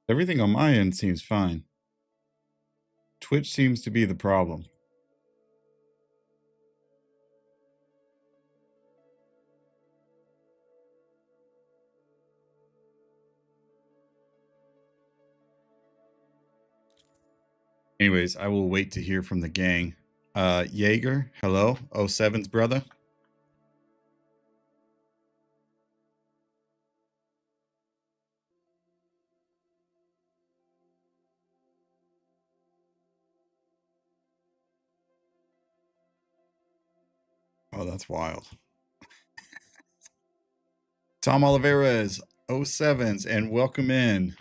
Everything on my end seems fine. Twitch seems to be the problem. Anyways, I will wait to hear from the gang. Jaeger, hello. 07's brother. Oh, that's wild. Tom Oliveras, 07's, and welcome in.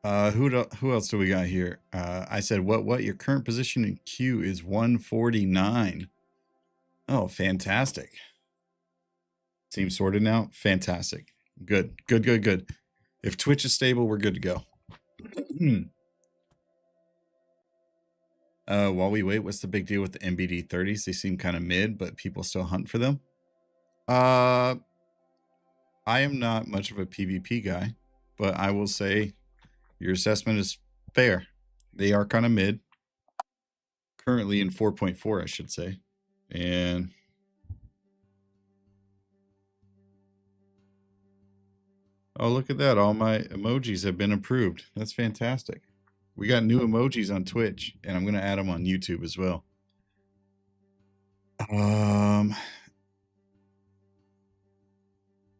Who else do we got here? I said, what? Your current position in queue is 149. Oh, fantastic. Seems sorted now. Fantastic. Good. If Twitch is stable, we're good to go. While we wait, what's the big deal with the MBD 30s? They seem kind of mid, but people still hunt for them. I am not much of a PvP guy, but I will say your assessment is fair. They are kind of mid. Currently in 4.4, I should say. And oh, look at that. All my emojis have been approved. That's fantastic. We got new emojis on Twitch, and I'm going to add them on YouTube as well.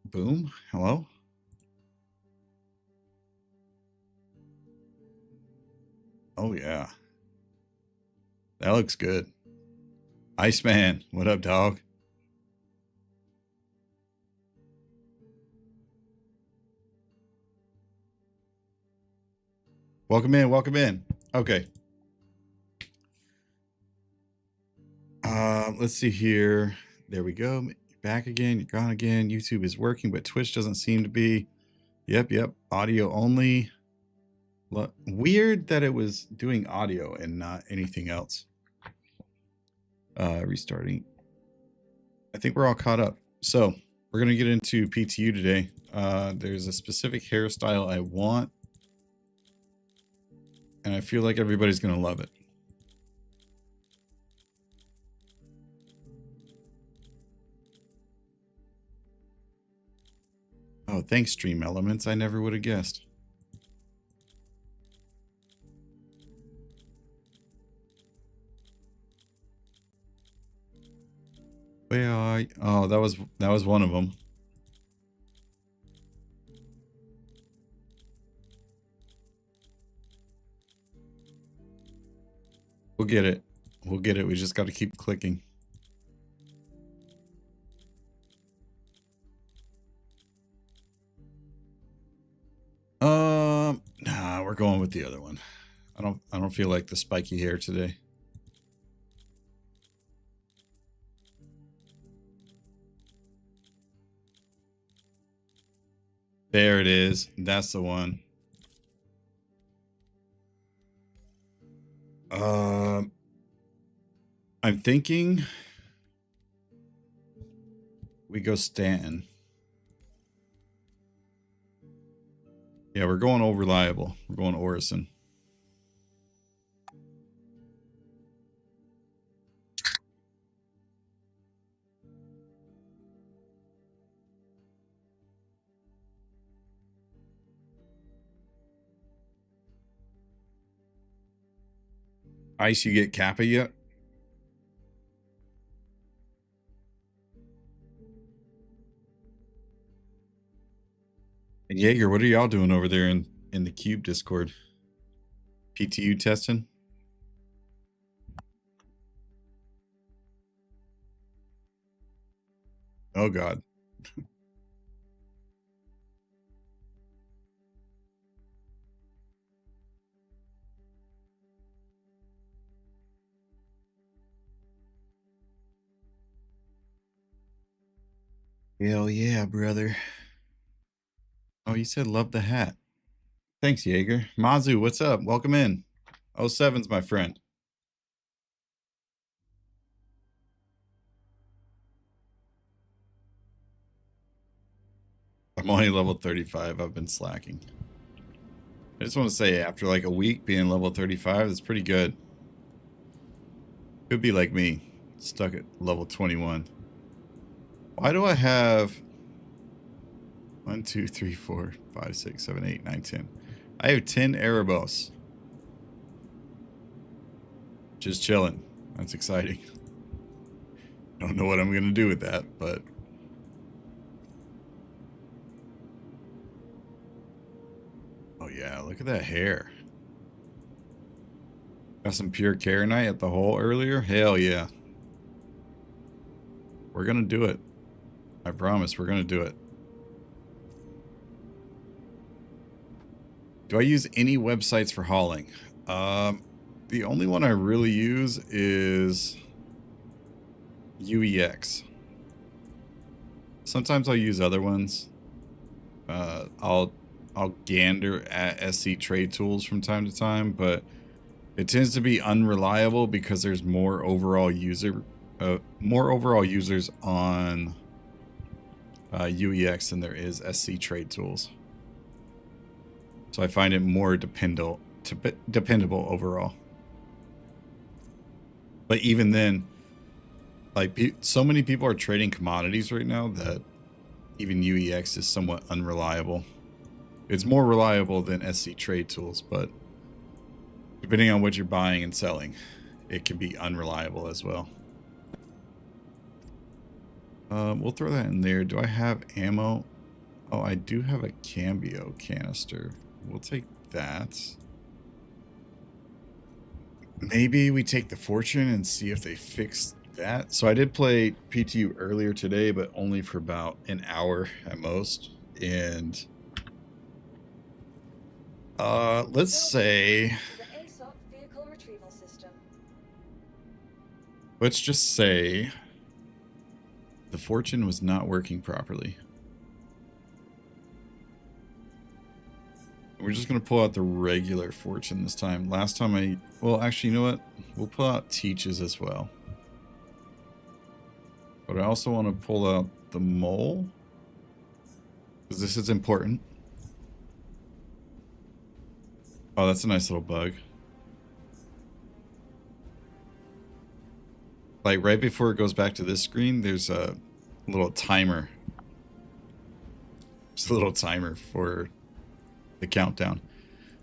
Boom. Hello. Oh, yeah. That looks good. Iceman, what up, dog? Welcome in. Okay. Let's see here. There we go. You're back again. You're gone again. YouTube is working, but Twitch doesn't seem to be. Yep. Audio only. Weird that it was doing audio and not anything else. Restarting. I think we're all caught up. So we're going to get into PTU today. There's a specific hairstyle I want, and I feel like everybody's going to love it. Oh, thanks, Stream Elements. I never would have guessed. Where oh, that was one of them. We'll get it. We just got to keep clicking. Nah, we're going with the other one. I don't feel like the spiky hair today. There it is. That's the one. I'm thinking we go Stanton. Yeah, we're going over reliable. We're going Orison. Ice, you get Kappa yet? And Jaeger, what are y'all doing over there in the Cube Discord? PTU testing? Oh, God. Hell yeah, brother. Oh, you said love the hat. Thanks, Jaeger. Mazu, what's up? Welcome in. 07's my friend. I'm only level 35. I've been slacking. I just want to say, after like a week being level 35, that's pretty good. Could be like me, stuck at level 21. Why do I have 1, 2, 3, 4, 5, 6, 7, 8, 9, 10? I have 10 Erebos. Just chilling. That's exciting. Don't know what I'm going to do with that, but... Oh yeah, look at that hair. Got some pure Karenite at the hole earlier? Hell yeah. We're going to do it. I promise we're going to do it. Do I use any websites for hauling? The only one I really use is UEX. Sometimes I'll use other ones. I'll gander at SC Trade Tools from time to time, but it tends to be unreliable because there's more overall users on UEX than there is SC Trade Tools. So I find it more dependable overall. But even then, like, so many people are trading commodities right now that even UEX is somewhat unreliable. It's more reliable than SC Trade Tools, but depending on what you're buying and selling, it can be unreliable as well. We'll throw that in there. Do I have ammo? Oh, I do have a Cambio canister. We'll take that. Maybe we take the Fortune and see if they fix that. So I did play PTU earlier today, but only for about an hour at most. And let's say, let's just say the Fortune was not working properly. We're just going to pull out the regular Fortune this time. Last time well, actually, you know what? We'll pull out Teaches as well. But I also want to pull out the Mole, because this is important. Oh, that's a nice little bug. Like, right before it goes back to this screen, there's a little timer. Just a little timer for the countdown.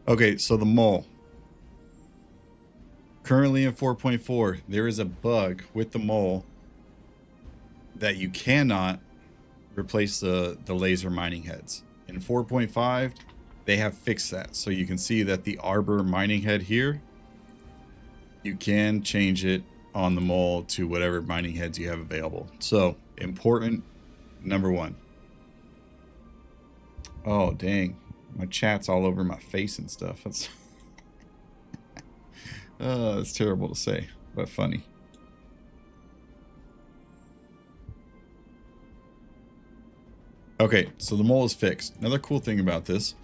Okay, so the Mole. Currently in 4.4, there is a bug with the Mole that you cannot replace the laser mining heads. In 4.5, they have fixed that. So you can see that the Arbor mining head here, you can change it on the Mole to whatever mining heads you have available. So, important, number one. Oh, dang. My chat's all over my face and stuff. That's it's terrible to say, but funny. Okay, so the Mole is fixed. Another cool thing about this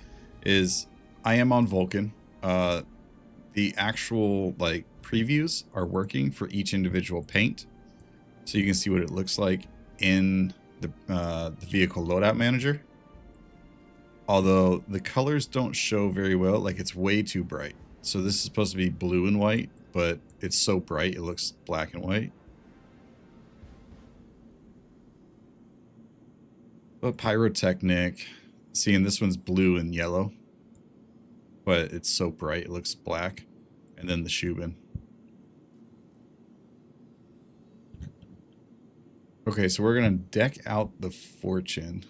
is I am on Vulkan. The actual like previews are working for each individual paint, so you can see what it looks like in the vehicle loadout manager. Although the colors don't show very well, like it's way too bright. So this is supposed to be blue and white, but it's so bright it looks black and white. But Pyrotechnic, seeing this one's blue and yellow, but it's so bright it looks black. And then the Shubin. Okay, so we're gonna deck out the Fortune.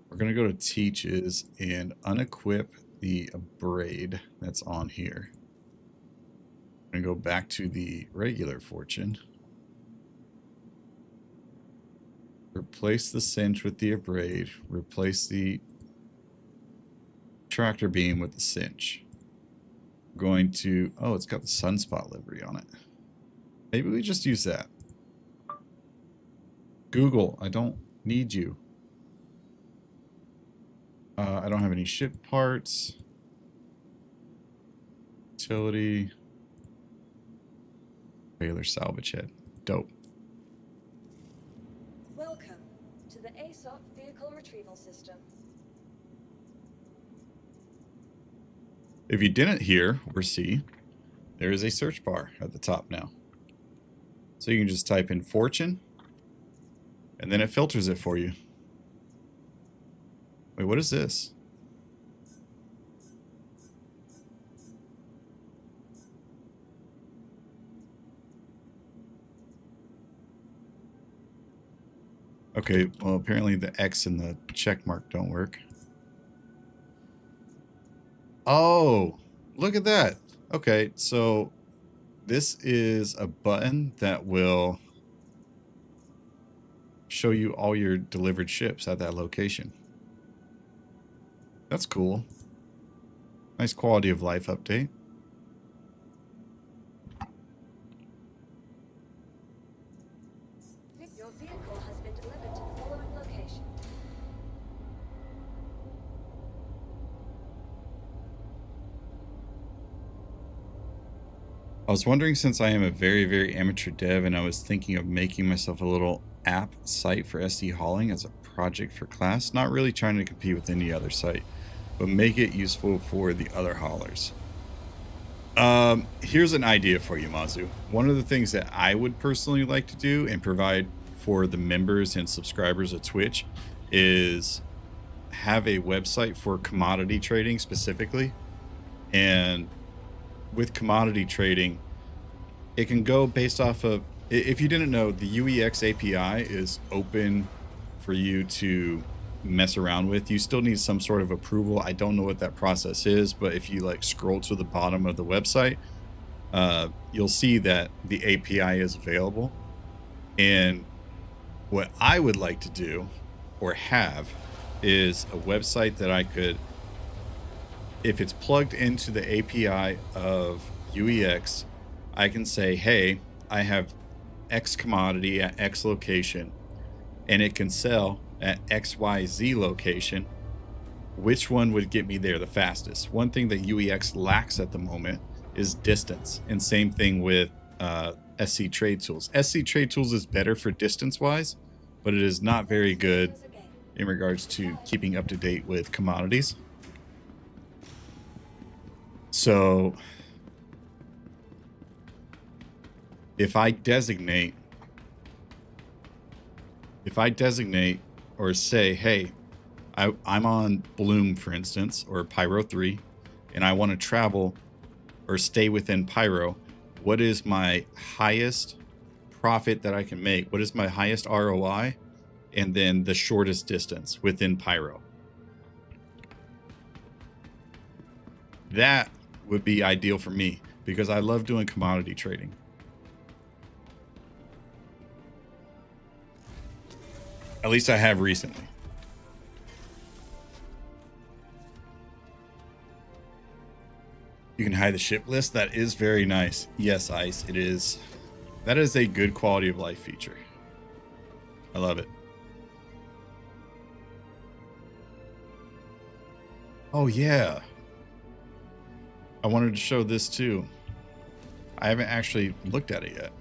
We're gonna go to Teaches and unequip the Abrade that's on here. I'm gonna go back to the regular Fortune. Replace the Cinch with the Abrade. Replace the Tractor Beam with the Cinch. I'm going to... Oh, it's got the Sunspot livery on it. Maybe we just use that. Google, I don't need you. I don't have any ship parts. Utility. Trailer salvage head. Dope. Welcome to the ASOC vehicle retrieval system. If you didn't hear or see, there is a search bar at the top now. So you can just type in fortune, and then it filters it for you. Wait, what is this? Okay, well, apparently the X and the check mark don't work. Oh, look at that. Okay, so this is a button that will show you all your delivered ships at that location. That's cool. Nice quality of life update. Your vehicle has been delivered to the following location. I was wondering, since I am a very, very amateur dev and I was thinking of making myself a little app site for SD hauling as a project for class, not really trying to compete with any other site, but make it useful for the other haulers. Here's an idea for you, Mazu. One of the things that I would personally like to do and provide for the members and subscribers of Twitch is have a website for commodity trading specifically. And with commodity trading, it can go based off of, if you didn't know, the UEX API is open for you to mess around with. You still need some sort of approval. I don't know what that process is, but if you like scroll to the bottom of the website, you'll see that the API is available. And what I would like to do or have is a website that I could, if it's plugged into the API of UEX, I can say, hey, I have X commodity at X location, and it can sell at XYZ location. Which one would get me there the fastest? One thing that UEX lacks at the moment is distance. And same thing with SC Trade Tools. SC Trade Tools is better for distance-wise, but it is not very good in regards to keeping up to date with commodities. So if I designate or say, hey, I'm on Bloom, for instance, or Pyro 3, and I want to travel or stay within Pyro, what is my highest profit that I can make? What is my highest ROI? And then the shortest distance within Pyro. That would be ideal for me because I love doing commodity trading. At least I have recently. You can hide the ship list. That is very nice. Yes, Ice, it is. That is a good quality of life feature. I love it. Oh, yeah. I wanted to show this too. I haven't actually looked at it yet.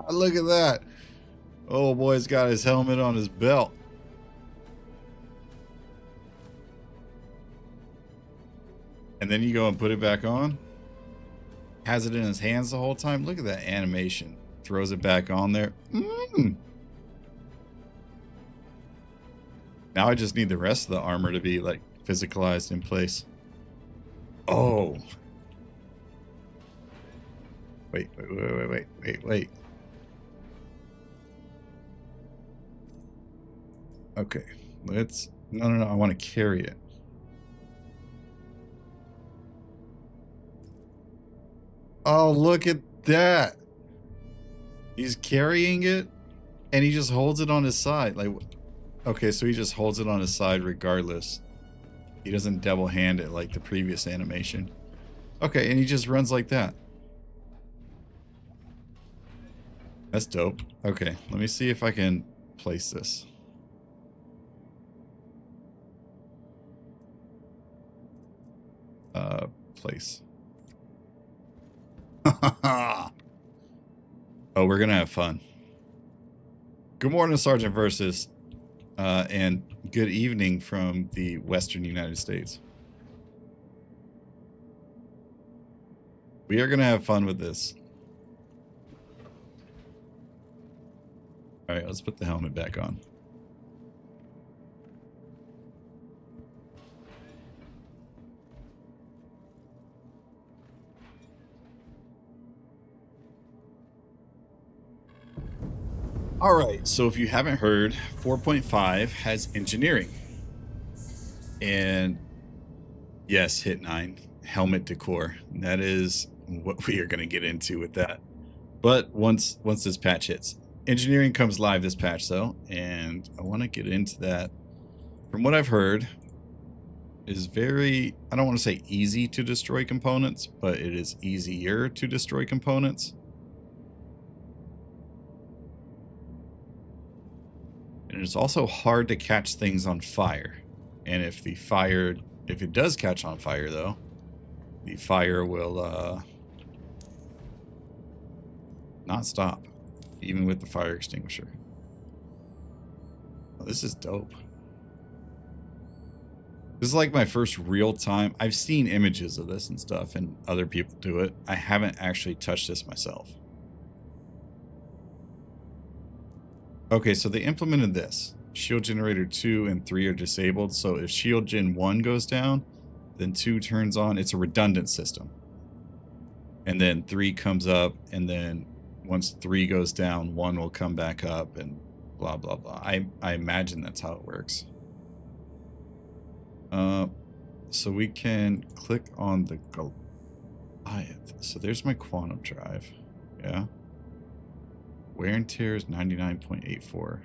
Look at that. Oh, boy's got his helmet on his belt. And then you go and put it back on. Has it in his hands the whole time. Look at that animation. Throws it back on there. Now I just need the rest of the armor to be like physicalized in place. Oh. Wait. Okay, let's, no, I want to carry it. Oh, look at that. He's carrying it and he just holds it on his side. Like, okay, so he just holds it on his side regardless. He doesn't double hand it like the previous animation. Okay, and he just runs like that. That's dope. Okay, let me see if I can place this. Place. Oh, we're gonna have fun. Good morning, Sergeant Versus, and good evening from the Western United States. We are going to have fun with this. All right, let's put the helmet back on. All right, so if you haven't heard, 4.5 has engineering. And yes, hit 9, helmet decor. That is what we are going to get into with that. But once this patch hits. Engineering comes live this patch though, and I want to get into that. From what I've heard, is very, I don't want to say easy to destroy components, but it is easier to destroy components. And it's also hard to catch things on fire. And if it does catch on fire though, the fire will not stop, even with the fire extinguisher. Oh, this is dope. This is like my first real time. I've seen images of this and stuff, and other people do it. I haven't actually touched this myself. Okay, so they implemented this. Shield generator 2 and 3 are disabled, so if shield gen 1 goes down, then 2 turns on. It's a redundant system. And then 3 comes up, and then once 3 goes down, 1 will come back up, and blah, blah, blah. I imagine that's how it works. So we can click on the Goliath. So there's my quantum drive. Yeah. Wear and tear is 99.84.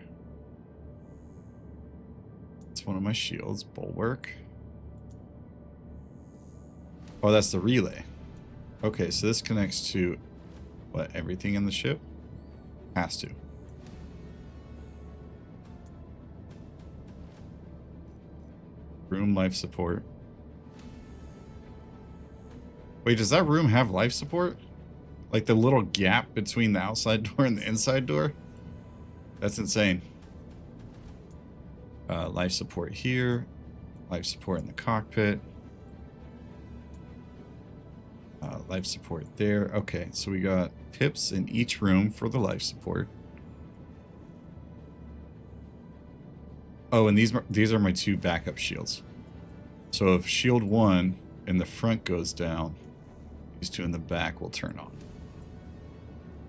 It's one of my shields. Bulwark. Oh, that's the relay. Okay, so this connects to what? Everything in the ship? Has to. Room life support. Wait, does that room have life support? Like the little gap between the outside door and the inside door? That's insane. Life support here. Life support in the cockpit. Life support there. Okay, so we got pips in each room for the life support. Oh, and these are my 2 backup shields. So if shield 1 in the front goes down, these 2 in the back will turn on.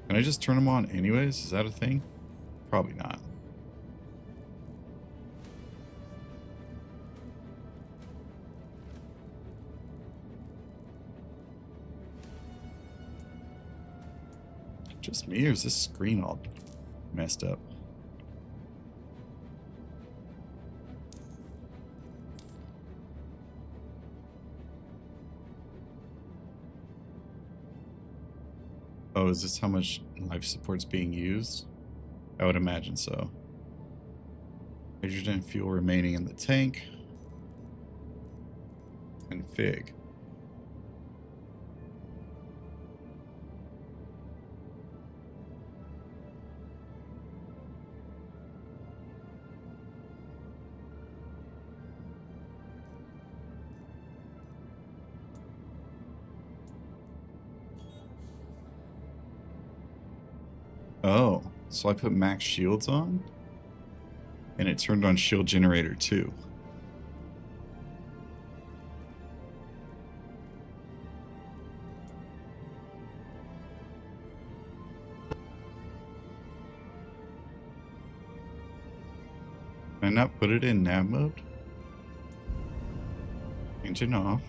Can I just turn them on anyways? Is that a thing? Probably not. Just me, or is this screen all messed up? Oh, is this how much life support's being used? I would imagine so. Hydrogen fuel remaining in the tank. And fig. Oh, so I put max shields on, and it turned on shield generator 2. Can I not put it in nav mode? Engine off.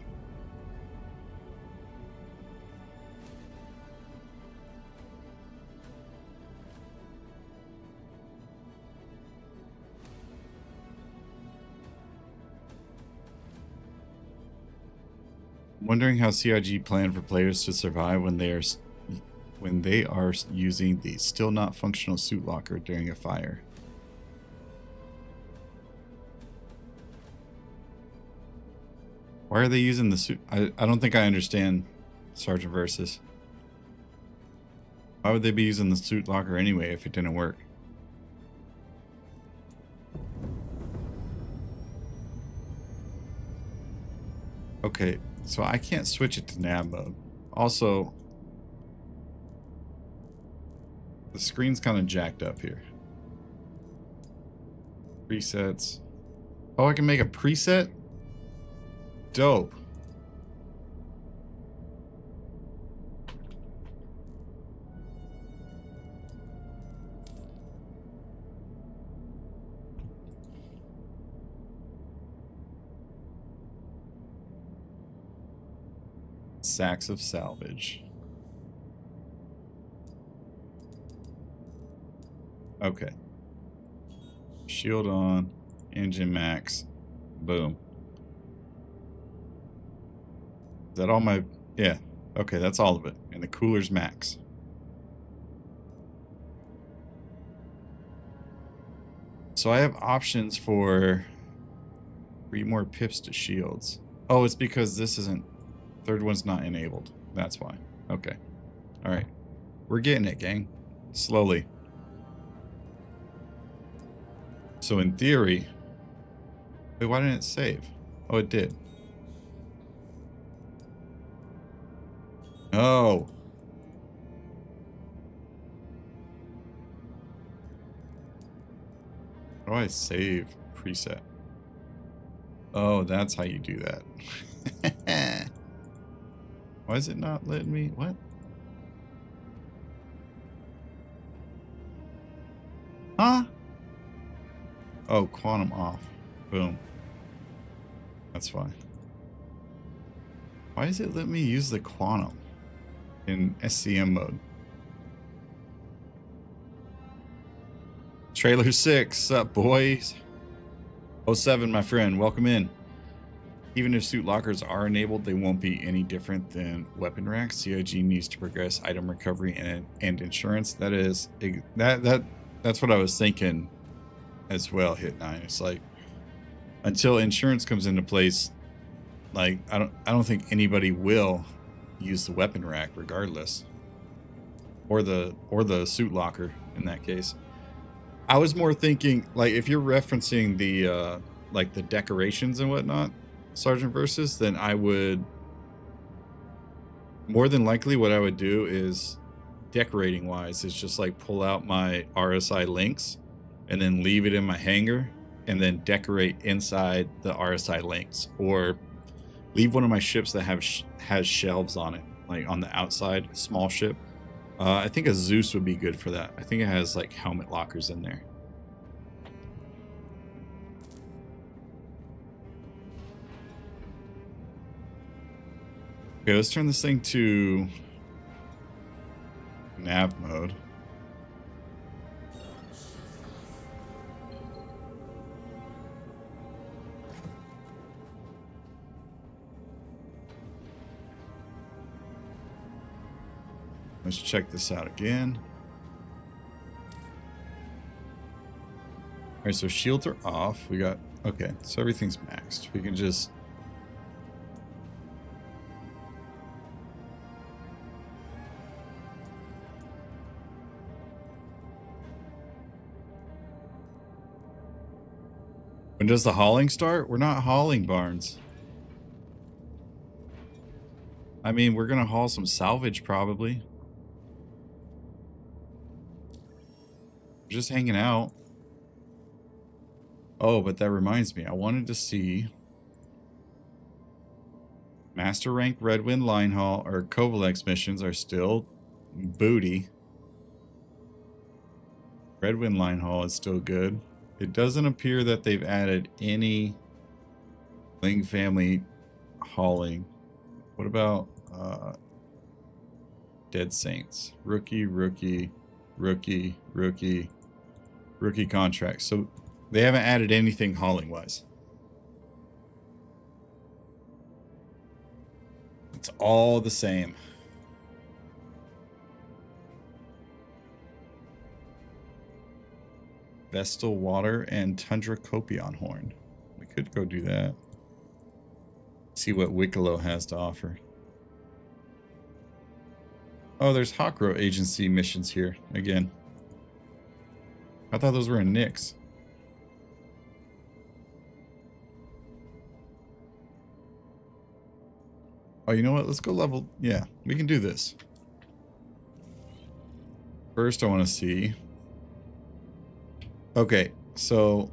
Wondering how CIG planned for players to survive when they are using the still not functional suit locker during a fire. Why are they using the suit? I don't think I understand, Sergeant Versus. Why would they be using the suit locker anyway if it didn't work? Okay, so I can't switch it to nav mode. Also, the screen's kind of jacked up here. Presets. Oh, I can make a preset? Dope. Sacks of salvage. Okay. Shield on. Engine max. Boom. Is that all my... Yeah. Okay, that's all of it. And the cooler's max. So I have options for 3 more pips to shields. Oh, it's because this isn't... Third one's not enabled. That's why. Okay. Alright. We're getting it, gang. Slowly. So in theory... Wait, why didn't it save? Oh, it did. Oh. How do I save preset? Oh, that's how you do that. Why is it not letting me? What? Huh? Oh, quantum off. Boom. That's fine. Why is it letting me use the quantum in SCM mode? Trailer 6, sup boys? 07, my friend, welcome in. Even if suit lockers are enabled, they won't be any different than weapon racks. CIG needs to progress item recovery and insurance. That is that's what I was thinking as well. Hit 9. It's like until insurance comes into place, like I don't think anybody will use the weapon rack regardless, or the suit locker in that case. I was more thinking like if you're referencing the like the decorations and whatnot, Sergeant Versus, then I would more than likely what I would do is decorating wise is just like pull out my RSI links and then leave it in my hangar and then decorate inside the RSI links, or leave one of my ships that has shelves on it, like on the outside, small ship. I think a Zeus would be good for that. I think it has like helmet lockers in there. Okay, let's turn this thing to nav mode. Let's check this out again. All right, so shields are off. We got, okay, so everything's maxed. We can just... When does the hauling start? We're not hauling, Barnes. I mean, we're going to haul some salvage probably. Just hanging out. Oh, but that reminds me. I wanted to see Master Rank Redwind Line Haul or Kovalex missions are still booty. Redwind Line Haul is still good. It doesn't appear that they've added any Ling family hauling. What about Dead Saints? Rookie contracts. So they haven't added anything hauling wise. It's all the same. Vestal Water and Tundra Copion Horn. We could go do that. See what Wicklow has to offer. Oh, there's Hawkrow agency missions here again. I thought those were in Nyx. Oh, you know what? Let's go level. Yeah, we can do this. First, I want to see. Okay, so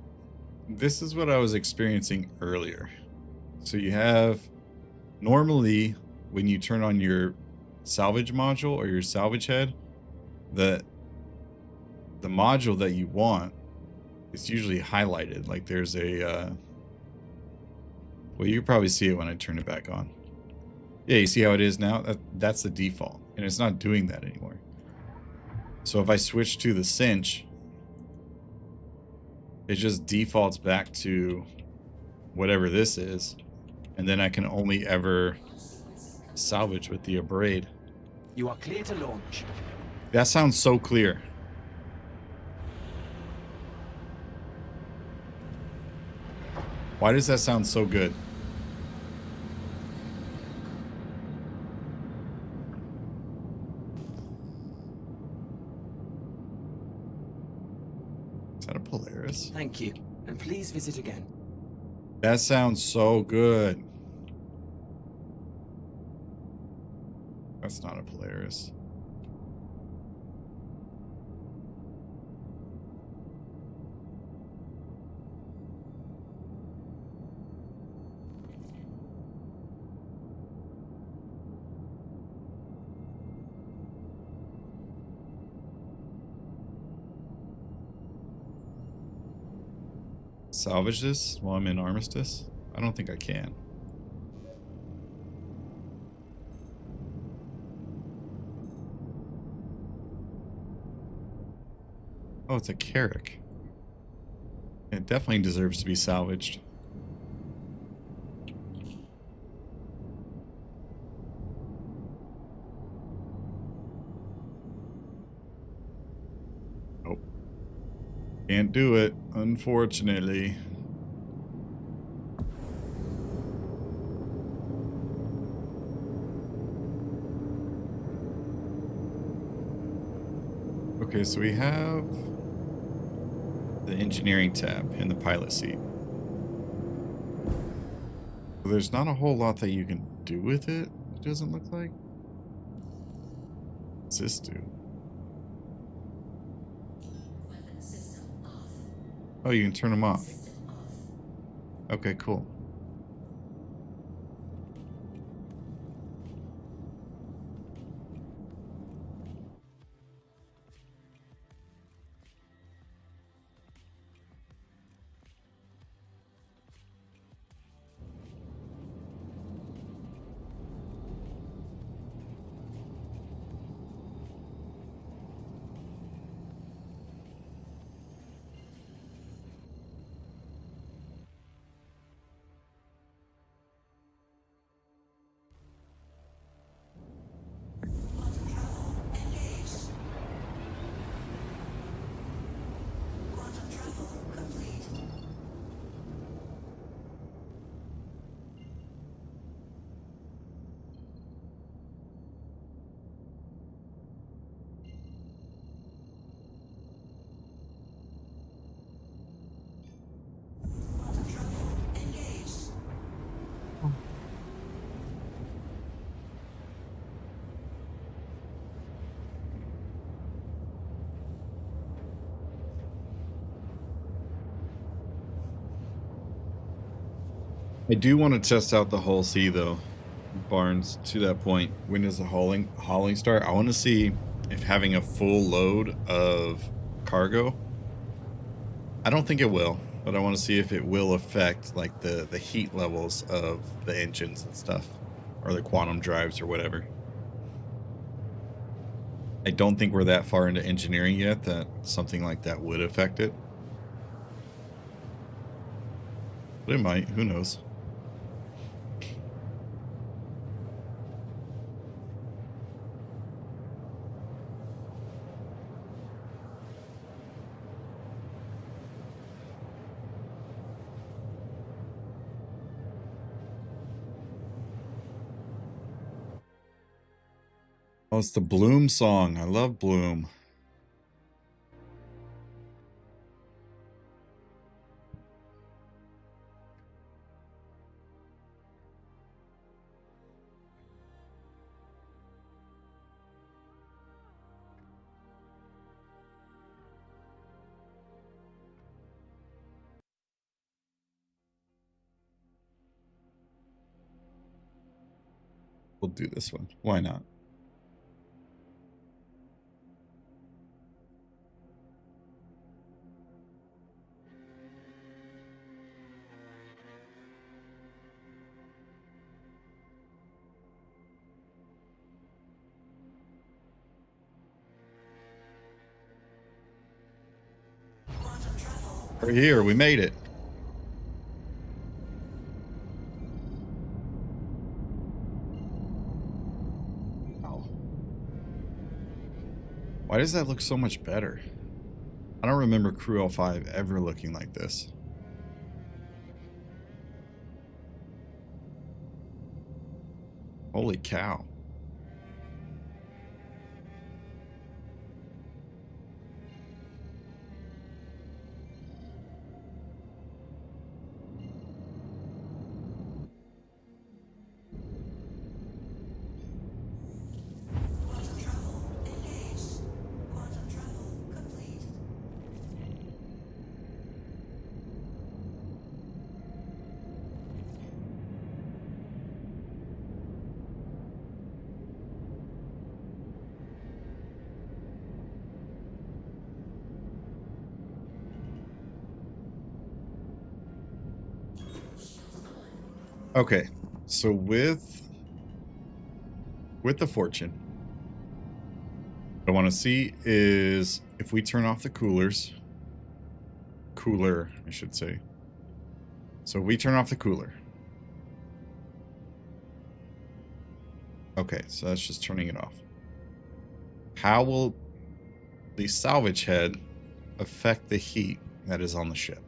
this is what I was experiencing earlier. So you have normally when you turn on your salvage module or your salvage head, the module that you want is usually highlighted. Like there's a well, you can probably see it when I turn it back on. Yeah, you see how it is now? That's the default, and it's not doing that anymore. So if I switch to the cinch, it just defaults back to whatever this is, and then I can only ever salvage with the abrade. You are clear to launch. That sounds so clear. Why does that sound so good? Is that a Polaris? Thank you, and please visit again. That sounds so good. That's not a Polaris. Salvage this while I'm in Armistice? I don't think I can. Oh, it's a Carrack. It definitely deserves to be salvaged. Nope. Can't do it, unfortunately. Okay, so we have the engineering tab in the pilot seat. There's not a whole lot that you can do with it, it doesn't look like. What's this do? Oh, you can turn them off. Okay, cool. I do want to test out the hull C though, Barnes. To that point, when does the hauling start? I want to see if having a full load of cargo. I don't think it will, but I want to see if it will affect like the heat levels of the engines and stuff, or the quantum drives or whatever. I don't think we're that far into engineering yet that something like that would affect it. But it might, who knows? Oh, it's the Bloom song. I love Bloom. We'll do this one. Why not? We're here. We made it. Wow. Why does that look so much better? I don't remember Crew L5 ever looking like this. Holy cow. Okay, so with the Fortune, what I want to see is if we turn off the cooler, I should say. So we turn off the cooler. Okay, so that's just turning it off. How will the salvage head affect the heat that is on the ship?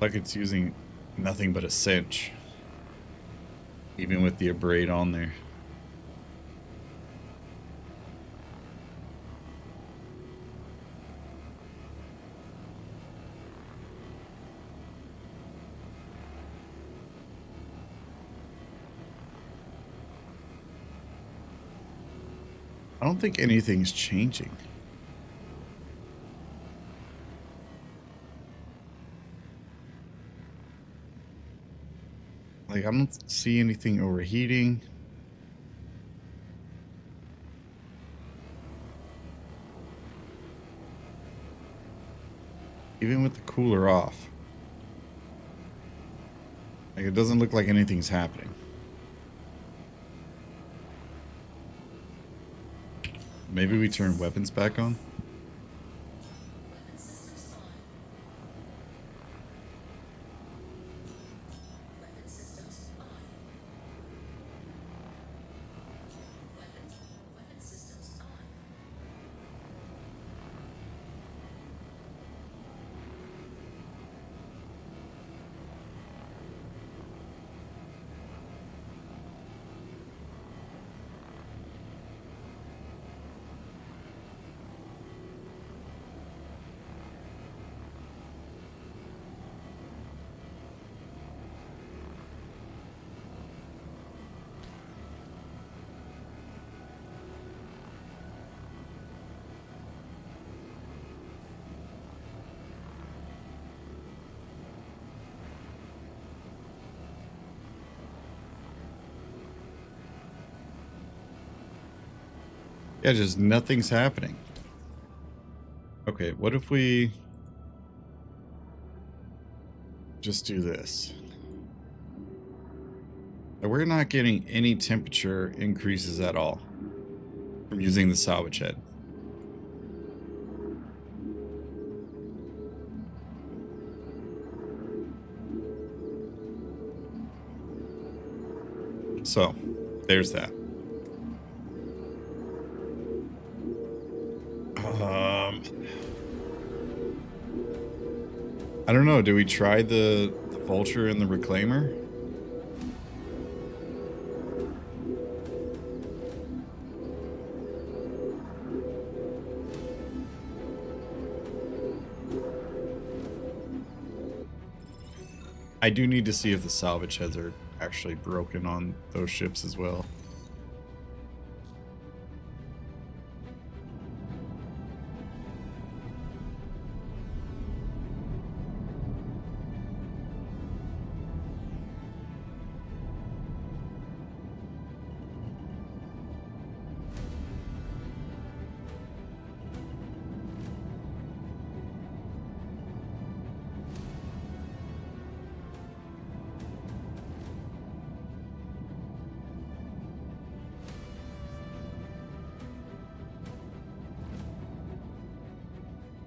Like it's using nothing but a cinch, even with the abrade on there. I don't think anything's changing. Like, I don't see anything overheating. Even with the cooler off. Like, it doesn't look like anything's happening. Maybe we turn weapons back on? Yeah, just nothing's happening. Okay, what if we just do this? Now, we're not getting any temperature increases at all from using the salvage head. So, there's that. I don't know. Do we try the Vulture and the Reclaimer? I do need to see if the salvage heads are actually broken on those ships as well.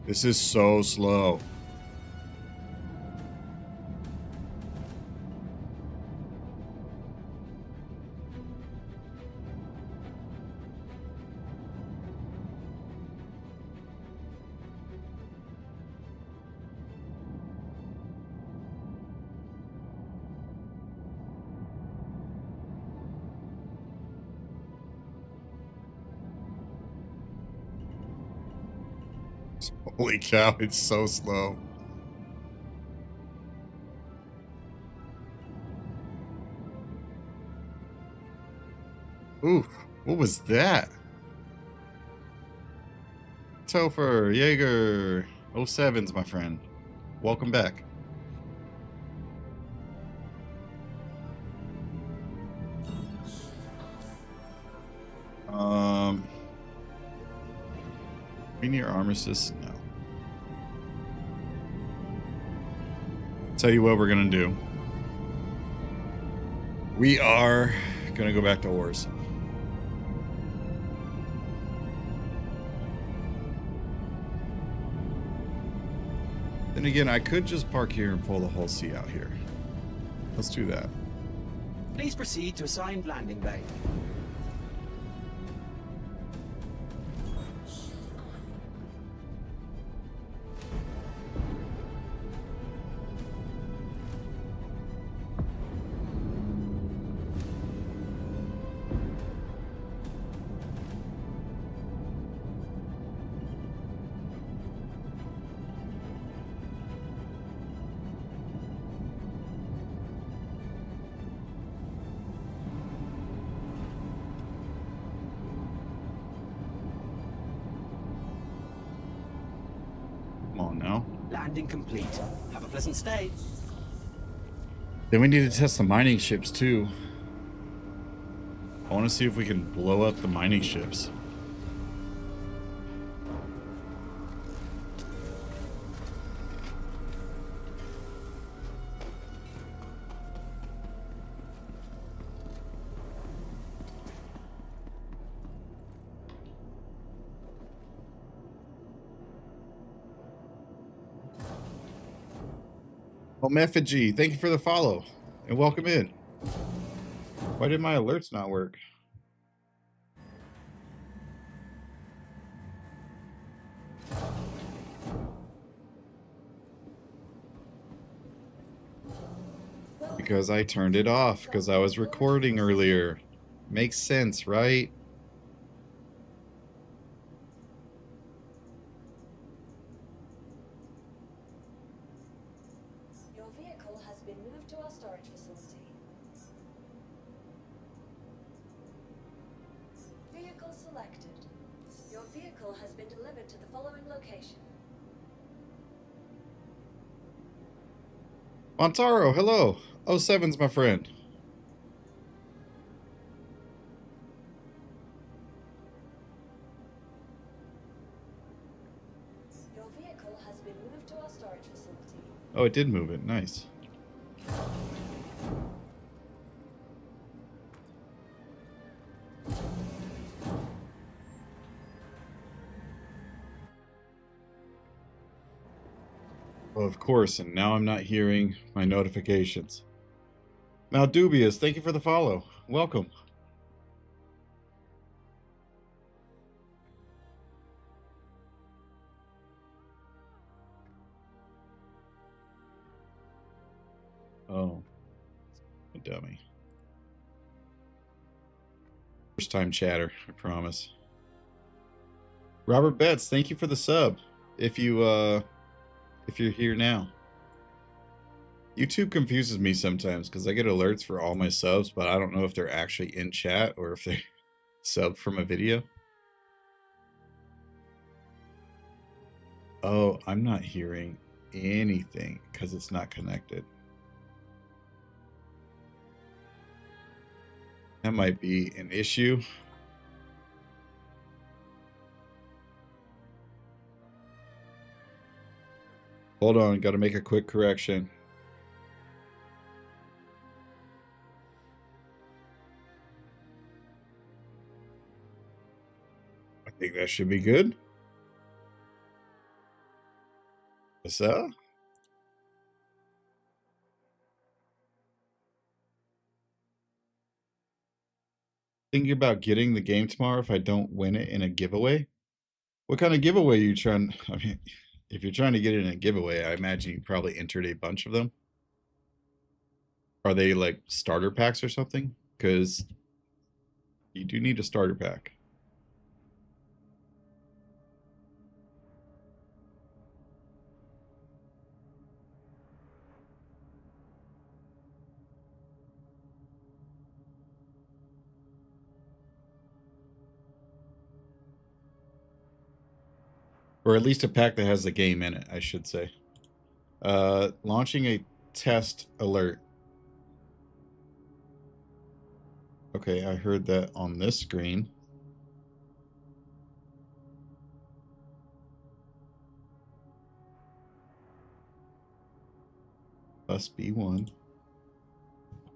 This is so slow. Holy cow, it's so slow. Oof, what was that? Topher, Jaeger, 07's my friend. Welcome back. We near armistice? No. Tell you what we're gonna do. We are gonna go back to ores. Then again, I could just park here and pull the whole sea out here. Let's do that. Please proceed to assigned landing bay. Come on now. Landing complete. Have a pleasant stay. Then we need to test the mining ships too. I want to see if we can blow up the mining ships. Effigy, thank you for the follow and welcome in. Why did my alerts not work? Because I turned it off because I was recording earlier. Makes sense, right? Your vehicle has been moved to our storage facility. Vehicle selected. Your vehicle has been delivered to the following location. Montaro, hello. 07's my friend. Your vehicle has been moved to our storage facility. Oh, it did move it. Nice. Well, of course, and now I'm not hearing my notifications. Maldubious, thank you for the follow. Welcome. Oh, a dummy. First time chatter, I promise. Robert Betts, thank you for the sub. If you're here now. YouTube confuses me sometimes because I get alerts for all my subs, but I don't know if they're actually in chat or if they sub from a video. Oh, I'm not hearing anything because it's not connected. That might be an issue. Hold on, got to make a quick correction. I think that should be good. So, thinking about getting the game tomorrow if I don't win it in a giveaway. What kind of giveaway are you trying? I mean, if you're trying to get it in a giveaway, I imagine you probably entered a bunch of them. Are they like starter packs or something? Because you do need a starter pack. Or at least a pack that has the game in it, I should say. Launching a test alert. Okay, I heard that on this screen. Must be one.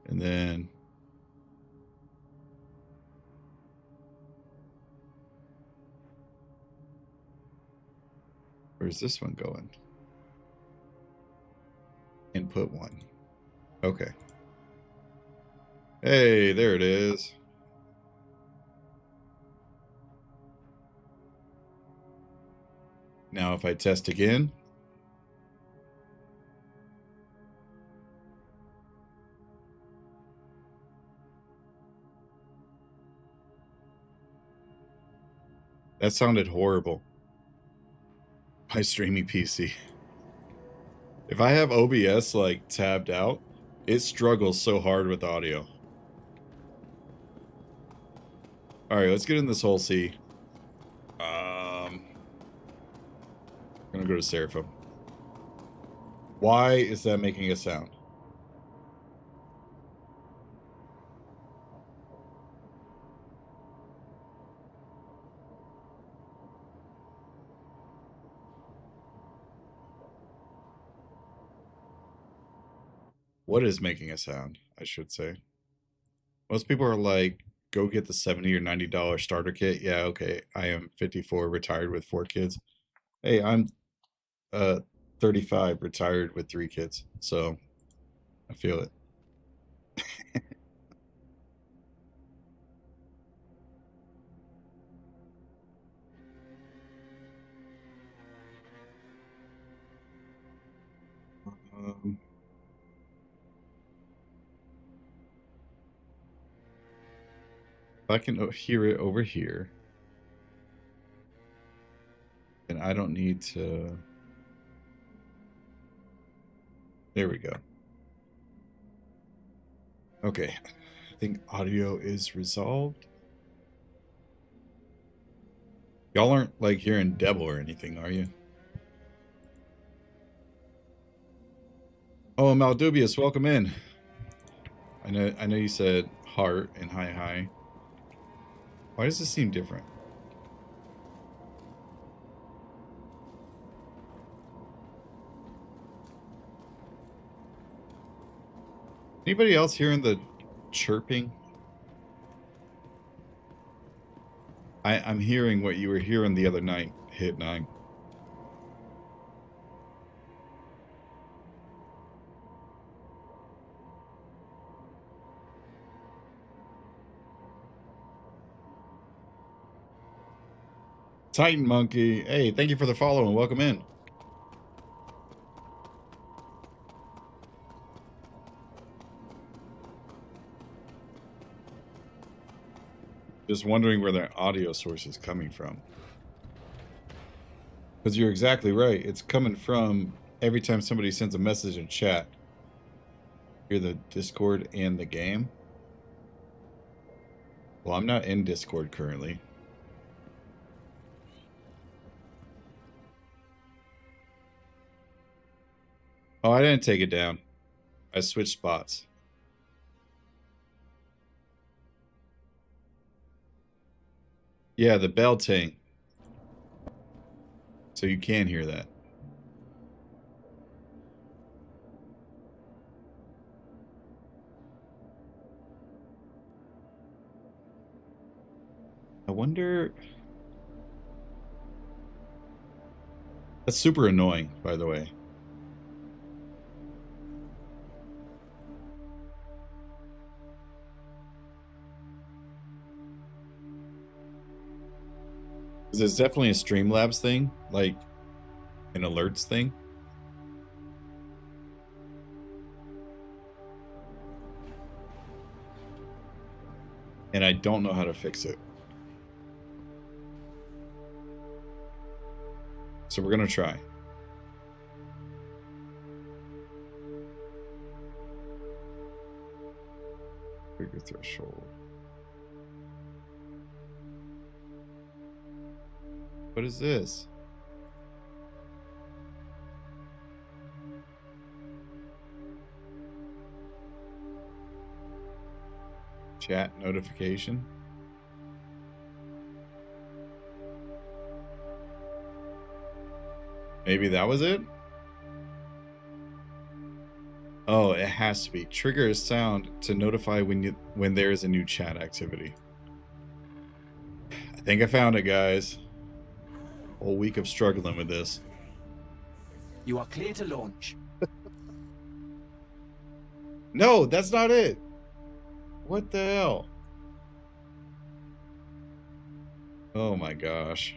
And then where's this one going? Input one. Okay. Hey, there it is. Now if I test again. That sounded horrible. My streaming PC. If I have OBS like tabbed out, it struggles so hard with audio. Alright, let's get in this whole C. I'm gonna go to Seraphim. Why is that making a sound? What is making a sound, I should say. Most people are like, go get the $70 or $90 starter kit. Yeah, okay. I am 54, retired with 4 kids. Hey, I'm 35, retired with 3 kids. So I feel it. If I can hear it over here, then I don't need to. There we go. Okay, I think audio is resolved. Y'all aren't like hearing Devil or anything, are you? Oh, Maldubius, welcome in. I know you said heart and hi. Why does this seem different? Anybody else hearing the chirping? I'm hearing what you were hearing the other night, Hit 9. Titan Monkey, hey, thank you for the follow and welcome in. Just wondering where their audio source is coming from. Because you're exactly right. It's coming from every time somebody sends a message in chat. Hear the Discord and the game. Well, I'm not in Discord currently. Oh, I didn't take it down. I switched spots. Yeah, the bell ting. So you can hear that. I wonder... That's super annoying, by the way. It's definitely a Streamlabs thing, like an alerts thing. And I don't know how to fix it. So we're going to try. Trigger threshold. What is this? Chat notification. Maybe that was it? Oh, it has to be. Trigger a sound to notify when there is a new chat activity. I think I found it, guys. Whole week of struggling with this. You are clear to launch. No, that's not it. What the hell? Oh my gosh.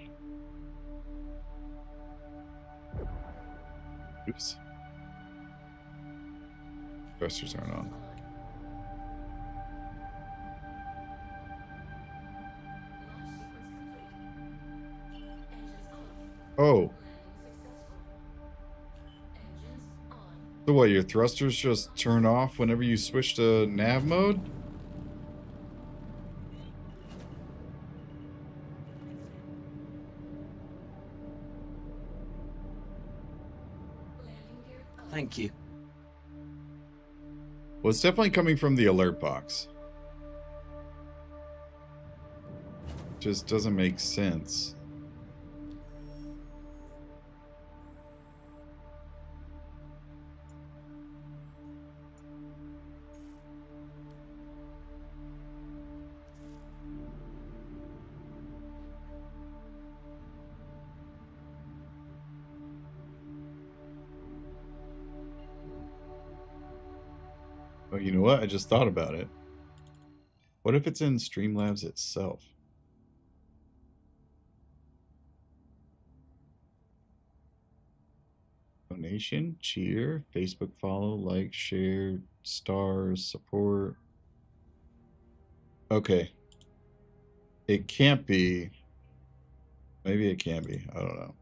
Oops. Thrusters aren't on. Oh. So what, your thrusters just turn off whenever you switch to nav mode? Thank you. Well, it's definitely coming from the alert box. Just doesn't make sense. Oh, you know what? I just thought about it. What if it's in Streamlabs itself? Donation, cheer, Facebook follow, like, share, stars, support. Okay. It can't be. Maybe it can be. I don't know.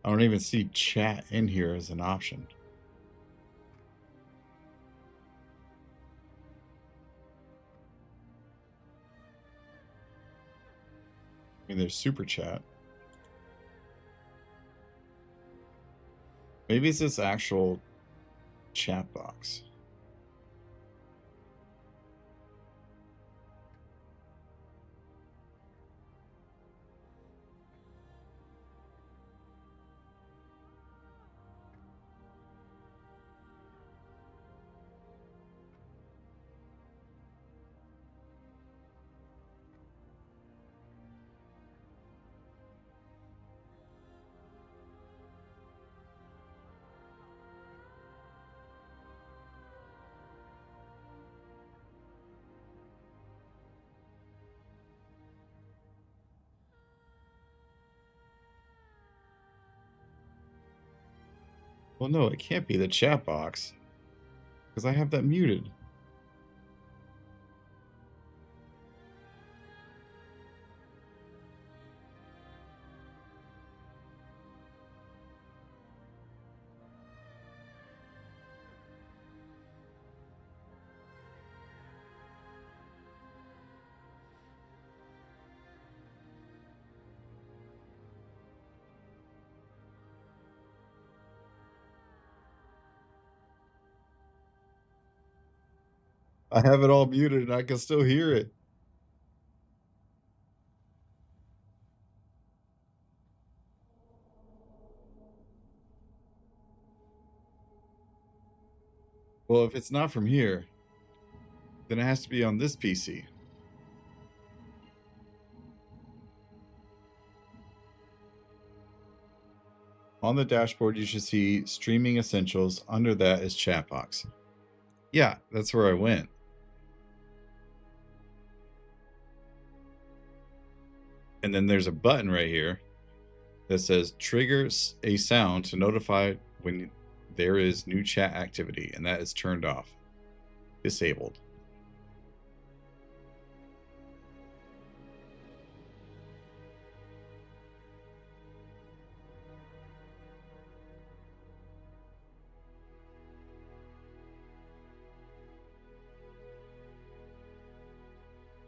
I don't even see chat in here as an option. I mean, there's super chat. Maybe it's this actual chat box. Well, no, it can't be the chat box because I have that muted. I have it all muted and I can still hear it. Well, if it's not from here, then it has to be on this PC. On the dashboard, you should see Streaming Essentials. Under that is Chat Box. Yeah, that's where I went. And then there's a button right here that says trigger a sound to notify when there is new chat activity, and that is turned off, disabled.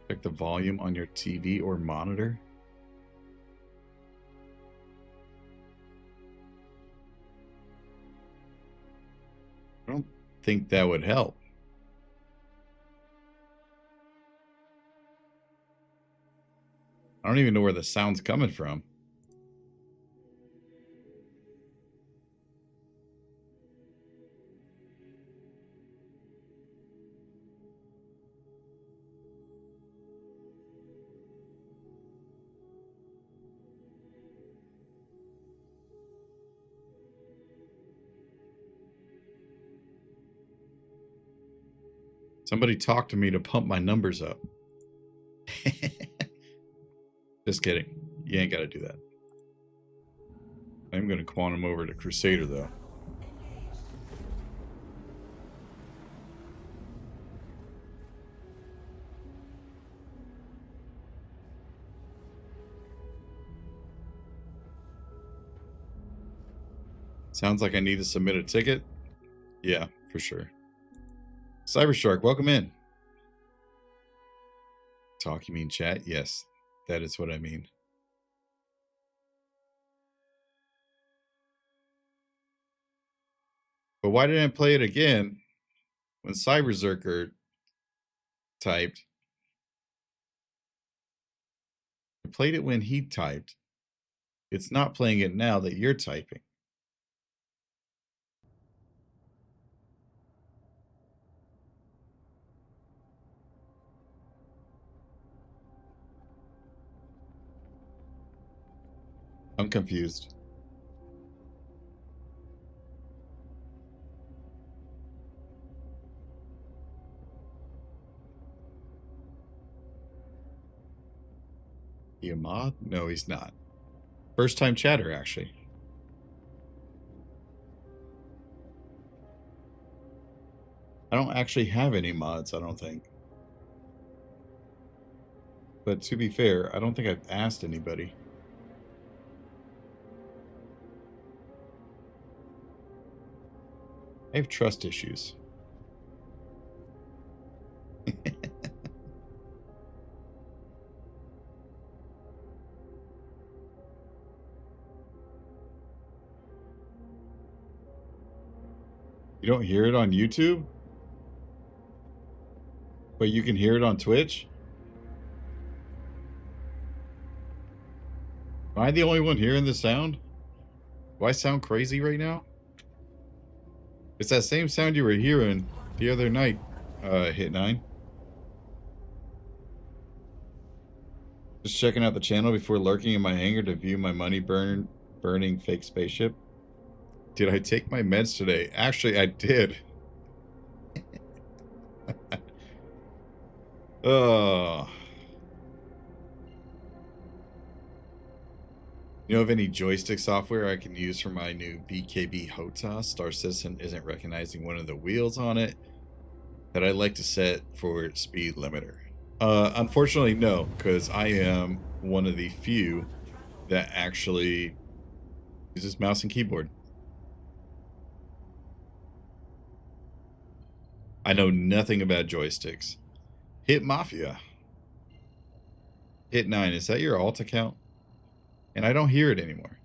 Check the volume on your TV or monitor. I don't think that would help. I don't even know where the sound's coming from. Somebody talk to me to pump my numbers up. Just kidding. You ain't got to do that. I'm going to quantum over to Crusader, though. Sounds like I need to submit a ticket. Yeah, for sure. Cybershark, welcome in. Talk, you mean chat? Yes, that is what I mean. But why didn't I play it again when Cyberzerker typed? I played it when he typed. It's not playing it now that you're typing. I'm confused. He a mod? No, he's not. First time chatter, actually. I don't actually have any mods, I don't think. But to be fair, I don't think I've asked anybody. I have trust issues. You don't hear it on YouTube? But you can hear it on Twitch? Am I the only one hearing the sound? Do I sound crazy right now? It's that same sound you were hearing the other night, Hit 9. Just checking out the channel before lurking in my hangar to view my money burning fake spaceship. Did I take my meds today? Actually, I did. Oh. You know of any joystick software I can use for my new BKB HOTA? Star Citizen isn't recognizing one of the wheels on it that I'd like to set for speed limiter. Unfortunately, no, because I am one of the few that actually uses mouse and keyboard. I know nothing about joysticks. Hit Mafia. Hit 9. Is that your alt account? And I don't hear it anymore.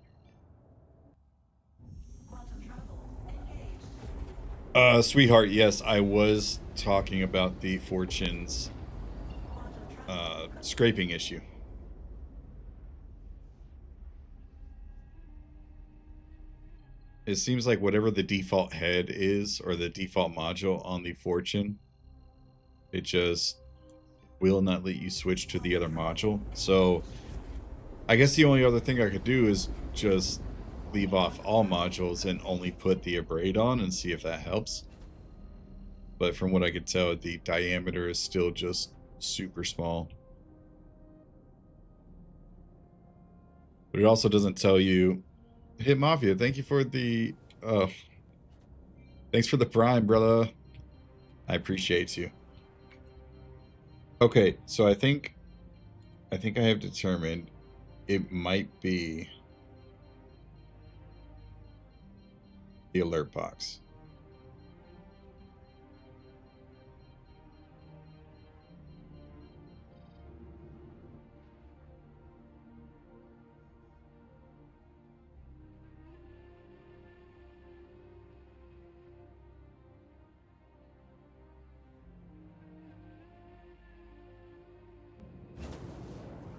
Sweetheart, yes, I was talking about the Fortune's scraping issue. It seems like whatever the default head is, or the default module on the Fortune, it just will not let you switch to the other module. So I guess the only other thing I could do is just leave off all modules and only put the abrade on and see if that helps. But from what I could tell, the diameter is still just super small. But it also doesn't tell you. Hit Mafia, thank you for the thanks for the prime, brother. I appreciate you. Okay, so I think I have determined it might be the alert box.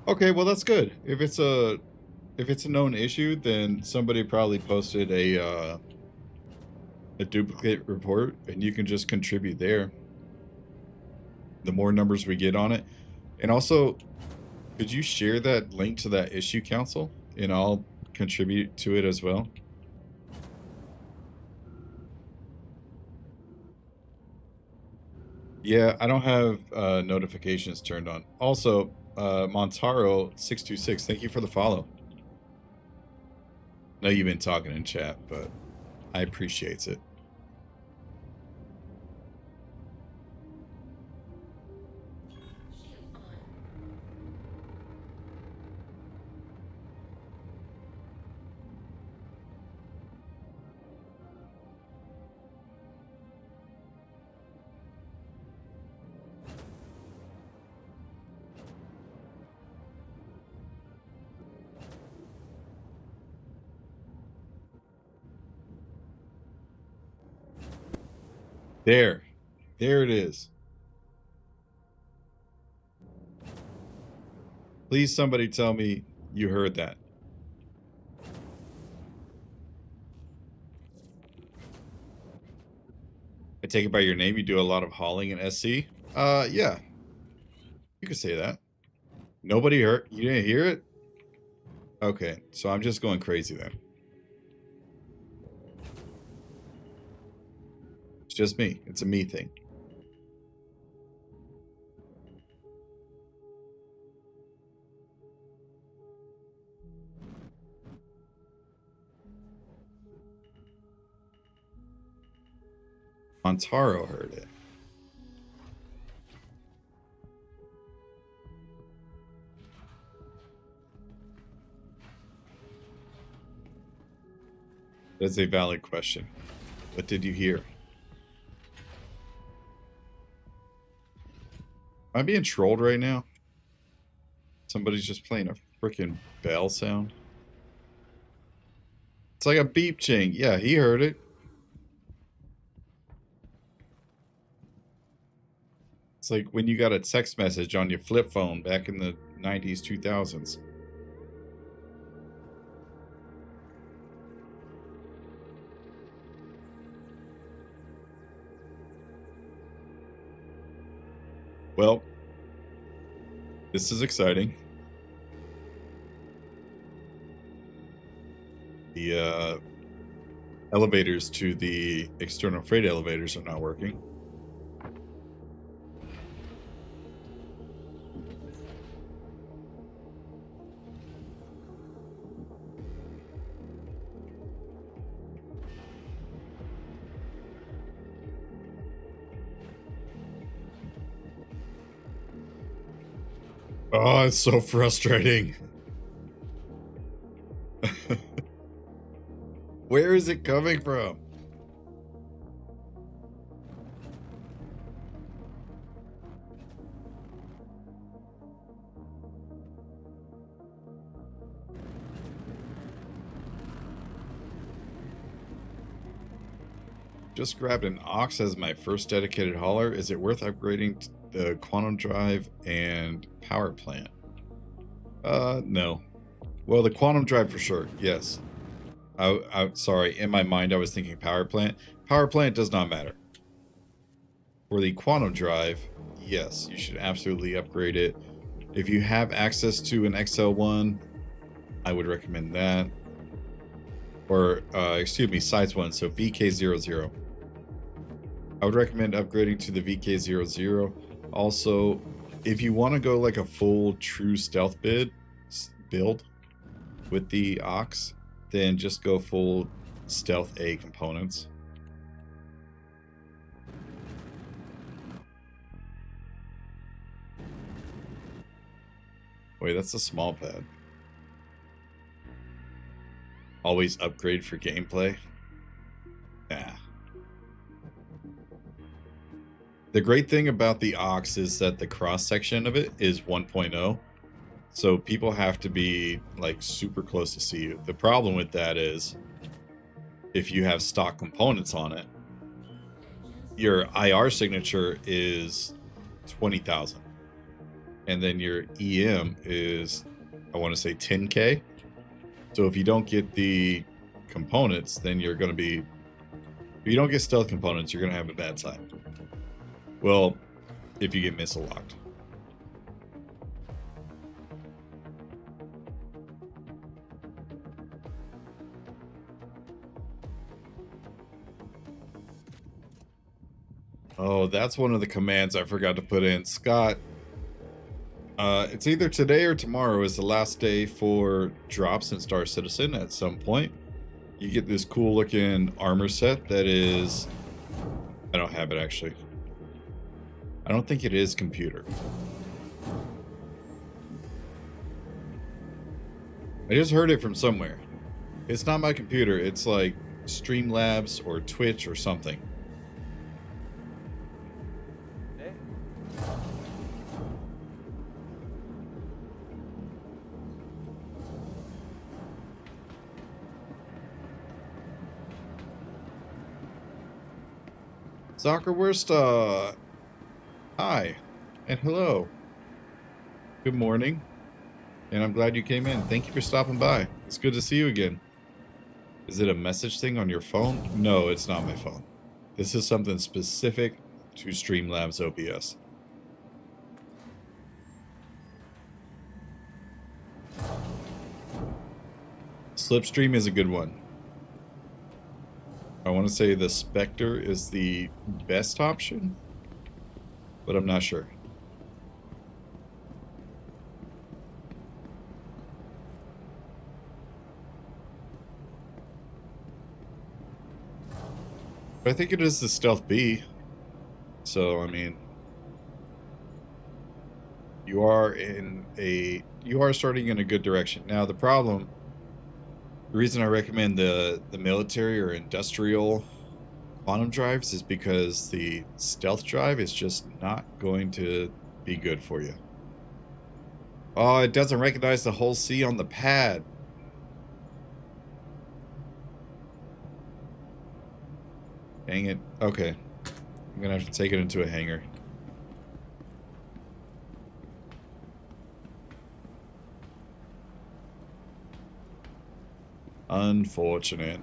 Okay, well that's good. If it's a known issue, then somebody probably posted a duplicate report, and you can just contribute there. The more numbers we get on it, and also, could you share that link to that issue council, and I'll contribute to it as well. Yeah, I don't have notifications turned on. Also, Montaro626, thank you for the follow. I know you've been talking in chat, but I appreciate it. There it is. Please, somebody tell me you heard that. I take it by your name. You do a lot of hauling in SC. Yeah, you could say that. Nobody heard. You didn't hear it. Okay, so I'm just going crazy then. It's just me. It's a me thing. Montaro heard it. That's a valid question. What did you hear? Am I being trolled right now? Somebody's just playing a freaking bell sound. It's like a beep ching. Yeah, he heard it. It's like when you got a text message on your flip phone back in the 90s, 2000s. Well, this is exciting. The elevators to the external freight elevators are not working. Oh, it's so frustrating. Where is it coming from? Just grabbed an Ox as my first dedicated hauler. Is it worth upgrading the quantum drive and power plant? No. Well, the quantum drive for sure, yes. Sorry, in my mind I was thinking power plant. Power plant does not matter. For the quantum drive, yes, you should absolutely upgrade it. If you have access to an XL1, I would recommend that. Or, excuse me, size 1, so VK00. I would recommend upgrading to the VK00. Also, if you want to go like a full true stealth build with the Ox, then just go full stealth A components. Wait, that's a small pad. Always upgrade for gameplay? Nah. The great thing about the Ox is that the cross section of it is 1.0. So people have to be like super close to see you. The problem with that is if you have stock components on it, your IR signature is 20,000. And then your EM is, I want to say 10K. So if you don't get the components, then you're going to be, if you don't get stealth components, you're going to have a bad time. Well, if you get missile locked. Oh, that's one of the commands I forgot to put in. Scott, it's either today or tomorrow is the last day for drops in Star Citizen at some point. You get this cool looking armor set that is... I don't have it actually. I don't think it is computer. I just heard it from somewhere. It's not my computer. It's like Streamlabs or Twitch or something. Soccerwurst, hi and hello. Good morning. And I'm glad you came in. Thank you for stopping by. It's good to see you again. Is it a message thing on your phone? No, it's not my phone. This is something specific to Streamlabs OBS. Slipstream is a good one. I want to say the Spectre is the best option, but I'm not sure. But I think it is the Stealth B. So, I mean, you are starting in a good direction. Now, the reason I recommend the military or industrial quantum drives is because the stealth drive is just not going to be good for you. Oh, it doesn't recognize the whole C on the pad. Dang it. Okay. I'm gonna have to take it into a hangar. Unfortunate.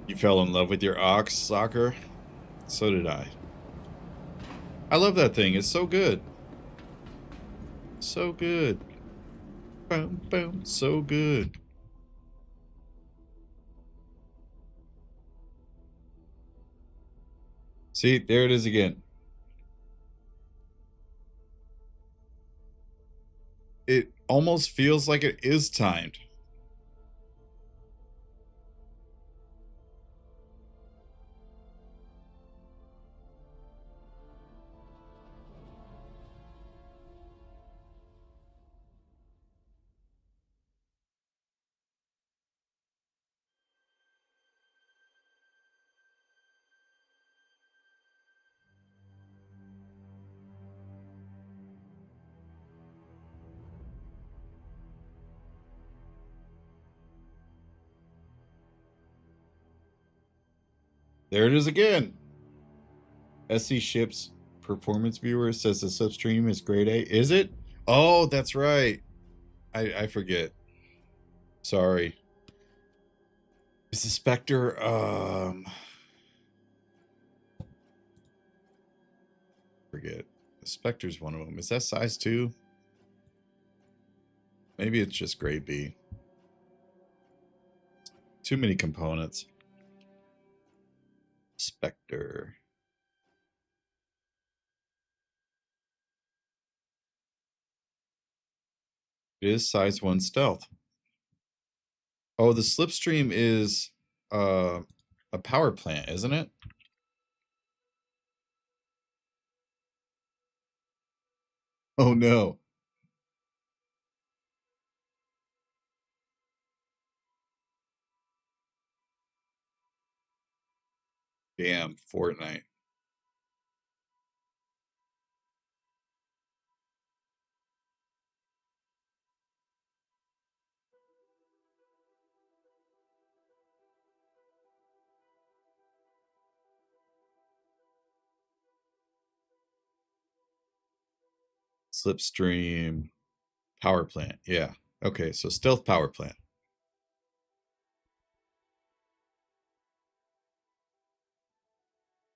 You fell in love with your Ox, Soccer? So did I. I love that thing. It's so good. So good. Boom, boom. So good. See, there it is again. almost feels like it is timed. There it is again. SC Ships Performance Viewer says the substream is grade A. Is it? Oh, that's right. I forget. Sorry. Is the Spectre forget. The Spectre's one of them. Is that size 2? Maybe it's just grade B. Too many components. Spectre. It is size 1 stealth. Oh, the slipstream is a power plant, isn't it? Oh no. Damn, Fortnite. Slipstream power plant. Yeah. Okay, so stealth power plant.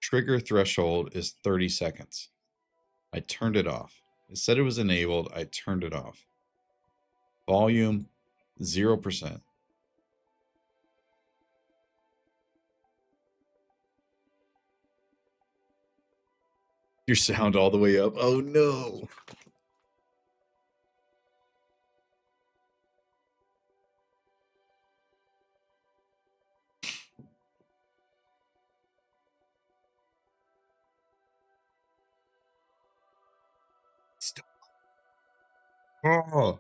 Trigger threshold is 30 seconds. I turned it off. It said it was enabled. I turned it off. Volume 0%. Your sound all the way up. Oh no. Stop. Oh.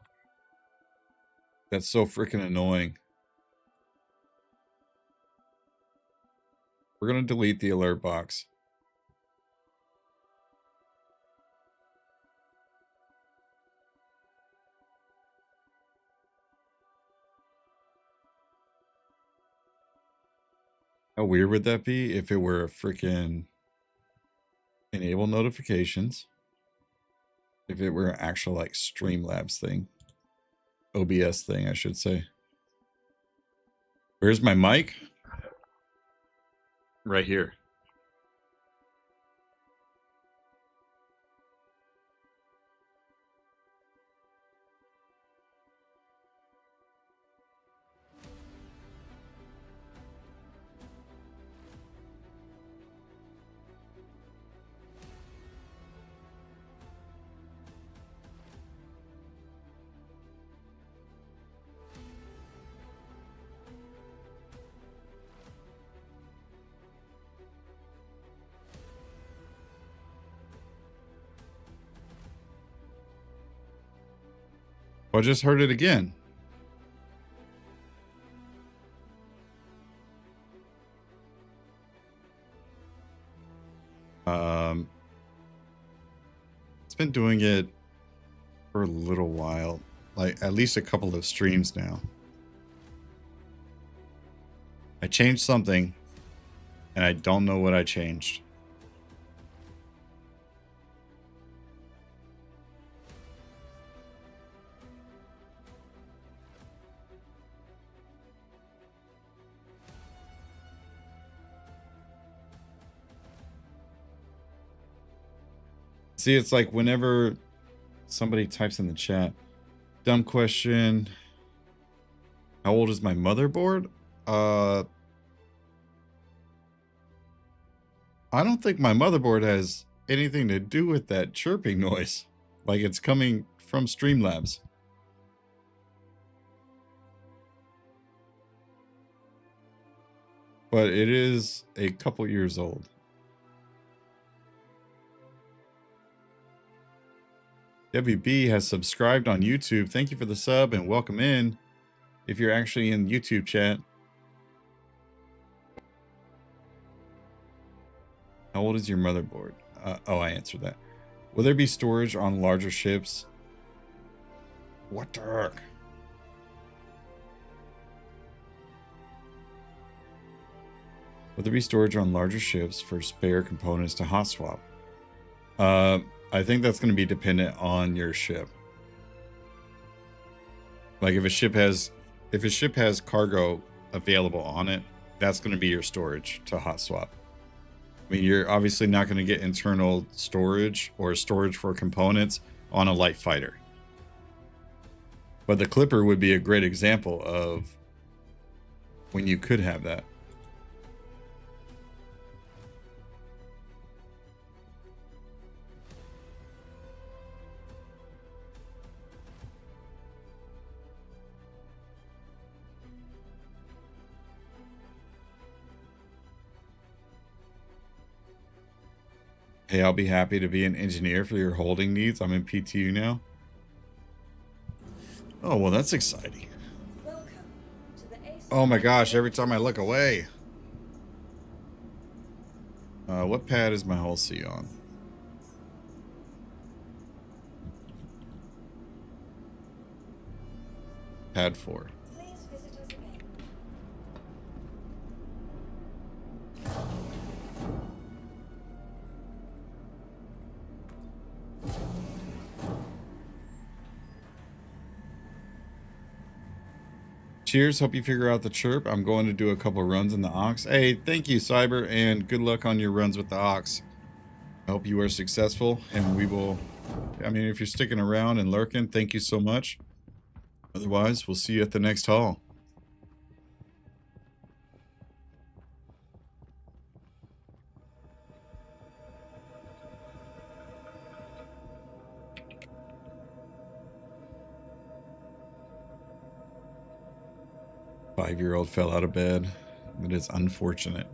That's so freaking annoying. We're going to delete the alert box. How weird would that be if it were a freaking enable notifications? If it were an actual like Streamlabs thing. OBS thing, I should say. Where's my mic? Right here. I just heard it again. It's been doing it for a little while, like at least a couple of streams now. I changed something, and I don't know what I changed. See, it's like whenever somebody types in the chat, dumb question, how old is my motherboard? I don't think my motherboard has anything to do with that chirping noise. Like it's coming from Streamlabs. but it is a couple years old. WB has subscribed on YouTube. Thank you for the sub and welcome in if you're actually in YouTube chat. How old is your motherboard? Oh, I answered that. Will there be storage on larger ships? What the heck? Will there be storage on larger ships for spare components to hot swap? I think that's going to be dependent on your ship. Like if a ship has cargo available on it, that's going to be your storage to hot swap. I mean, you're obviously not going to get internal storage or storage for components on a light fighter. But the Clipper would be a great example of when you could have that. Hey, I'll be happy to be an engineer for your holding needs. I'm in PTU now. Oh, well, that's exciting. Welcome to the Ace. Oh my gosh, every time I look away. What pad is my hull C on? Pad 4. Please visit us again. Cheers, hope you figure out the chirp. I'm going to do a couple runs in the Ox. Hey, thank you, Cyber, and good luck on your runs with the Ox. I hope you are successful, and we will... I mean, if you're sticking around and lurking, thank you so much. Otherwise, we'll see you at the next haul. Five-year-old fell out of bed. That is unfortunate.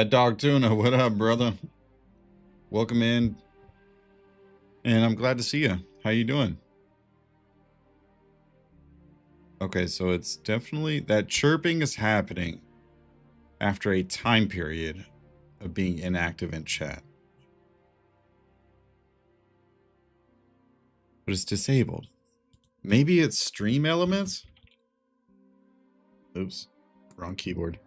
Dog Tuna, what up, brother? Welcome in. And I'm glad to see you. How you doing? Okay, so it's definitely... that chirping is happening after a time period of being inactive in chat. But it's disabled. Maybe it's stream elements? Oops, wrong keyboard.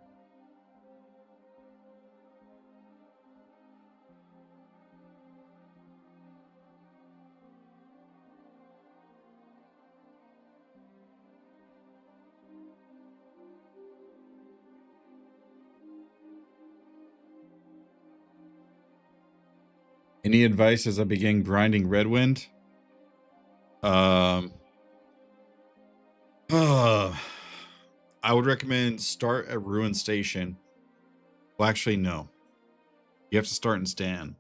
Any advice as I begin grinding Redwind? I would recommend start at Ruin Station. Well, actually, no. You have to start in Stan.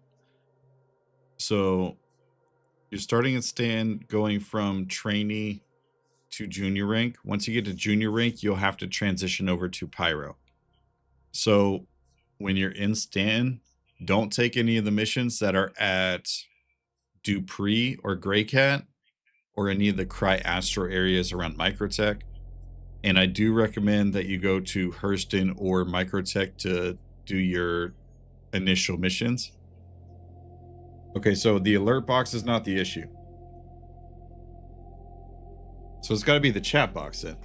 So you're starting at Stan, going from trainee to junior rank. Once you get to junior rank, you'll have to transition over to Pyro. So when you're in Stan, don't take any of the missions that are at Dupree or Greycat or any of the Cry-Astro areas around Microtech. And I do recommend that you go to Hurston or Microtech to do your initial missions. Okay, so the alert box is not the issue. So it's got to be the chat box then.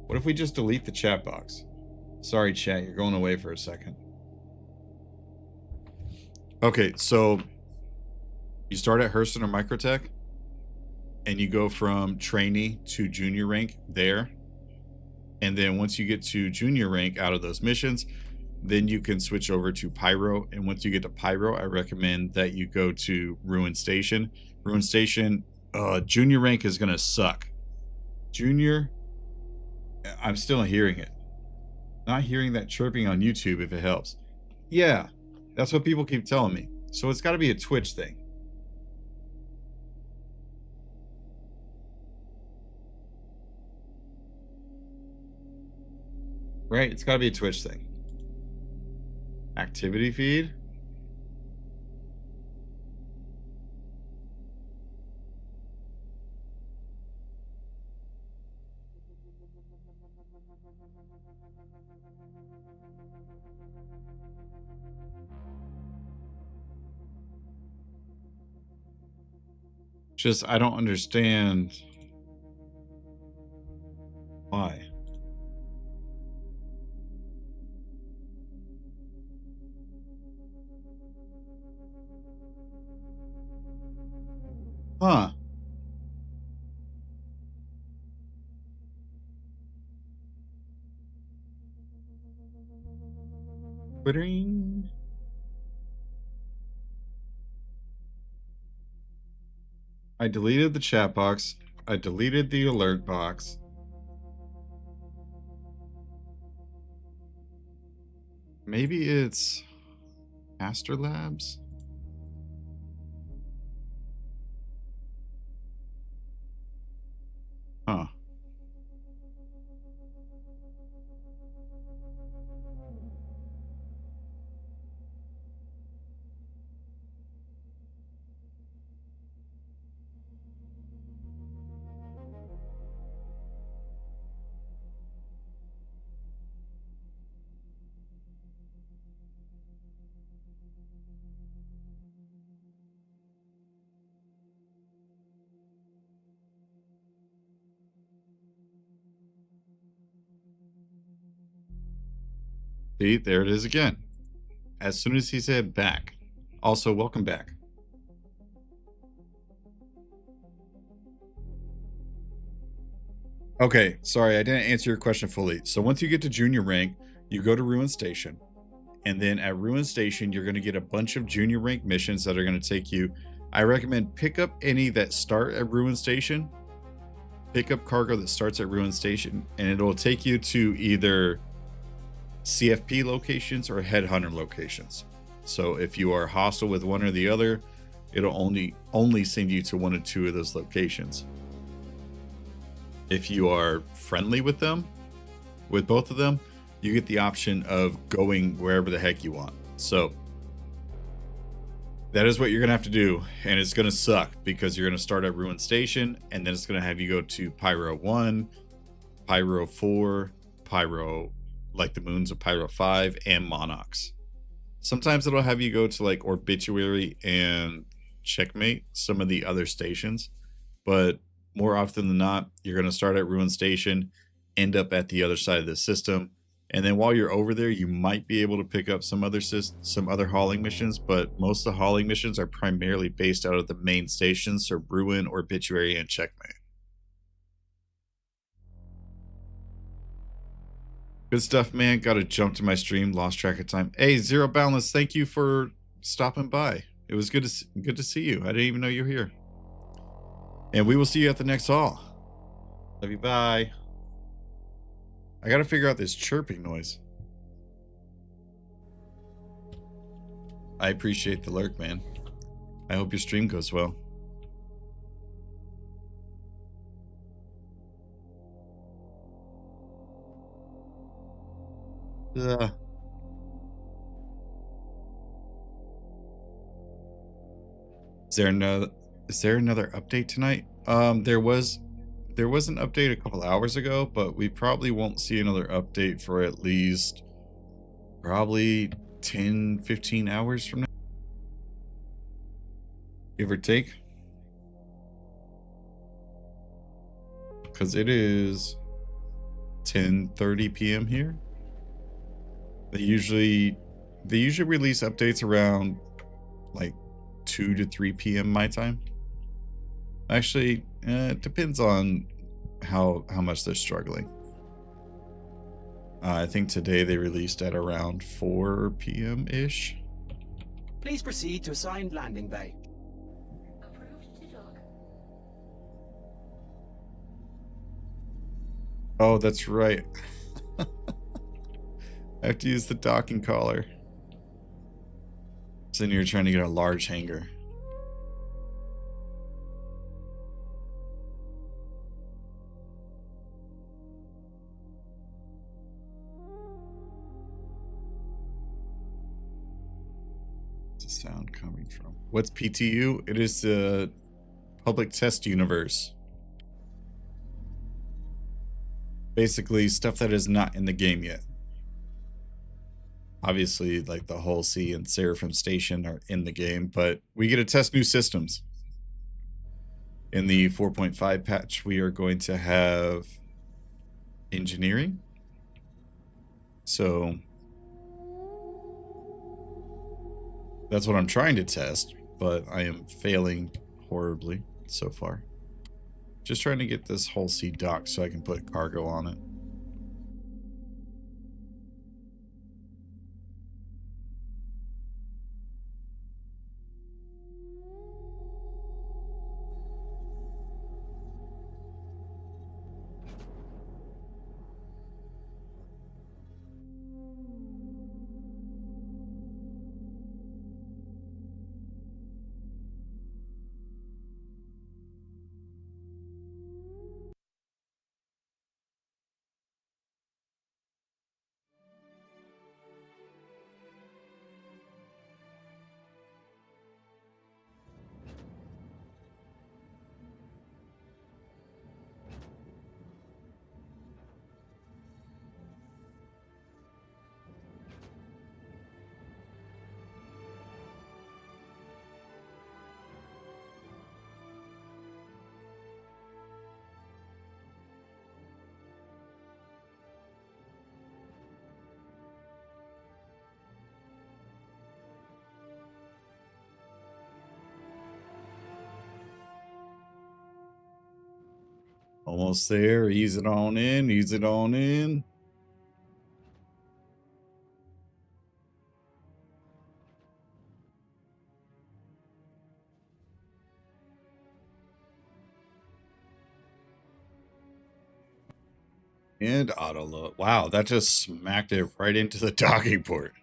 What if we just delete the chat box? Sorry, chat, you're going away for a second. Okay, so you start at Hurston or Microtech, and you go from trainee to junior rank there. And then once you get to junior rank out of those missions, then you can switch over to Pyro. And once you get to Pyro, I recommend that you go to Ruin Station. Ruin Station, junior rank is going to suck. Junior, I'm still hearing it. Not hearing that chirping on YouTube if it helps. Yeah, that's what people keep telling me. So it's got to be a Twitch thing. Right, it's got to be a Twitch thing. Activity feed? Just, I don't understand why. Huh. Twittering. I deleted the chat box. I deleted the alert box. Maybe it's Master Labs? Huh. See, there it is again. As soon as he said back. Also, welcome back. Okay, sorry, I didn't answer your question fully. So once you get to junior rank, you go to Ruin Station. And then at Ruin Station, you're going to get a bunch of junior rank missions that are going to take you. I recommend pick up any that start at Ruin Station. Pick up cargo that starts at Ruin Station, and it'll take you to either CFP locations or headhunter locations. So if you are hostile with one or the other, it'll only send you to one or two of those locations. If you are friendly with them, with both of them, you get the option of going wherever the heck you want. So that is what you're going to have to do. And it's going to suck because you're going to start at Ruin Station, and then it's going to have you go to Pyro 1, Pyro 4, Pyro, like the moons of Pyro 5, and Monox. Sometimes it'll have you go to like Obituary and Checkmate, some of the other stations. But more often than not, you're going to start at Ruin Station, end up at the other side of the system. And then while you're over there, you might be able to pick up some other hauling missions, but most of the hauling missions are primarily based out of the main stations, so Ruin, Obituary, and Checkmate. Good stuff, man. Got to jump to my stream. Lost track of time. Hey, Zero Balance, thank you for stopping by. It was good to see you. I didn't even know you were here. And we will see you at the next haul. Love you. Bye. I gotta figure out this chirping noise. I appreciate the lurk, man. I hope your stream goes well. Is there another update tonight? There was an update a couple hours ago, but we probably won't see another update for at least probably 10-15 hours from now, give or take. because it is 10:30 p.m. here. They usually release updates around like 2 to 3 p.m. my time. Actually, it depends on how much they're struggling. I think today they released at around 4 p.m. ish. Please proceed to assigned landing bay. Approved to dock. Oh, that's right. I have to use the docking collar. So then you're trying to get a large hangar. Where's the sound coming from? What's PTU? It is the public test universe. Basically, stuff that is not in the game yet. Obviously, like the Hull C and Seraphim Station are in the game, but we get to test new systems. In the 4.5 patch, we are going to have engineering. So that's what I'm trying to test, but I am failing horribly so far. Just trying to get this Hull C docked so I can put cargo on it. Almost there. Ease it on in. Ease it on in. And auto load. Wow, that just smacked it right into the docking port.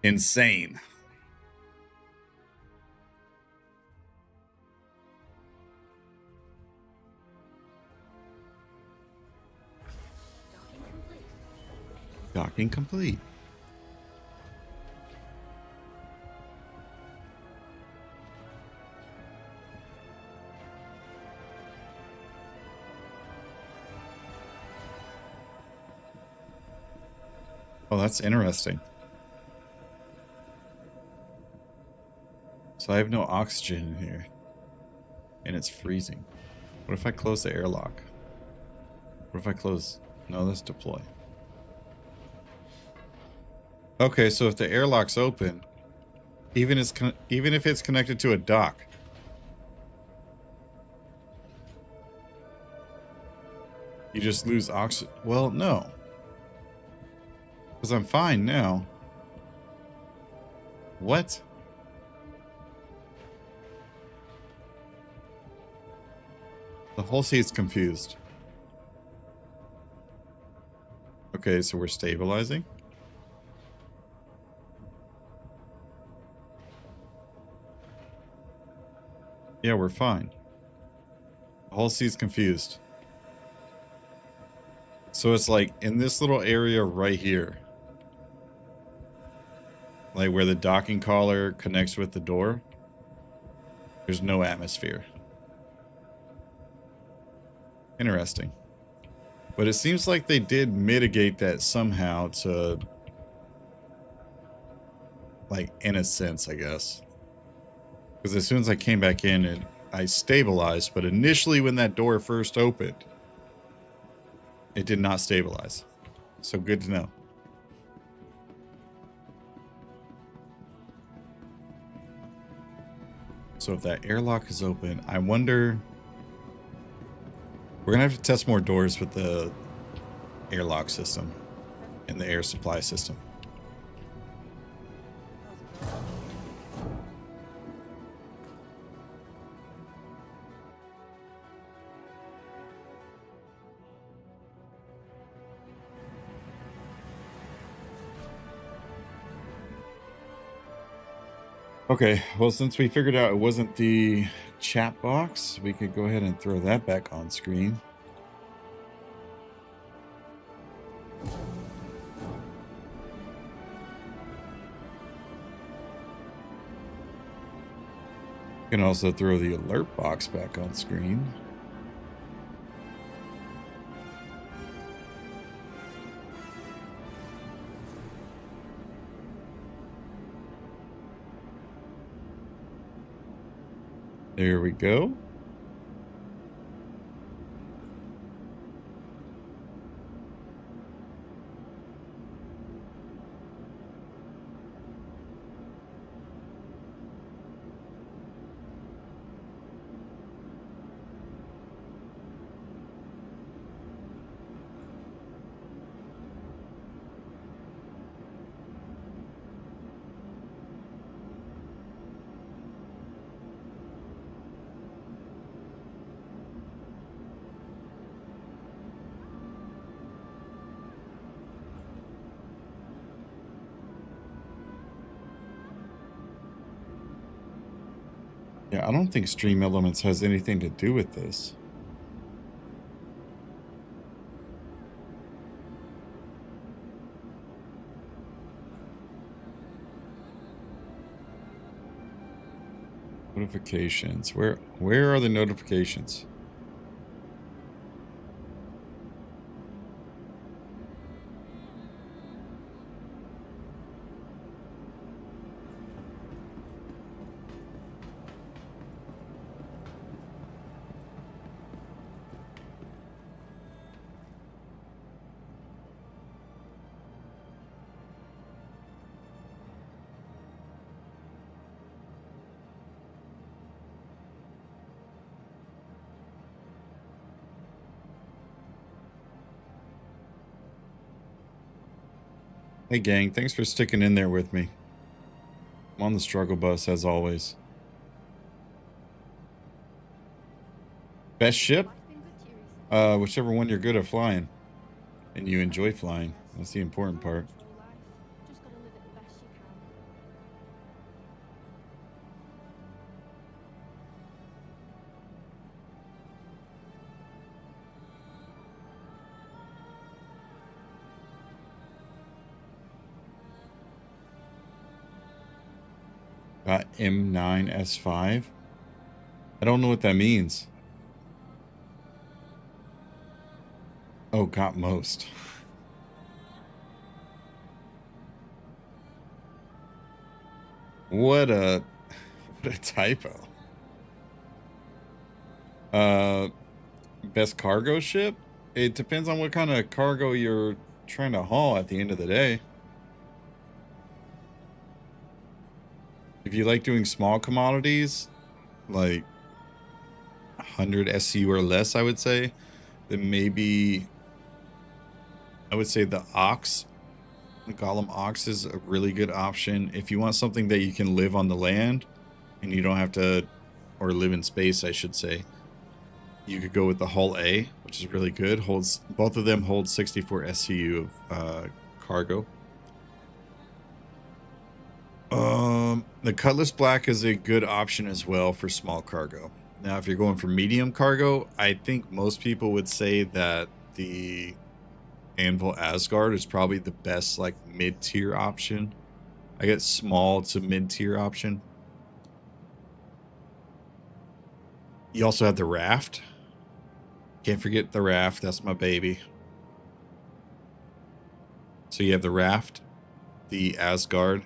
Insane. Docking complete. Docking complete. Oh, that's interesting. So I have no oxygen in here. And it's freezing. What if I close the airlock? What if I close... No, let's deploy. Okay, so if the airlock's open, even if it's connected to a dock, you just lose oxygen. Well, no. Because I'm fine now. What? The whole seat's confused. Okay, so we're stabilizing. Yeah, we're fine. The whole seat's confused. So it's like in this little area right here. Like where the docking collar connects with the door. There's no atmosphere. Interesting. But it seems like they did mitigate that somehow to... like, in a sense, I guess. Because as soon as I came back in, I stabilized, but initially when that door first opened, it did not stabilize. So good to know. So if that airlock is open, I wonder... We're going to have to test more doors with the airlock system and the air supply system. Okay, well, since we figured out it wasn't the chat box, we could go ahead and throw that back on screen. You can also throw the alert box back on screen. There we go. Yeah, I don't think Stream Elements has anything to do with this. Notifications. Where are the notifications? Hey gang, thanks for sticking in there with me. I'm on the struggle bus as always. Best ship? Whichever one you're good at flying. And you enjoy flying. That's the important part. Got M9S5. I don't know what that means. Oh, got most. What a typo. Best cargo ship? It depends on what kind of cargo you're trying to haul at the end of the day. If you like doing small commodities, like 100 SCU or less, I would say, then maybe I would say the Ox, the Golem Ox is a really good option. If you want something that you can live on the land and you don't have to, or live in space, I should say, you could go with the Hull A, which is really good. Both of them hold 64 SCU of cargo. The Cutlass Black is a good option as well for small cargo. Now, if you're going for medium cargo, I think most people would say that the Anvil Asgard is probably the best, like, mid-tier option. I get small to mid-tier option. You also have the Raft. Can't forget the Raft. That's my baby. So you have the Raft, the Asgard.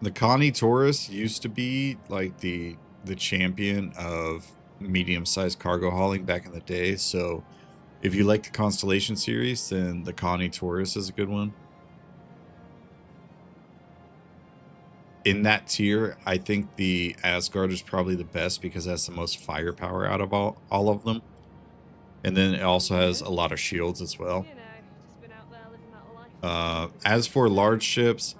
The Connie Taurus used to be like the the champion of medium-sized cargo hauling back in the day. So if you like the Constellation series, then the Connie Taurus is a good one. In that tier, I think the Asgard is probably the best because it has the most firepower out of all of them. And then it also has a lot of shields as well. As for large ships,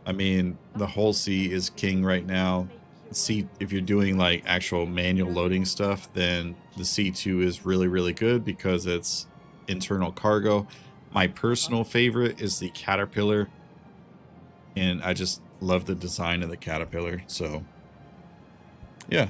I mean, the whole sea is king right now. If you're doing like actual manual loading stuff, then the C2 is really, really good because it's internal cargo. My personal favorite is the Caterpillar, and I just love the design of the Caterpillar. So, yeah.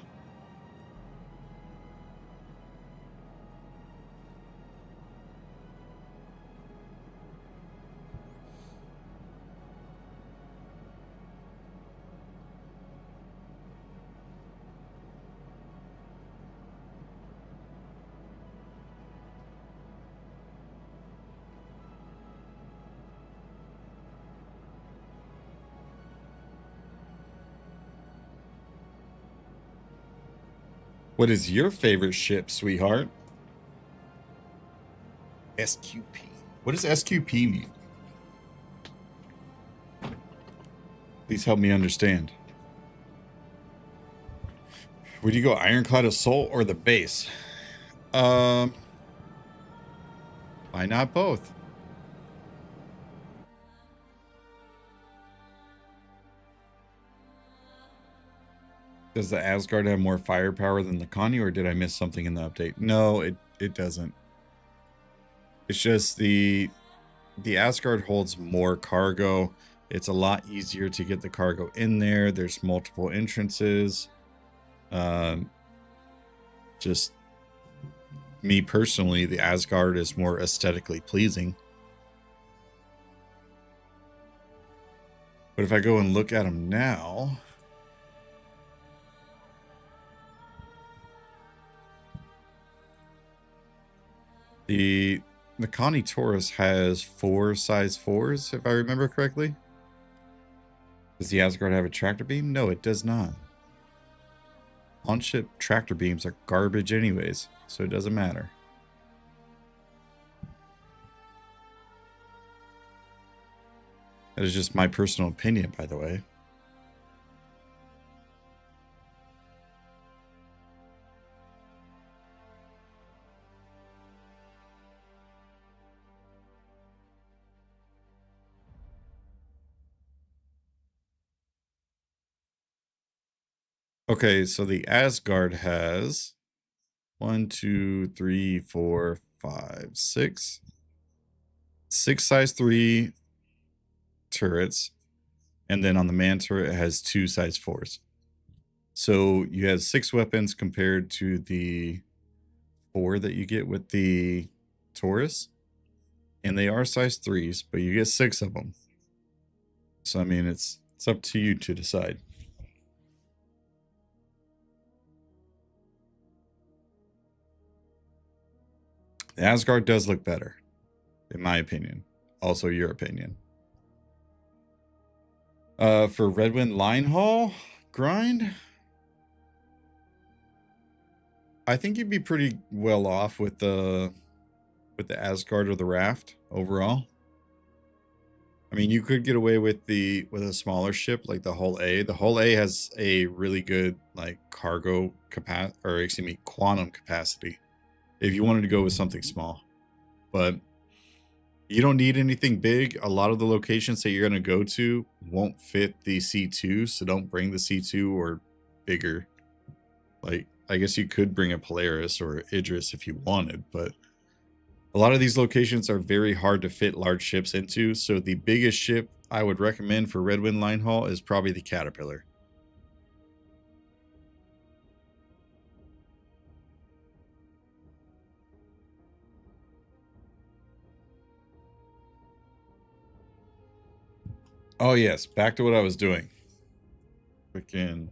What is your favorite ship, sweetheart? SQP. What does SQP mean? Please help me understand. Would you go Ironclad Assault or the base? Why not both? Does the Asgard have more firepower than the Connie, or did I miss something in the update? No, it doesn't. It's just the Asgard holds more cargo. It's a lot easier to get the cargo in there. There's multiple entrances. Just me personally, the Asgard is more aesthetically pleasing. But if I go and look at them now, the Connie Taurus has 4 size 4s, if I remember correctly. Does the Asgard have a tractor beam? No, it does not. On-ship tractor beams are garbage anyways, so it doesn't matter. That is just my personal opinion, by the way. Okay, so the Asgard has 1, 2, 3, 4, 5, 6. 6 size 3 turrets. And then on the man turret, it has 2 size 4s. So you have 6 weapons compared to the 4 that you get with the Taurus. And they are size 3s, but you get 6 of them. So, I mean, it's up to you to decide. The Asgard does look better, in my opinion. Also your opinion. For Redwind Line Haul grind, I think you'd be pretty well off with the Asgard or the Raft overall. I mean, you could get away with a smaller ship like the Hull A. The Hull A has a really good like cargo capacity, or excuse me, quantum capacity. If you wanted to go with something small, but you don't need anything big. A lot of the locations that you're going to go to won't fit the C2, so don't bring the C2 or bigger. Like, I guess you could bring a Polaris or Idris if you wanted, but a lot of these locations are very hard to fit large ships into, so the biggest ship I would recommend for Redwind Line Haul is probably the Caterpillar. Oh yes, back to what I was doing. Freaking.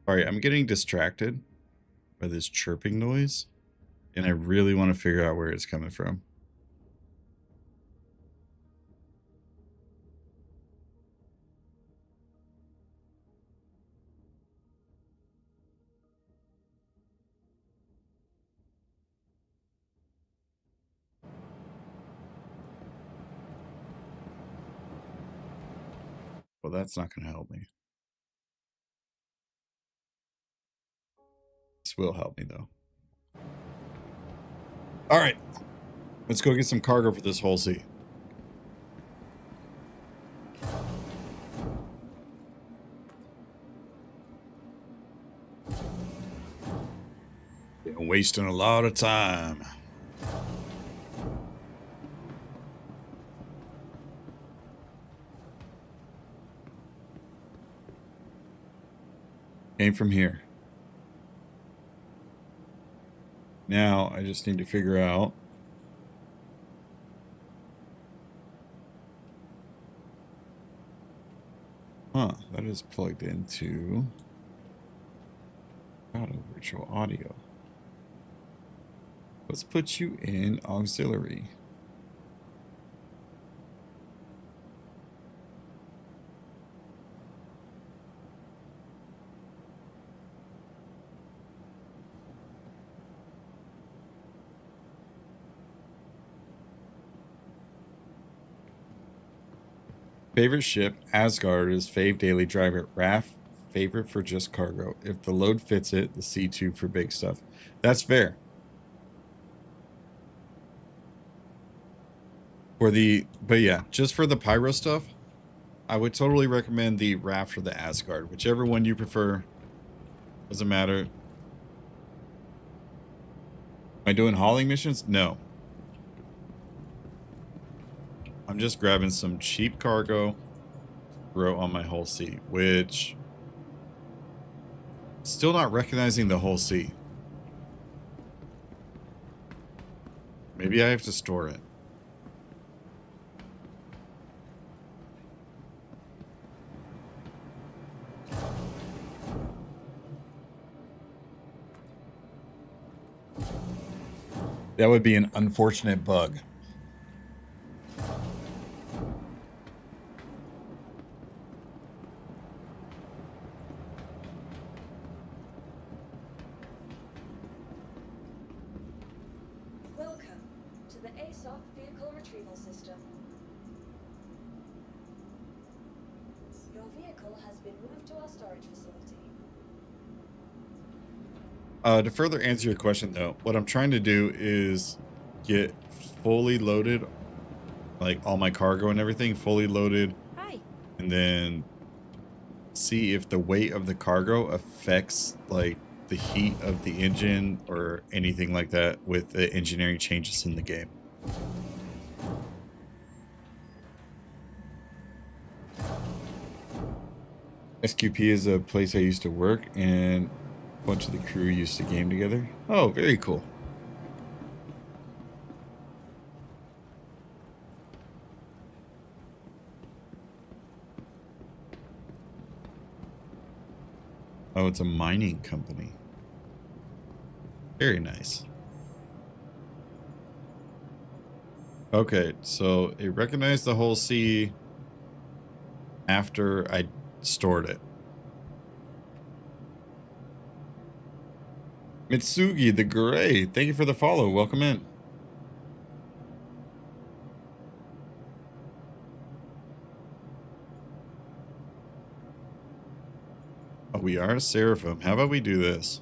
Sorry, I'm getting distracted by this chirping noise, and I really want to figure out where it's coming from. Well, that's not going to help me. This will help me, though. All right. Let's go get some cargo for this whole sea. Been wasting a lot of time. Came from here. Now I just need to figure out that is plugged into virtual audio. Let's put you in auxiliary. Favorite ship, Asgard is fave daily driver. Raph, favorite for just cargo. If the load fits it, the C2 for big stuff. That's fair. But yeah, just for the pyro stuff, I would totally recommend the Raph or the Asgard. Whichever one you prefer. Doesn't matter. Am I doing hauling missions? No. I'm just grabbing some cheap cargo to throw on my whole sea, which still not recognizing the whole sea. Maybe I have to store it. That would be an unfortunate bug. Welcome to the ASOP Vehicle Retrieval System. Your vehicle has been moved to our storage facility. To further answer your question, though, what I'm trying to do is get fully loaded, like all my cargo and everything fully loaded. Hi. And then see if the weight of the cargo affects like the heat of the engine or anything like that with the engineering changes in the game. SQP is a place I used to work, and a bunch of the crew used to game together. Oh, very cool. Oh, it's a mining company. Very nice. Okay, so it recognized the whole sea after I stored it. Mitsugi the Gray, thank you for the follow. Welcome in. Oh, we are a Seraphim. How about we do this?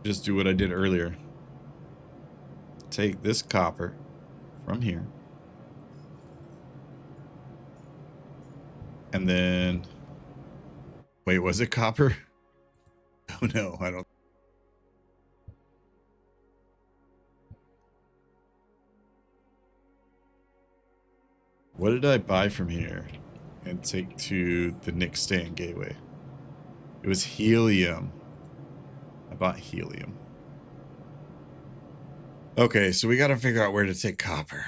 Just do what I did earlier. Take this copper from here. And then... Wait, was it copper? Oh no, I don't... What did I buy from here and take to the Nick Stan Gateway? It was helium. I bought helium. Okay, so we got to figure out where to take copper.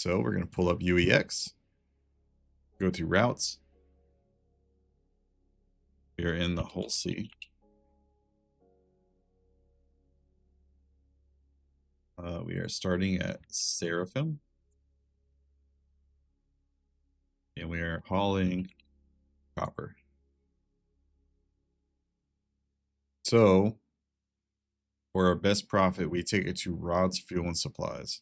So we're going to pull up UEX, go to routes. We are in the Hull C. We are starting at Seraphim. And we are hauling copper. So, for our best profit, we take it to rods, fuel, and supplies.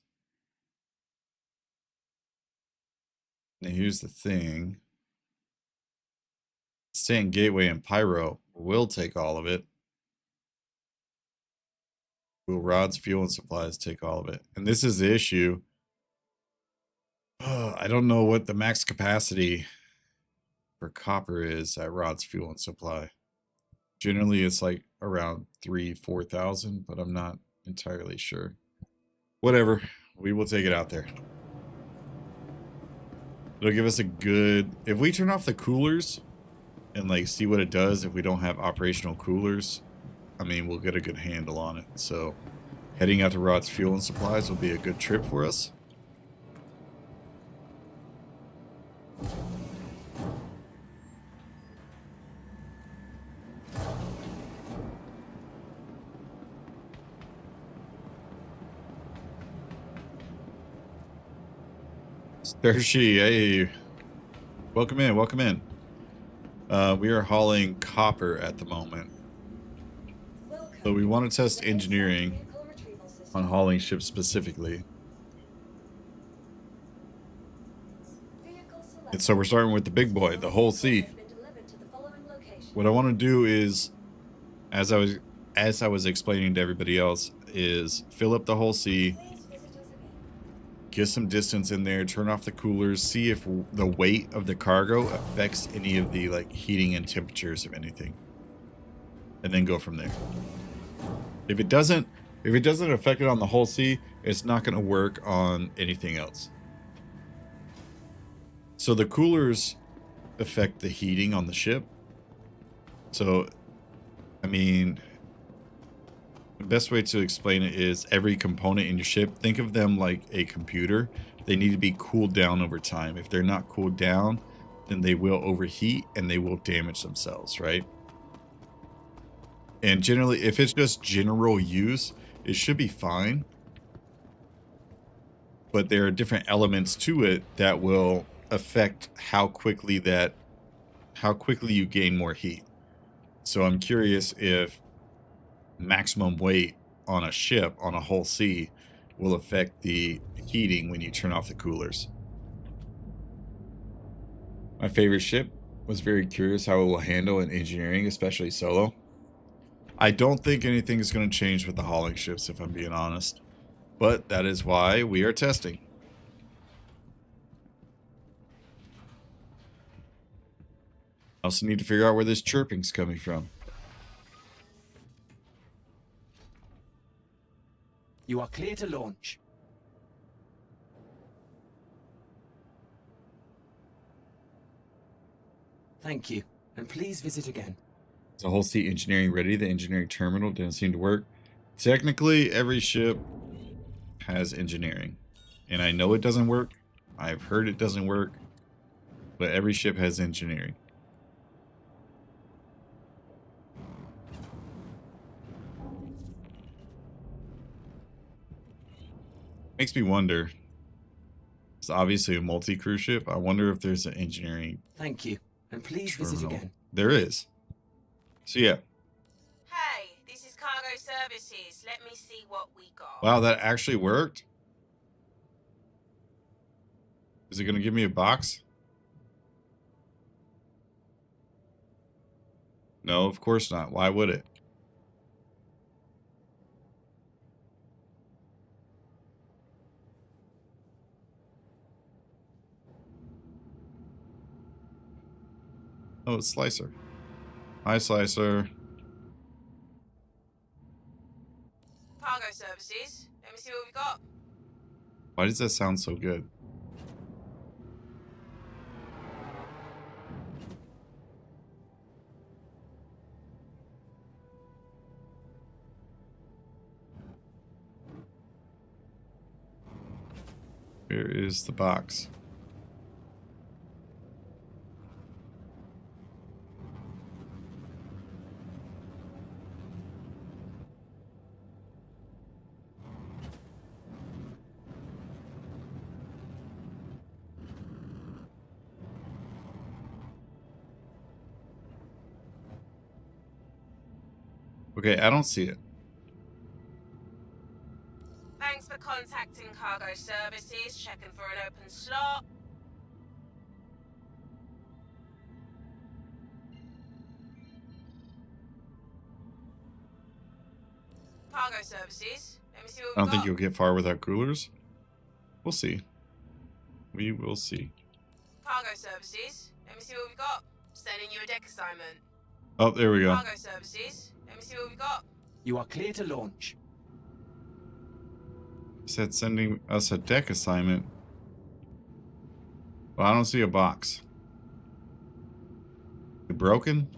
Now, here's the thing. Stand Gateway and Pyro will take all of it. Will rods, fuel, and supplies take all of it? And this is the issue. I don't know what the max capacity for copper is at rods, fuel, and supply. Generally, it's like around 4,000, but I'm not entirely sure. Whatever, we will take it out there. It'll give us a good... If we turn off the coolers and like see what it does if we don't have operational coolers, I mean, we'll get a good handle on it. So heading out to rods, fuel, and supplies will be a good trip for us. There she, hey, welcome in, welcome in. We are hauling copper at the moment. So we want to test engineering on hauling ships specifically. And so we're starting with the big boy, the Hull C. What I want to do is, as I was explaining to everybody else, is fill up the Hull C, get some distance in there, turn off the coolers, see if the weight of the cargo affects any of the like heating and temperatures of anything, and then go from there. If it doesn't affect it on the Hull C, it's not going to work on anything else. So the coolers affect the heating on the ship. So, I mean, the best way to explain it is every component in your ship, think of them like a computer. They need to be cooled down over time. If they're not cooled down, then they will overheat and they will damage themselves, right? And generally, if it's just general use, it should be fine. But there are different elements to it that will affect how quickly you gain more heat. So I'm curious if maximum weight on a ship, on a Hull C, will affect the heating when you turn off the coolers. My favorite ship was very curious how it will handle in engineering, especially solo. I don't think anything is going to change with the hauling ships, if I'm being honest. But that is why we are testing. I also need to figure out where this chirping's coming from. You are clear to launch. Thank you, and please visit again. Is the Hull C engineering ready? The engineering terminal didn't seem to work. Technically, every ship has engineering. And I know it doesn't work. I've heard it doesn't work. But every ship has engineering. Makes me wonder. It's obviously a multi-crew ship. I wonder if there's an engineering Thank you, and please visit terminal. again. There is. So yeah. Hey, this is Cargo Services. Let me see what we got. Wow, that actually worked? Is it going to give me a box? No, of course not. Why would it? Oh, it's Slicer. Hi, Slicer. Cargo Services. Let me see what we got. Why does that sound so good? Where is the box? Okay, I don't see it. Thanks for contacting cargo services. Checking for an open slot. Cargo services. Let me see what I we don't think got. you'll get far without coolers. We'll see. We will see. Cargo services. Let me see what we got. Sending you a deck assignment. Oh, there we go. Cargo services. Let me see what we got. You are clear to launch. Said sending us a deck assignment. Well, I don't see a box. It broken?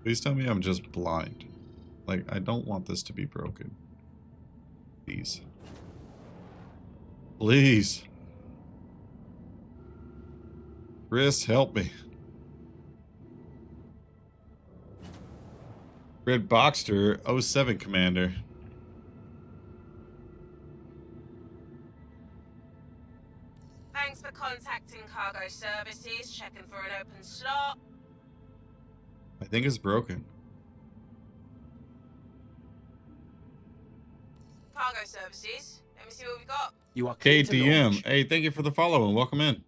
Please tell me I'm just blind. Like, I don't want this to be broken. Please. Please. Chris, help me. Red Boxster, 07 Commander. Thanks for contacting cargo services. Checking for an open slot. I think it's broken. Cargo services. Let me see what we got. You are clear to KDM. launch. Hey, thank you for the follow and welcome in.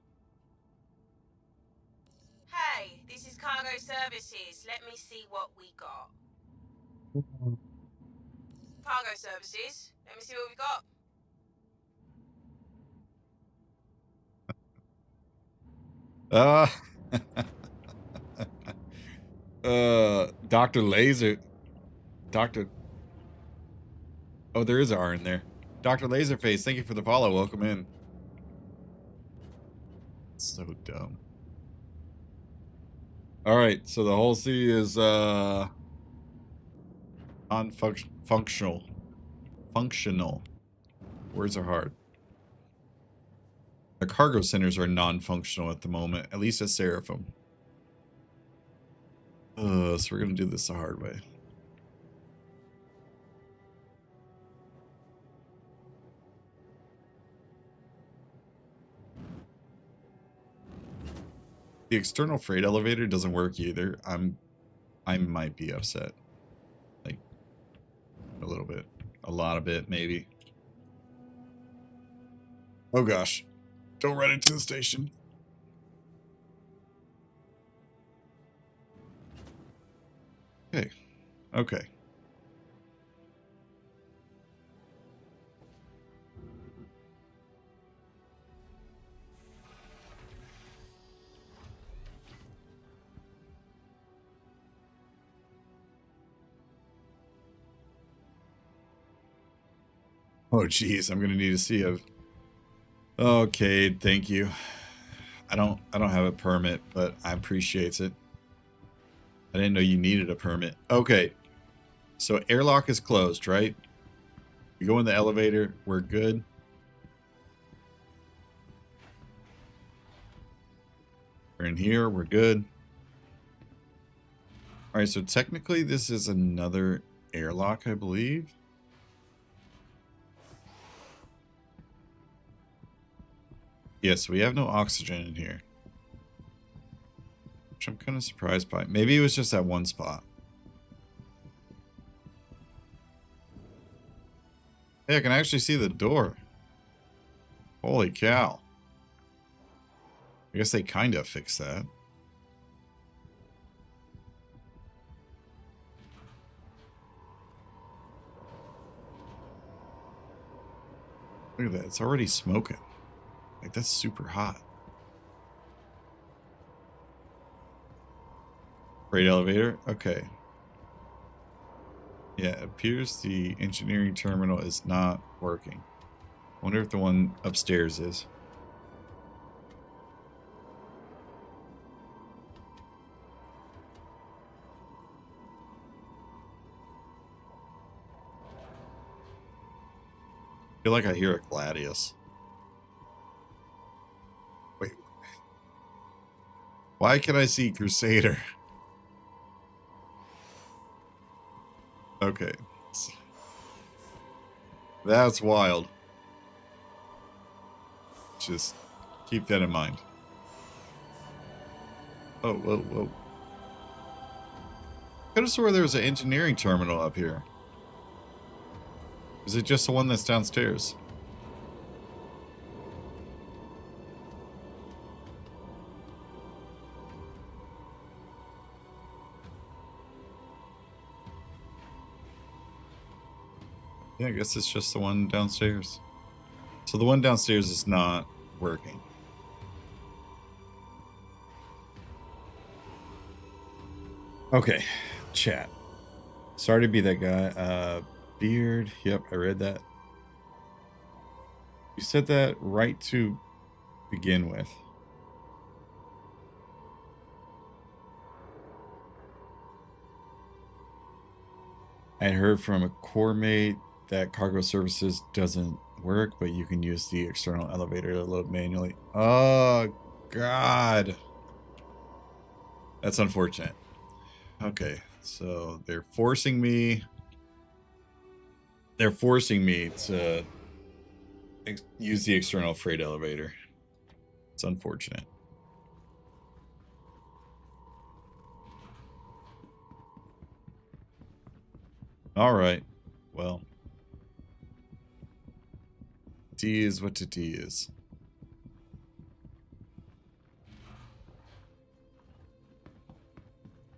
Hey, this is cargo services. Let me see what we got. Cargo services. Let me see what we got. Dr. Laser. Dr. Oh, there is an R in there. Dr. Laserface, thank you for the follow. Welcome in. So dumb. Alright, so the whole C is non-functional. Functional. Words are hard. The cargo centers are non-functional at the moment, at least at Seraphim. So we're gonna do this the hard way. The external freight elevator doesn't work either. I might be upset. Like a little bit. A lot of it, maybe. Oh gosh. Don't run into the station. Okay. Okay. Oh geez, I'm gonna need to see a. Okay, thank you. I don't have a permit, but I appreciate it. I didn't know you needed a permit. Okay. So airlock is closed, right? We go in the elevator, we're good. We're in here, we're good. Alright, so technically this is another airlock, I believe. Yes, we have no oxygen in here. Which I'm kind of surprised by. Maybe it was just that one spot. Hey, I can actually see the door. Holy cow. I guess they kind of fixed that. Look at that. It's already smoking. Like, that's super hot. Freight elevator? Okay. Yeah, it appears the engineering terminal is not working. I wonder if the one upstairs is. feel like I hear a Gladius. Wait. Why can I see Crusader? Okay. That's wild. Just keep that in mind. Oh, whoa, whoa. Could have swore there was an engineering terminal up here. Is it just the one that's downstairs? Yeah, I guess it's just the one downstairs. So the one downstairs is not working. Okay, chat. Sorry to be that guy. Beard. Yep, I read that. You said that right to begin with. I heard from a core mate that cargo services doesn't work, but you can use the external elevator to load manually. Oh, God. That's unfortunate. Okay, so they're forcing me. They're forcing me to use the external freight elevator. It's unfortunate. All right. Well, D is what the D is.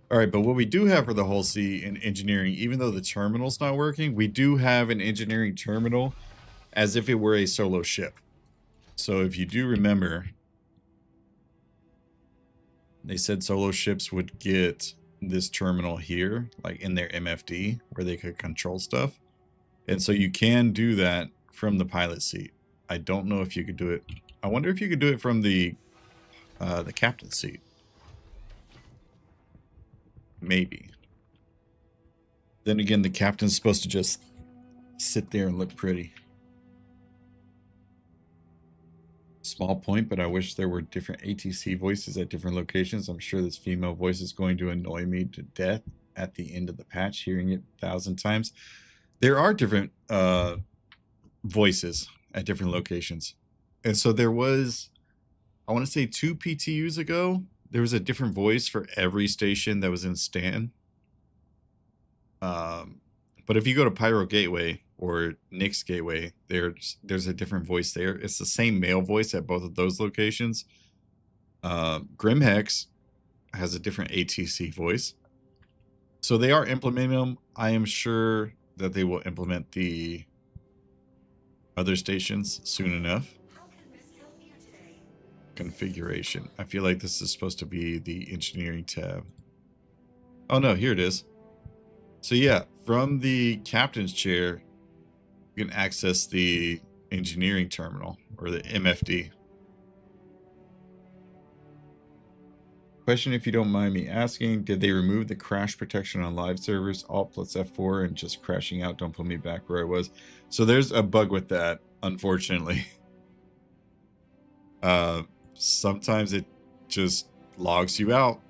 All right, but what we do have for the Hull C in engineering, even though the terminal's not working, we do have an engineering terminal as if it were a solo ship. So if you do remember, they said solo ships would get this terminal here, like in their MFD, where they could control stuff. And so you can do that from the pilot seat. I don't know if you could do it. I wonder if you could do it from the captain's seat. Maybe. Then again, the captain's supposed to just sit there and look pretty. Small point, but I wish there were different ATC voices at different locations. I'm sure this female voice is going to annoy me to death at the end of the patch, hearing it 1,000 times. There are different voices at different locations. And so there was, I want to say 2 PTUs ago, there was a different voice for every station that was in Stanton. But if you go to Pyro Gateway or Nick's Gateway, there's a different voice there. It's the same male voice at both of those locations. Grimhex has a different ATC voice. So they are implementing them. I am sure that they will implement the other stations soon enough. Configuration. I feel like this is supposed to be the engineering tab. Oh no, here it is. So yeah, from the captain's chair, you can access the engineering terminal, or the MFD. Question, if you don't mind me asking, did they remove the crash protection on live servers, Alt plus F4, and just crashing out don't put me back where I was? So there's a bug with that, unfortunately. Sometimes it just logs you out.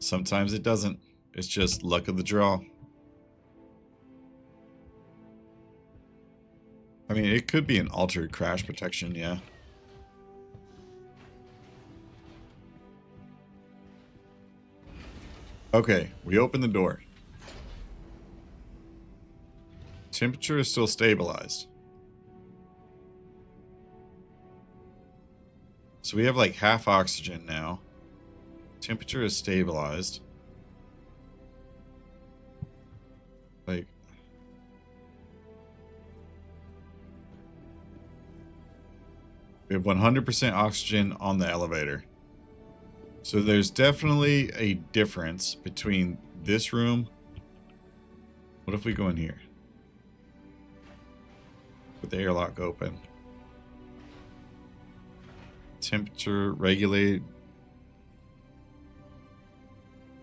Sometimes it doesn't. It's just luck of the draw. I mean, it could be an altered crash protection, yeah. Okay, we open the door. Temperature is still stabilized. So we have like half oxygen now. Temperature is stabilized. Like, we have 100% oxygen on the elevator. So there's definitely a difference between this room. What if we go in here? With the airlock open. Temperature regulated.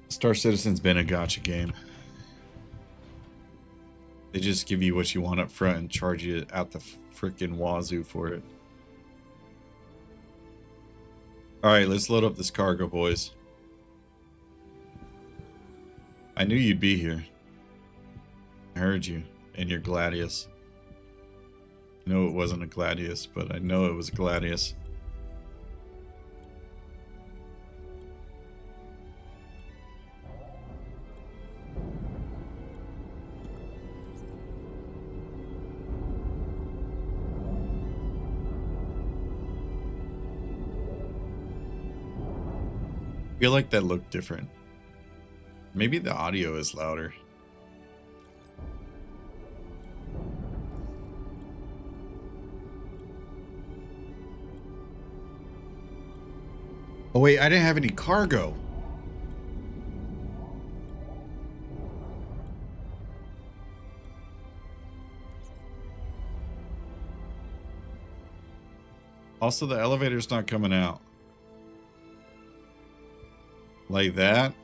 Star Citizen's been a gotcha game. They just give you what you want up front and charge you out the freaking wazoo for it. All right, let's load up this cargo, boys. I knew you'd be here. I heard you and your Gladius. I know it wasn't a Gladius, but I know it was a Gladius. I feel like that looked different. Maybe the audio is louder. Oh wait, I didn't have any cargo. Also, the elevator's not coming out. Like that.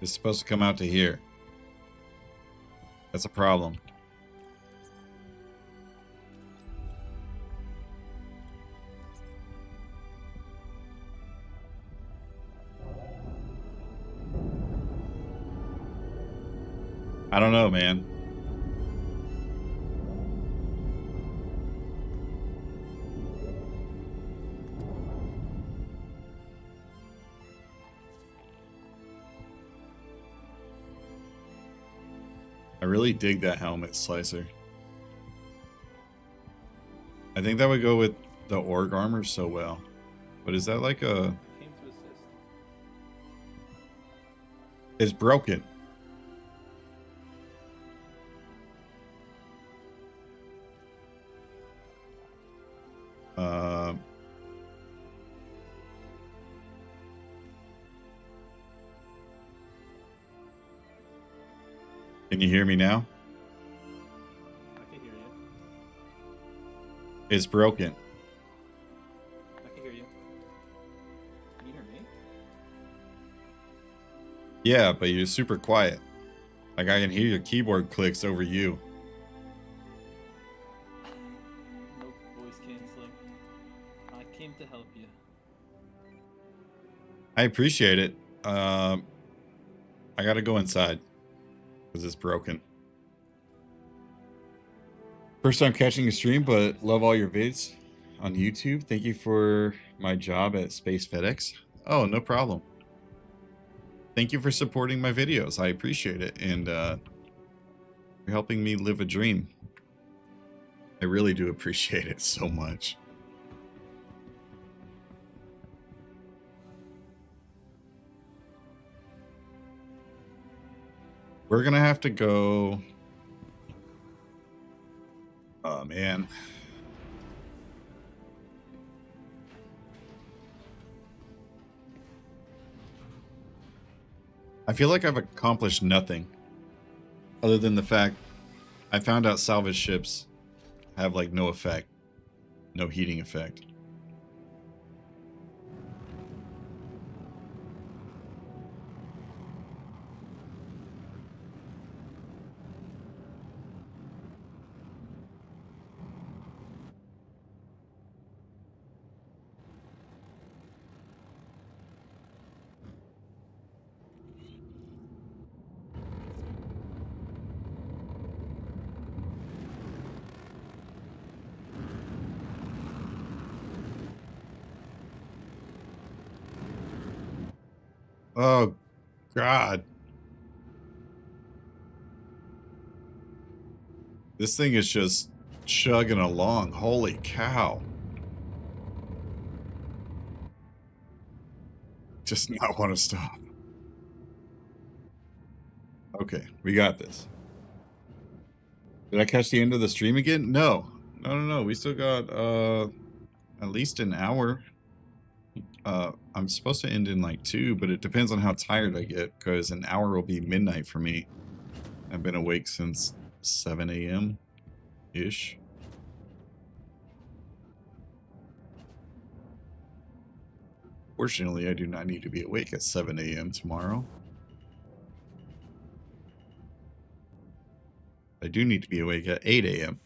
It's supposed to come out to here. That's a problem. I don't know, man. I really dig that helmet slicer. I think that would go with the org armor so well. But is that like a... Came to assist. It's broken. Can you hear me now? I can hear you. It's broken. I can hear you. Can you hear me? Yeah, but you're super quiet. Like I can hear your keyboard clicks over you. No voice canceling. I came to help you. I appreciate it. I gotta go inside. Because it's broken. First time catching a stream, but love all your vids on YouTube. Thank you for my job at Space FedEx. Oh, no problem. Thank you for supporting my videos. I appreciate it. And you're helping me live a dream. I really do appreciate it so much. We're gonna have to go. Oh man. I feel like I've accomplished nothing other than the fact I found out salvage ships have like no effect, no heating effect. Oh, God. This thing is just chugging along. Holy cow. Just not want to stop. Okay, we got this. Did I catch the end of the stream again? No. No. We still got at least an hour. I'm supposed to end in like 2, but it depends on how tired I get, because an hour will be midnight for me. I've been awake since 7 a.m. ish. Fortunately, I do not need to be awake at 7 a.m. tomorrow. I I do need to be awake at 8 a.m.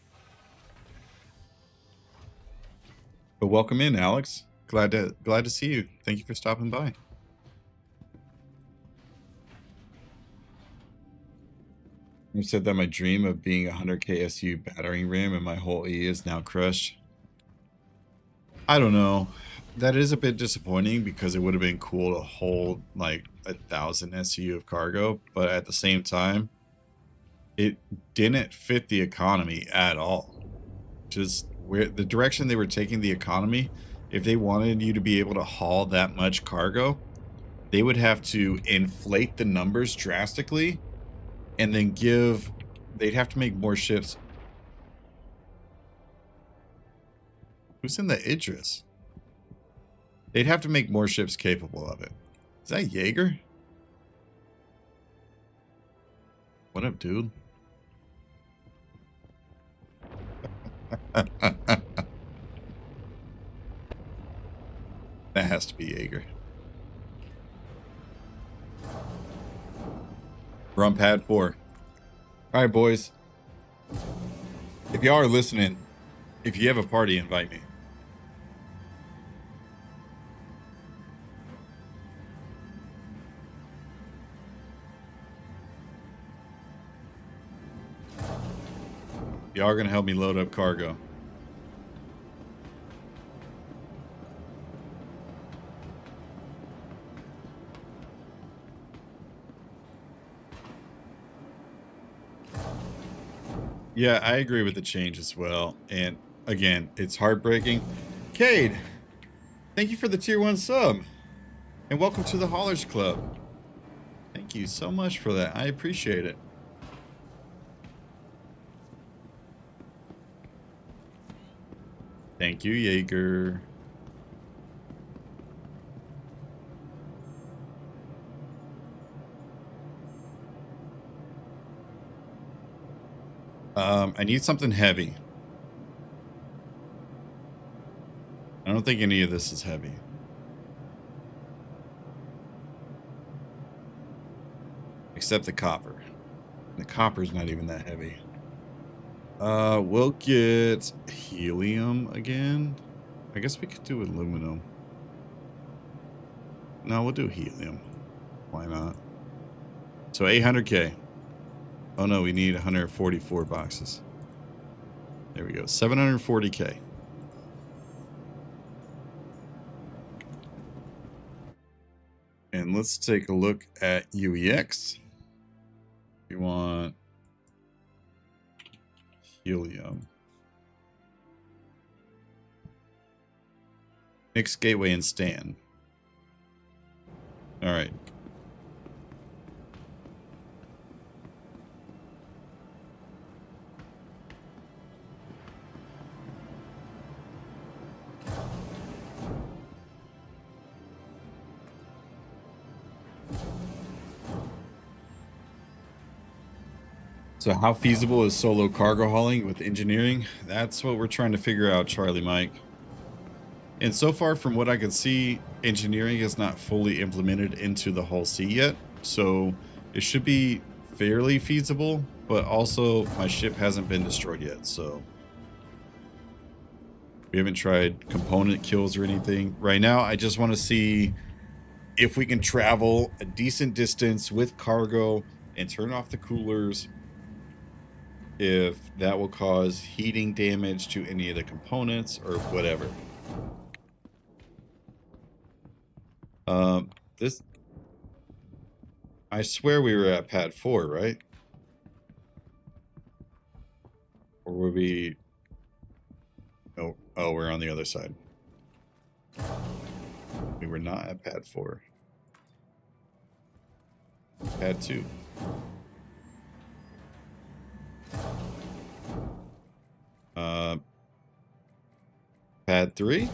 But welcome in, Alex. Glad to see you. Thank you for stopping by. You said that my dream of being 100k SU battering ram and my whole E is now crushed. I don't know. That is a bit disappointing because it would have been cool to hold like 1,000 SU of cargo, but at the same time, it didn't fit the economy at all. Just where the direction they were taking the economy, if they wanted you to be able to haul that much cargo, they would have to inflate the numbers drastically and then they'd have to make more ships. Who's in the Idris? They'd have to make more ships capable of it. Is that Jaeger? What up, dude? That has to be Jaeger. We're on pad 4. All right, boys. If y'all are listening, if you have a party, invite me. Y'all are going to help me load up cargo. Yeah, I agree with the change as well. And again, it's heartbreaking. Cade, thank you for the tier 1 sub. And welcome to the Haulers Club. Thank you so much for that. I appreciate it. Thank you, Jaeger. I need something heavy. I don't think any of this is heavy. Except the copper. The copper's not even that heavy. We'll get helium again. I guess we could do aluminum. No, we'll do helium. Why not? So 800k. Oh no, we need 144 boxes. There we go. 740k. And let's take a look at UEX. We want helium. Mix gateway and stand. All right. So how feasible is solo cargo hauling with engineering? That's what we're trying to figure out, Charlie Mike. And so far, from what I can see, engineering is not fully implemented into the Hull C yet. So it should be fairly feasible, but also my ship hasn't been destroyed yet. So we haven't tried component kills or anything. Right now, I just want to see if we can travel a decent distance with cargo and turn off the coolers, if that will cause heating damage to any of the components or whatever. This, I swear we were at pad 4, right? Or were we? Oh, we're on the other side. We were not at pad 4. Pad 2. Pad 3.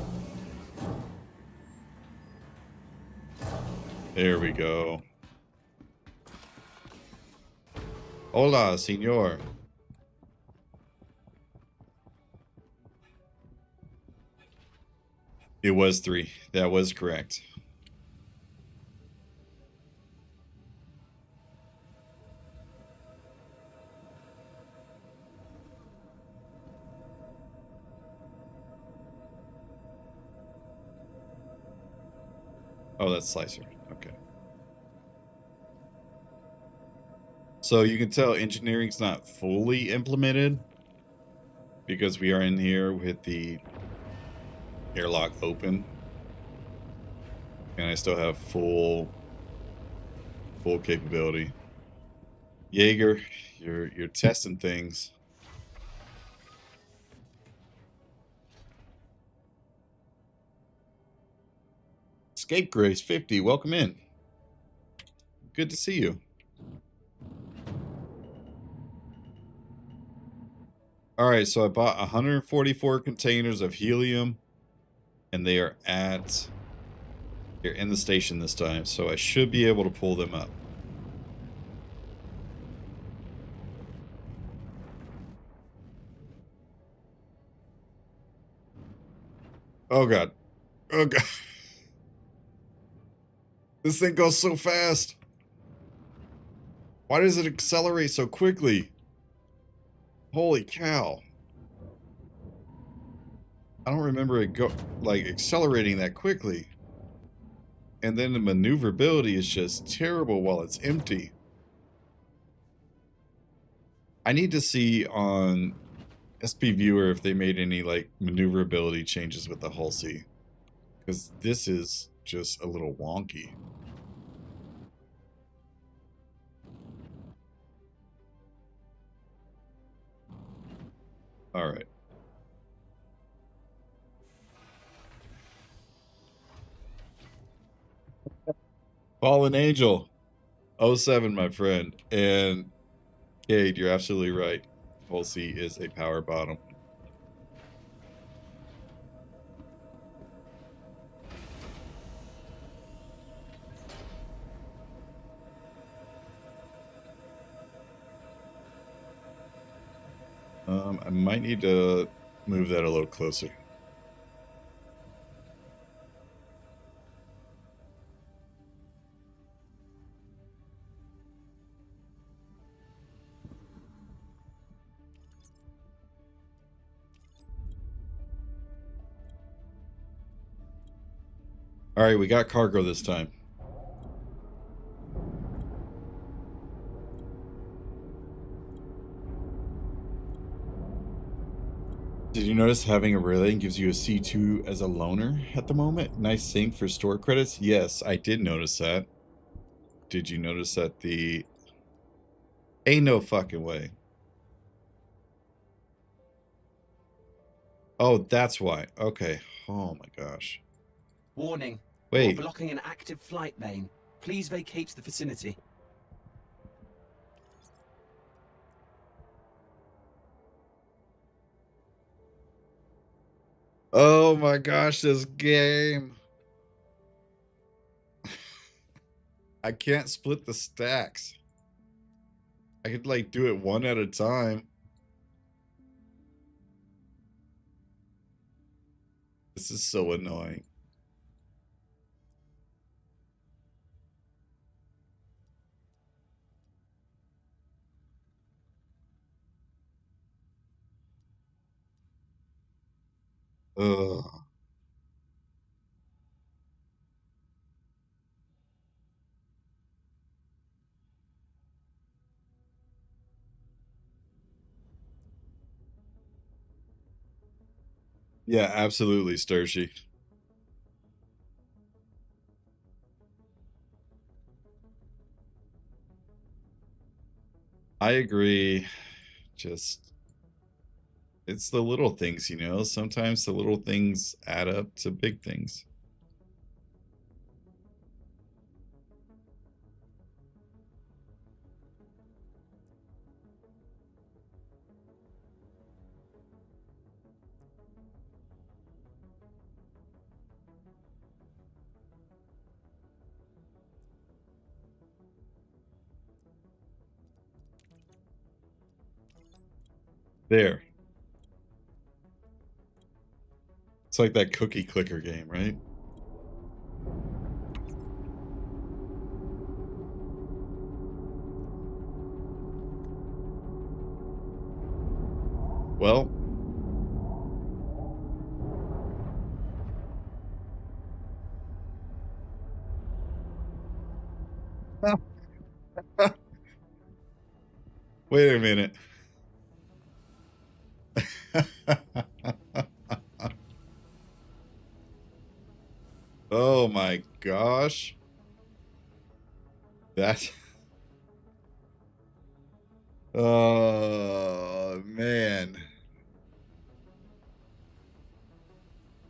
There we go. Hola, senor. It was 3. That was correct. Oh, that's Slicer. Okay. So you can tell engineering's not fully implemented because we are in here with the airlock open. And I still have full capability. Jaeger, you're testing things. Scapegrace 50, welcome in. Good to see you. All right, so I bought 144 containers of helium, and they're in the station this time, so I should be able to pull them up. Oh god. Oh god. This thing goes so fast. Why does it accelerate so quickly? Holy cow. I don't remember it accelerating that quickly. And then the maneuverability is just terrible while it's empty. I need to see on SP Viewer if they made any like maneuverability changes with the Hull C. Because this is just a little wonky. All right. Fallen Angel 07, my friend. And Cade, you're absolutely right. Hull C is a power bottom. I might need to move that a little closer. All right, we got cargo this time. Did you notice having a relay gives you a C2 as a loaner at the moment? Nice thing for store credits? Yes, I did notice that. Did you notice that the... Ain't no fucking way. Oh, that's why. Okay. Oh my gosh. Warning. Wait. You're blocking an active flight lane. Please vacate the vicinity. Oh my gosh, this game. I can't split the stacks. I could like do it one at a time. This is so annoying. Ugh. Yeah, absolutely, Sturgy. I agree. Just, it's the little things, you know? Sometimes the little things add up to big things. There. It's like that cookie clicker game, right? Well, Wait a minute. Oh my gosh. That's oh man.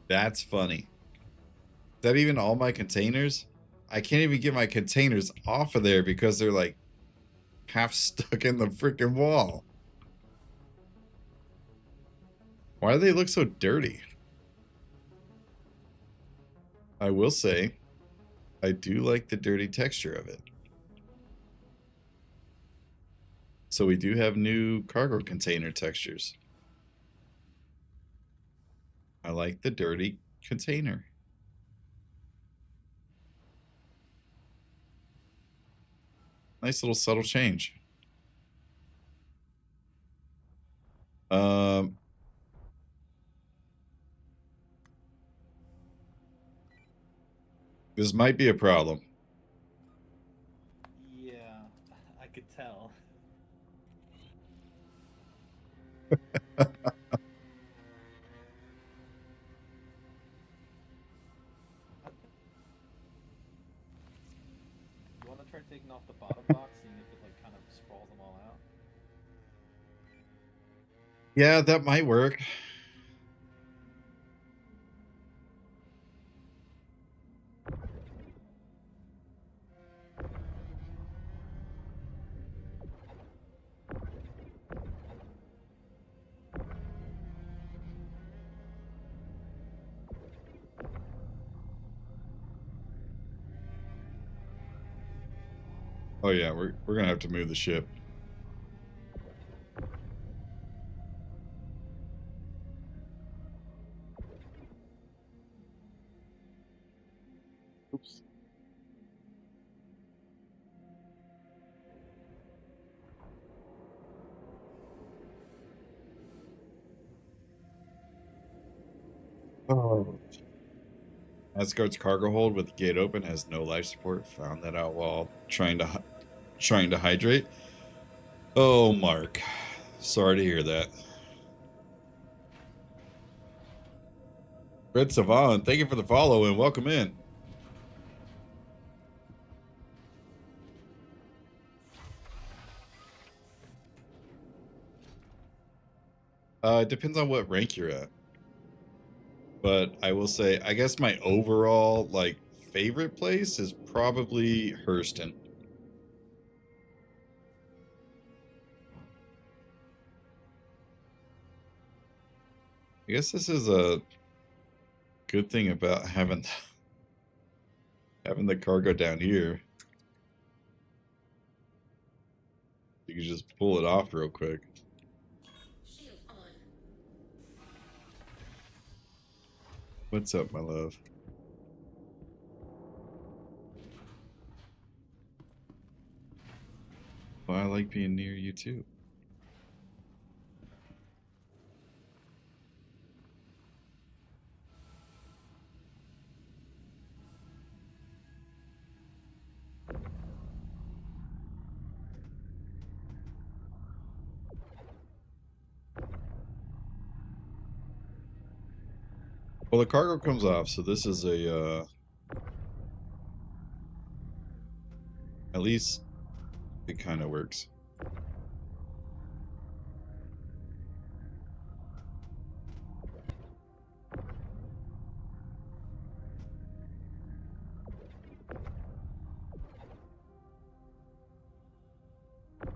That's funny. Is that even all my containers? I can't even get my containers off of there because they're like half stuck in the freaking wall. Why do they look so dirty? I will say, I do like the dirty texture of it. So we do have new cargo container textures. I like the dirty container. Nice little subtle change. Um, this might be a problem. Yeah, I could tell. You want to try taking off the bottom box, seeing if it like kind of sprawls them all out? Yeah, that might work. Oh yeah, we're gonna have to move the ship. Oops. Oh. Asgard's cargo hold with the gate open has no life support. Found that out while trying to hydrate. Oh, Mark. Sorry to hear that. Red Savon, thank you for the follow and welcome in. It depends on what rank you're at. But I will say, I guess my overall like favorite place is probably Hurston. I guess this is a good thing about having the cargo down here. You can just pull it off real quick. What's up, my love? Well, I like being near you too. Well, the cargo comes off, so this is a at least it kind of works.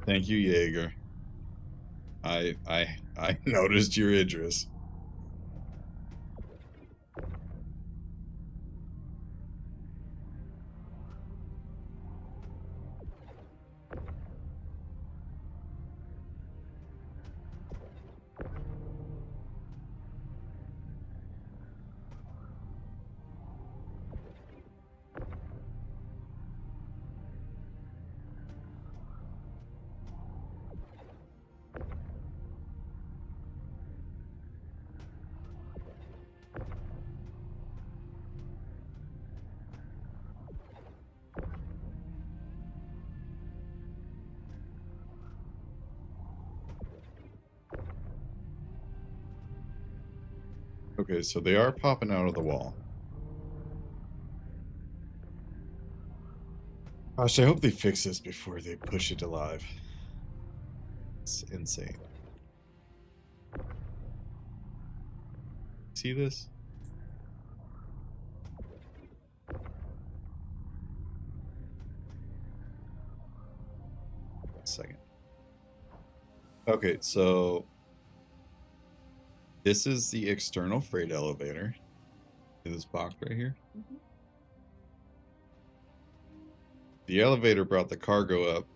Thank you, Jaeger. I noticed your interest. Okay, so they are popping out of the wall. Gosh, I hope they fix this before they push it to live. It's insane. See this? Second. Okay, so this is the external freight elevator in this box right here. Mhm. The elevator brought the cargo up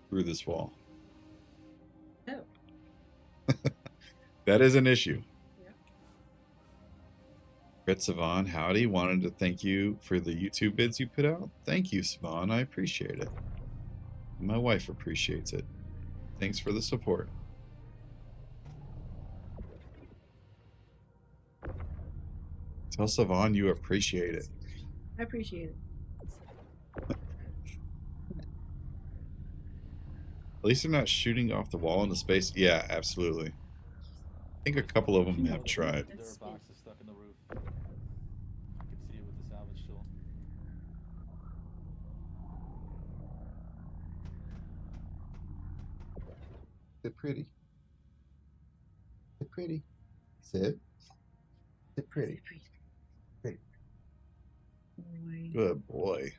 through this wall. Oh. That is an issue. Yeah. Brett Savon, howdy. Wanted to thank you for the YouTube vids you put out. Thank you, Savon. I appreciate it. My wife appreciates it. Thanks for the support. Tell Savon you appreciate it. I appreciate it. At least they're not shooting off the wall into space. Yeah, absolutely. I think a couple of them have tried. There are boxes stuck in the roof. I could see it with the salvage tool. They're pretty. They're pretty. Sid? They're pretty. Pretty. Boy. Good boy.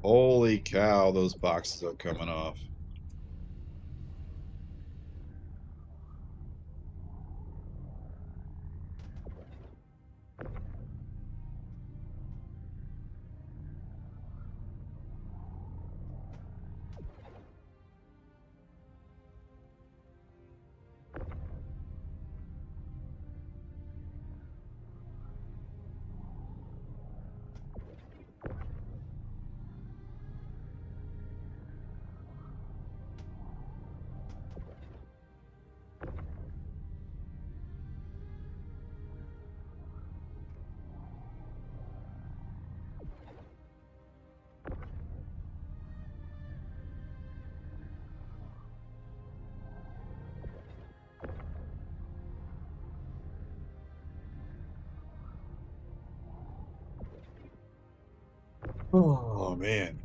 Holy cow, those boxes are coming off. Oh, man.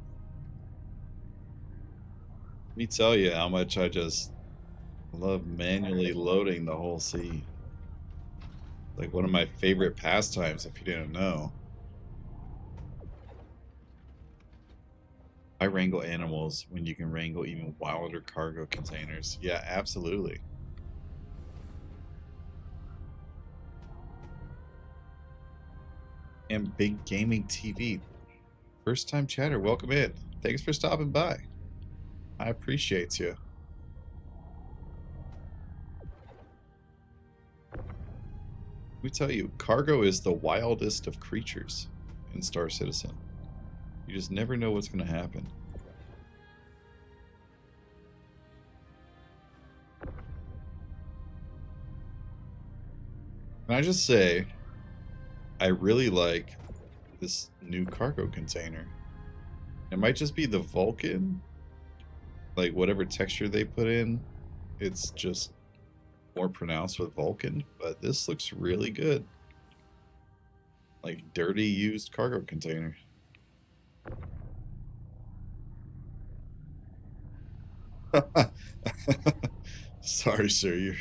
Let me tell you how much I just love manually loading the whole sea. Like one of my favorite pastimes, if you didn't know. I wrangle animals when you can wrangle even wilder cargo containers. Yeah, absolutely. And Big Gaming TV. First time chatter, welcome in. Thanks for stopping by. I appreciate you. Let me tell you, cargo is the wildest of creatures in Star Citizen. You just never know what's going to happen. Can I just say, I really like this new cargo container. It might just be the Vulcan, like whatever texture they put in, it's just more pronounced with Vulcan, but this looks really good. Like dirty used cargo container. Sorry, sir, your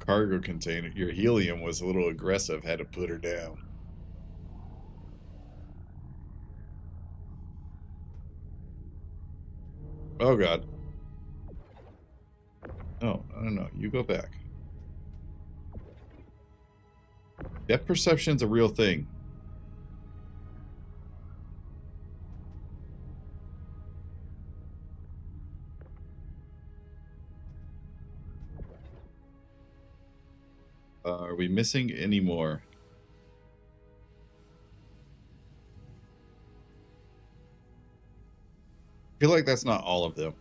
cargo container, your helium was a little aggressive, had to put her down. Oh god. No, no, you go back. Depth perception's a real thing. Are we missing any more? I feel like that's not all of them.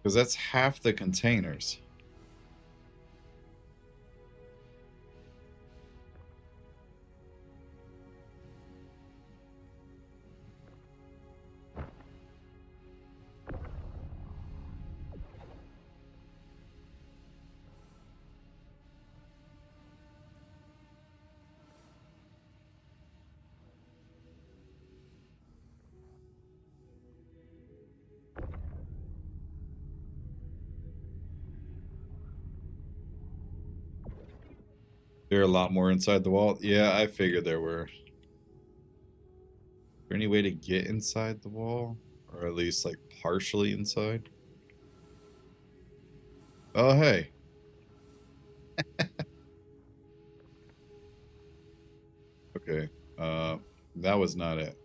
Because that's half the containers. There are a lot more inside the wall. Yeah, I figured there were. Is there any way to get inside the wall? Or at least, like, partially inside? Oh, hey. Okay. That was not it.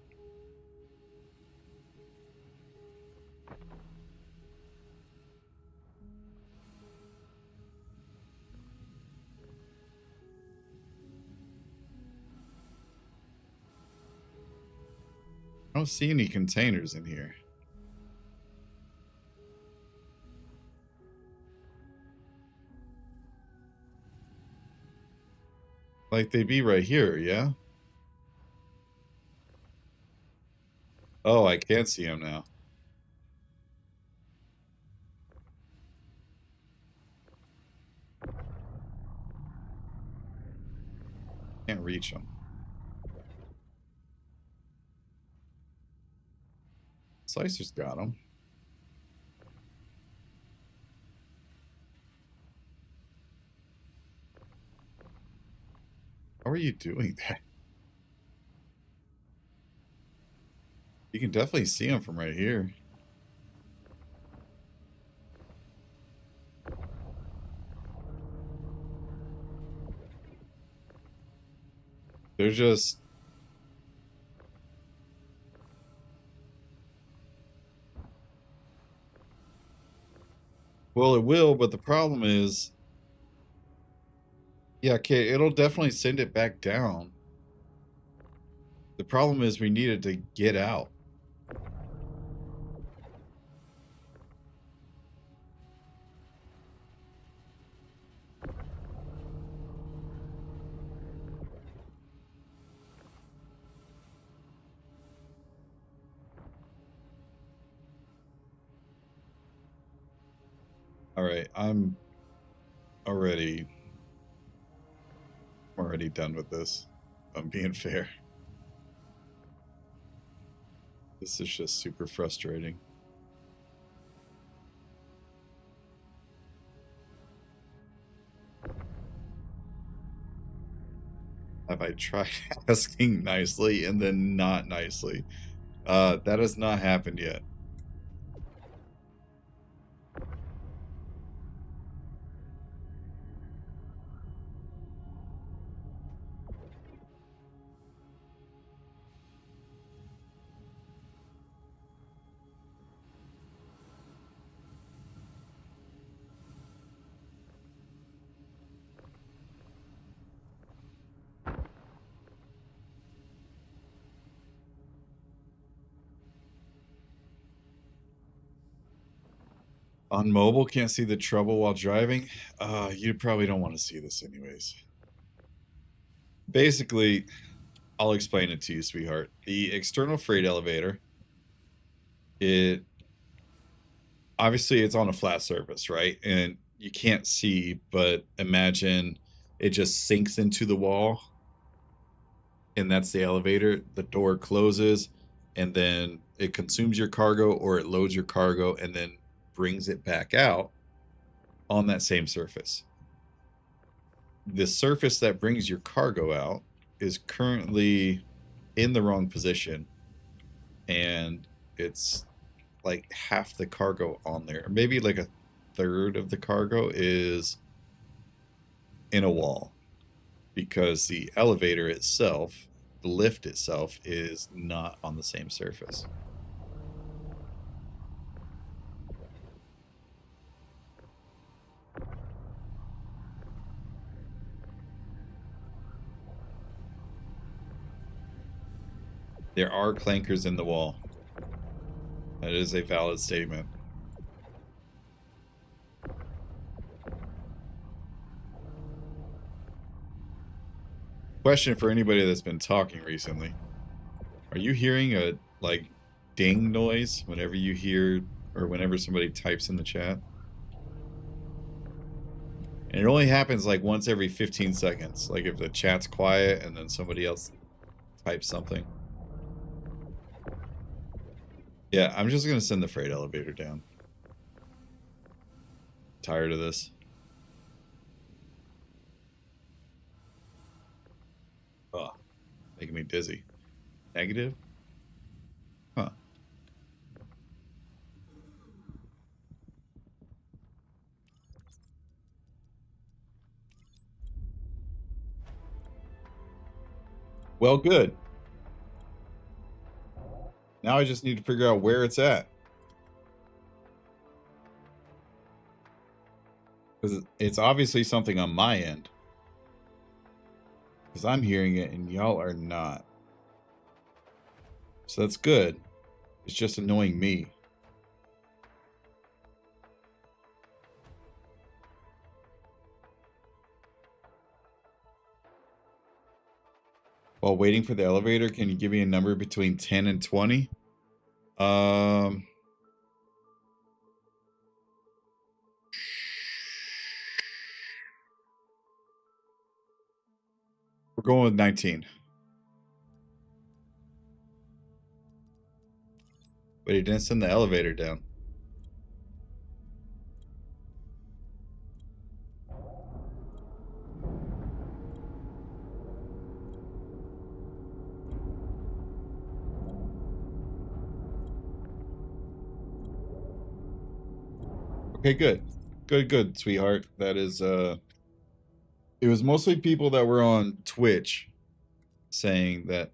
I don't see any containers in here. Like, they'd be right here, yeah? Oh, I can see them now. Can't reach them. Slicer's got them. How are you doing that? You can definitely see them from right here. They're just... Well, it will, but the problem is... Yeah, okay, it'll definitely send it back down. The problem is we needed to get out. Alright, I'm already done with this. I'm being fair. This is just super frustrating. Have I tried asking nicely and then not nicely? That has not happened yet. On mobile, can't see the trouble while driving. You probably don't want to see this anyways. Basically, I'll explain it to you, sweetheart. The external freight elevator, obviously it's on a flat surface, right? And you can't see, but imagine it just sinks into the wall, and that's the elevator. The door closes, and then it consumes your cargo, or it loads your cargo and then brings it back out on that same surface. The surface that brings your cargo out is currently in the wrong position, and it's like half the cargo on there, maybe like a third of the cargo is in a wall, because the elevator itself, the lift itself, is not on the same surface. There are clankers in the wall. That is a valid statement. Question for anybody that's been talking recently. Are you hearing a, like, ding noise whenever you hear, or whenever somebody types in the chat? And it only happens like once every 15 seconds. Like if the chat's quiet and then somebody else types something. Yeah, I'm just going to send the freight elevator down. Tired of this. feeling dizzy. Negative? Huh. Well, good. Now I just need to figure out where it's at. Because it's obviously something on my end. Because I'm hearing it and y'all are not. So that's good. It's just annoying me. While waiting for the elevator, can you give me a number between 10 and 20? We're going with 19. But he didn't send the elevator down. Okay, good. Good, sweetheart. That is, it was mostly people that were on Twitch saying that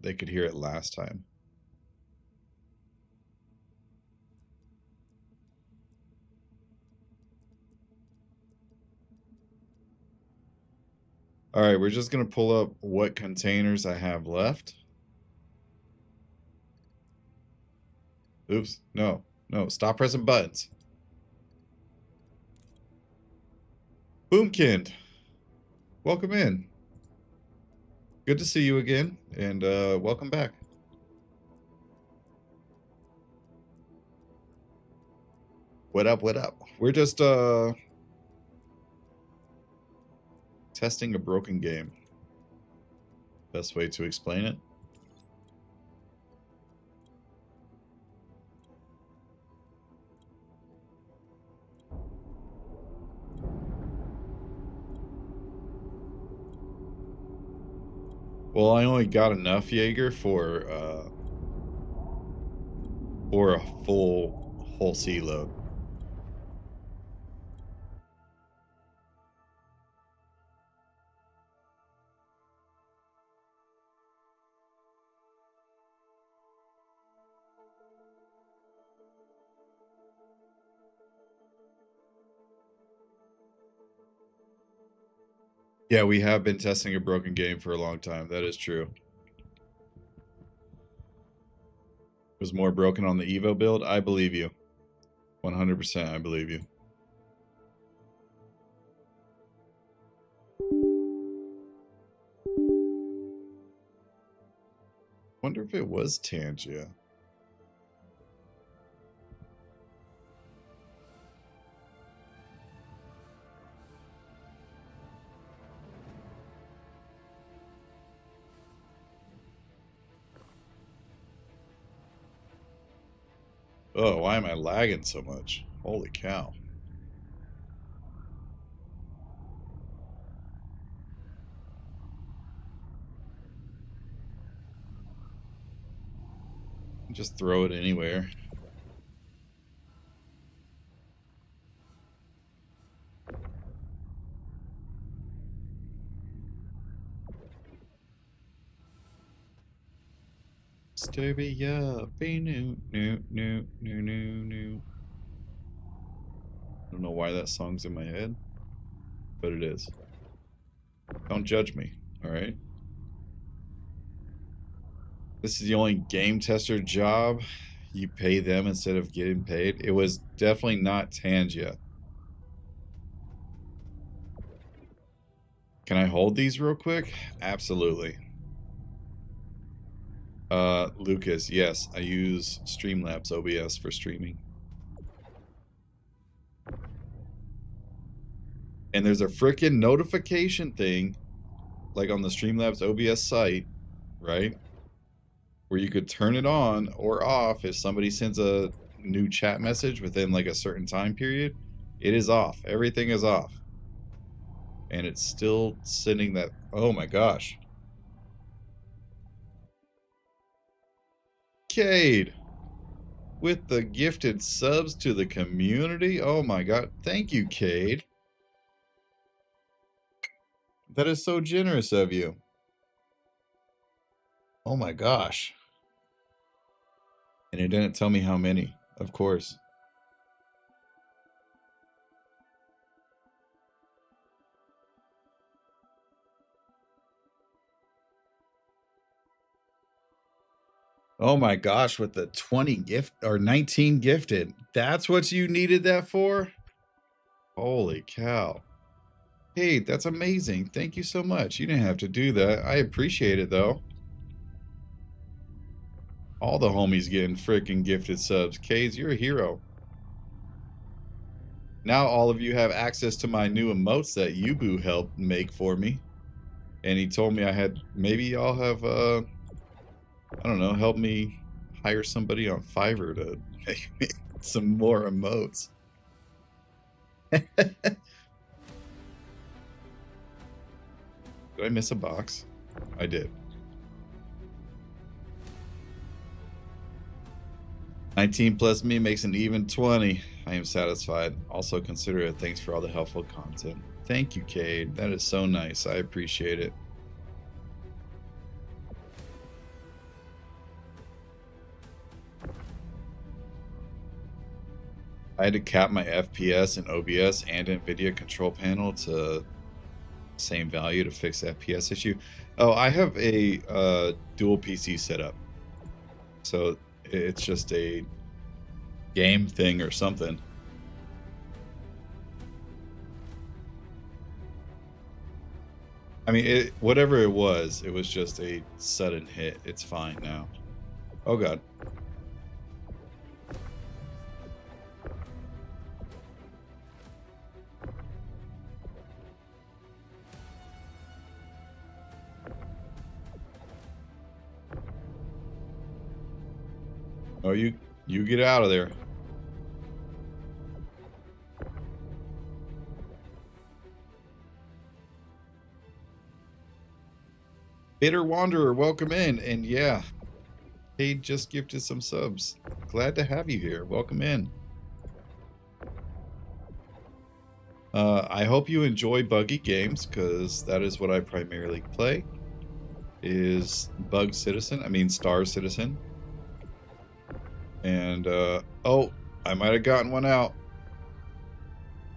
they could hear it last time. All right, we're just going to pull up what containers I have left. Oops, no, stop pressing buttons. Boomkind, welcome in. Good to see you again, and welcome back. What up, what up? We're just testing a broken game. Best way to explain it. Well, I only got enough Jaeger for a full whole sea load. Yeah, we have been testing a broken game for a long time. That is true. It was more broken on the Evo build. I believe you. 100% I believe you. Wonder if it was Tangia. Oh, why am I lagging so much? Holy cow. Just throw it anywhere. Disturbia, be new. I don't know why that song's in my head, but it is. Don't judge me, alright? This is the only game tester job you pay them instead of getting paid. It was definitely not Tangia. Can I hold these real quick? Absolutely. Lucas, yes, I use Streamlabs OBS for streaming. And there's a freaking notification thing, like on the Streamlabs OBS site, right? Where you could turn it on or off if somebody sends a new chat message within like a certain time period. It is off. Everything is off. And it's still sending that. Oh my gosh. Cade with the gifted subs to the community. Oh my god. Thank you, Cade. That is so generous of you. Oh my gosh. And it didn't tell me how many, of course. Oh my gosh, with the 20 gift or 19 gifted. That's what you needed that for? Holy cow. Hey, that's amazing. Thank you so much. You didn't have to do that. I appreciate it though. All the homies getting freaking gifted subs. Kaze, you're a hero. Now all of you have access to my new emotes that Yubu helped make for me. And he told me I had, maybe y'all have, I don't know, help me hire somebody on Fiverr to make me some more emotes. Did I miss a box? I did. 19 plus me makes an even 20. I am satisfied. Also consider it thanks for all the helpful content. Thank you, Cade. That is so nice. I appreciate it. I had to cap my FPS in OBS and NVIDIA control panel to same value to fix the FPS issue. Oh, I have a dual PC setup. So it's just a game thing or something. I mean, whatever it was just a sudden hit. It's fine now. Oh god. Oh, you get out of there. Bitter Wanderer, welcome in. And yeah, Cade just gifted some subs. Glad to have you here. Welcome in. I hope you enjoy buggy games, because that is what I primarily play. Is Bug Citizen, I mean Star Citizen. And, oh, I might have gotten one out.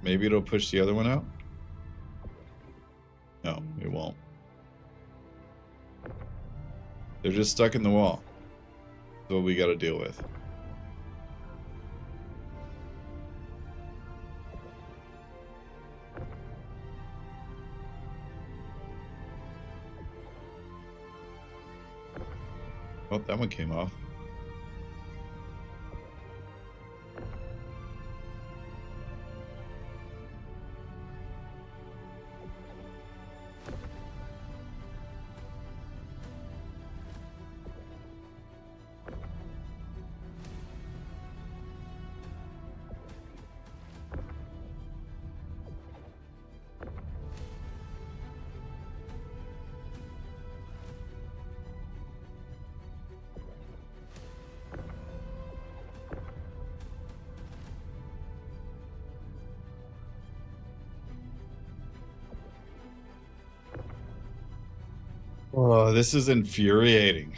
Maybe it'll push the other one out? No, it won't. They're just stuck in the wall. That's what we got to deal with. Oh, that one came off. Oh, this is infuriating.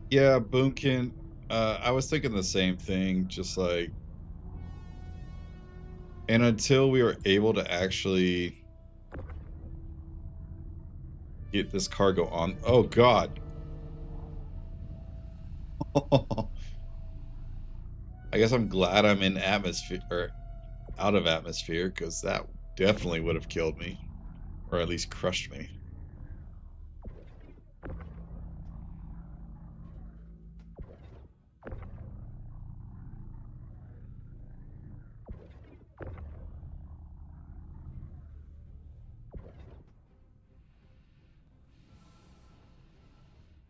Yeah, Boomkin, I was thinking the same thing, just like... And until we were able to actually get this cargo on... Oh, God. I guess I'm glad I'm in atmosphere, or out of atmosphere, because that definitely would have killed me. Or at least crushed me.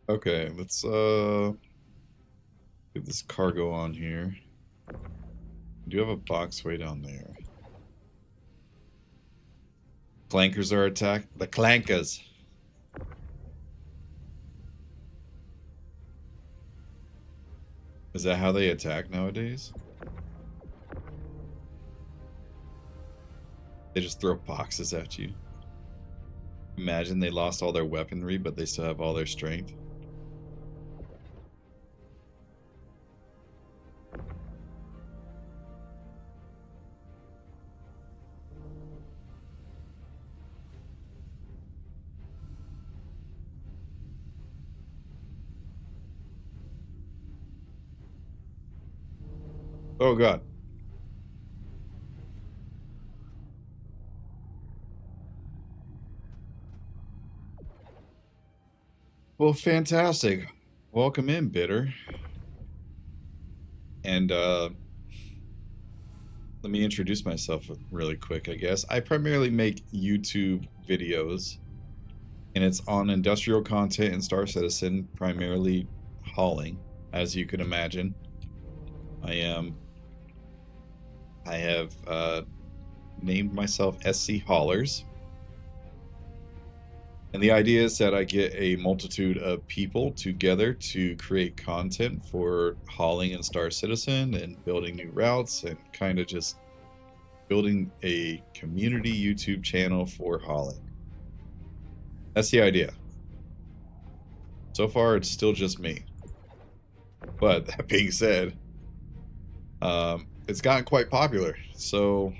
Okay, let's get this cargo on here. I do have a box way down there. clankers are attacked. The clankers. Is that how they attack nowadays? They just throw boxes at you. Imagine they lost all their weaponry, but they still have all their strength. Oh god. Well, fantastic. Welcome in, Bitter. And let me introduce myself really quick, I guess. I primarily make YouTube videos, and it's on industrial content and Star Citizen, primarily hauling, as you can imagine. I have named myself SC Haulers. And the idea is that I get a multitude of people together to create content for hauling in Star Citizen and building new routes and kind of just building a community YouTube channel for hauling. That's the idea. So far, it's still just me. But that being said, it's gotten quite popular. So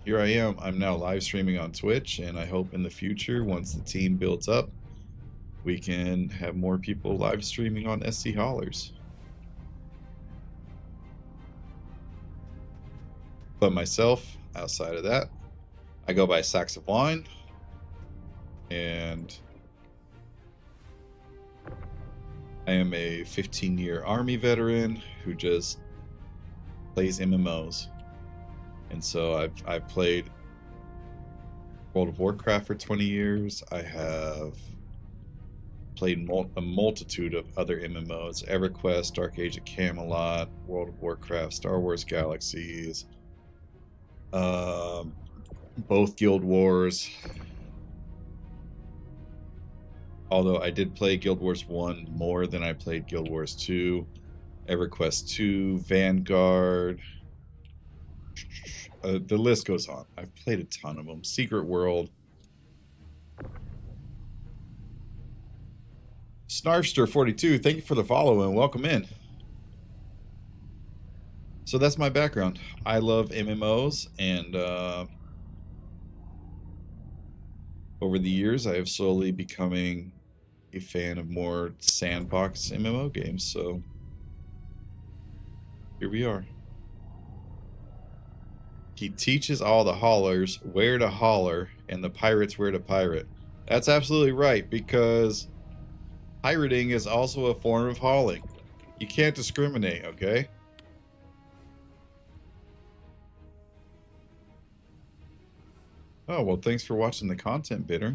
here I am. I'm now live streaming on Twitch, and I hope in the future, once the team builds up, we can have more people live streaming on SC Haulers. But myself, outside of that, I go by Sacks of Wine, and I am a 15-year Army veteran who just plays MMOs. And so I've played World of Warcraft for 20 years. I have played a multitude of other MMOs: EverQuest, Dark Age of Camelot, World of Warcraft, Star Wars Galaxies, both Guild Wars. Although I did play Guild Wars 1 more than I played Guild Wars 2, EverQuest 2, Vanguard. The list goes on. I've played a ton of them. Secret World. Snarfster42, thank you for the follow and welcome in. So that's my background. I love MMOs, and over the years I have slowly becoming a fan of more sandbox MMO games, so here we are. He teaches all the haulers where to hauler and the pirates where to pirate. That's absolutely right, because pirating is also a form of hauling. You can't discriminate, okay? Oh, well, thanks for watching the content, Bitter.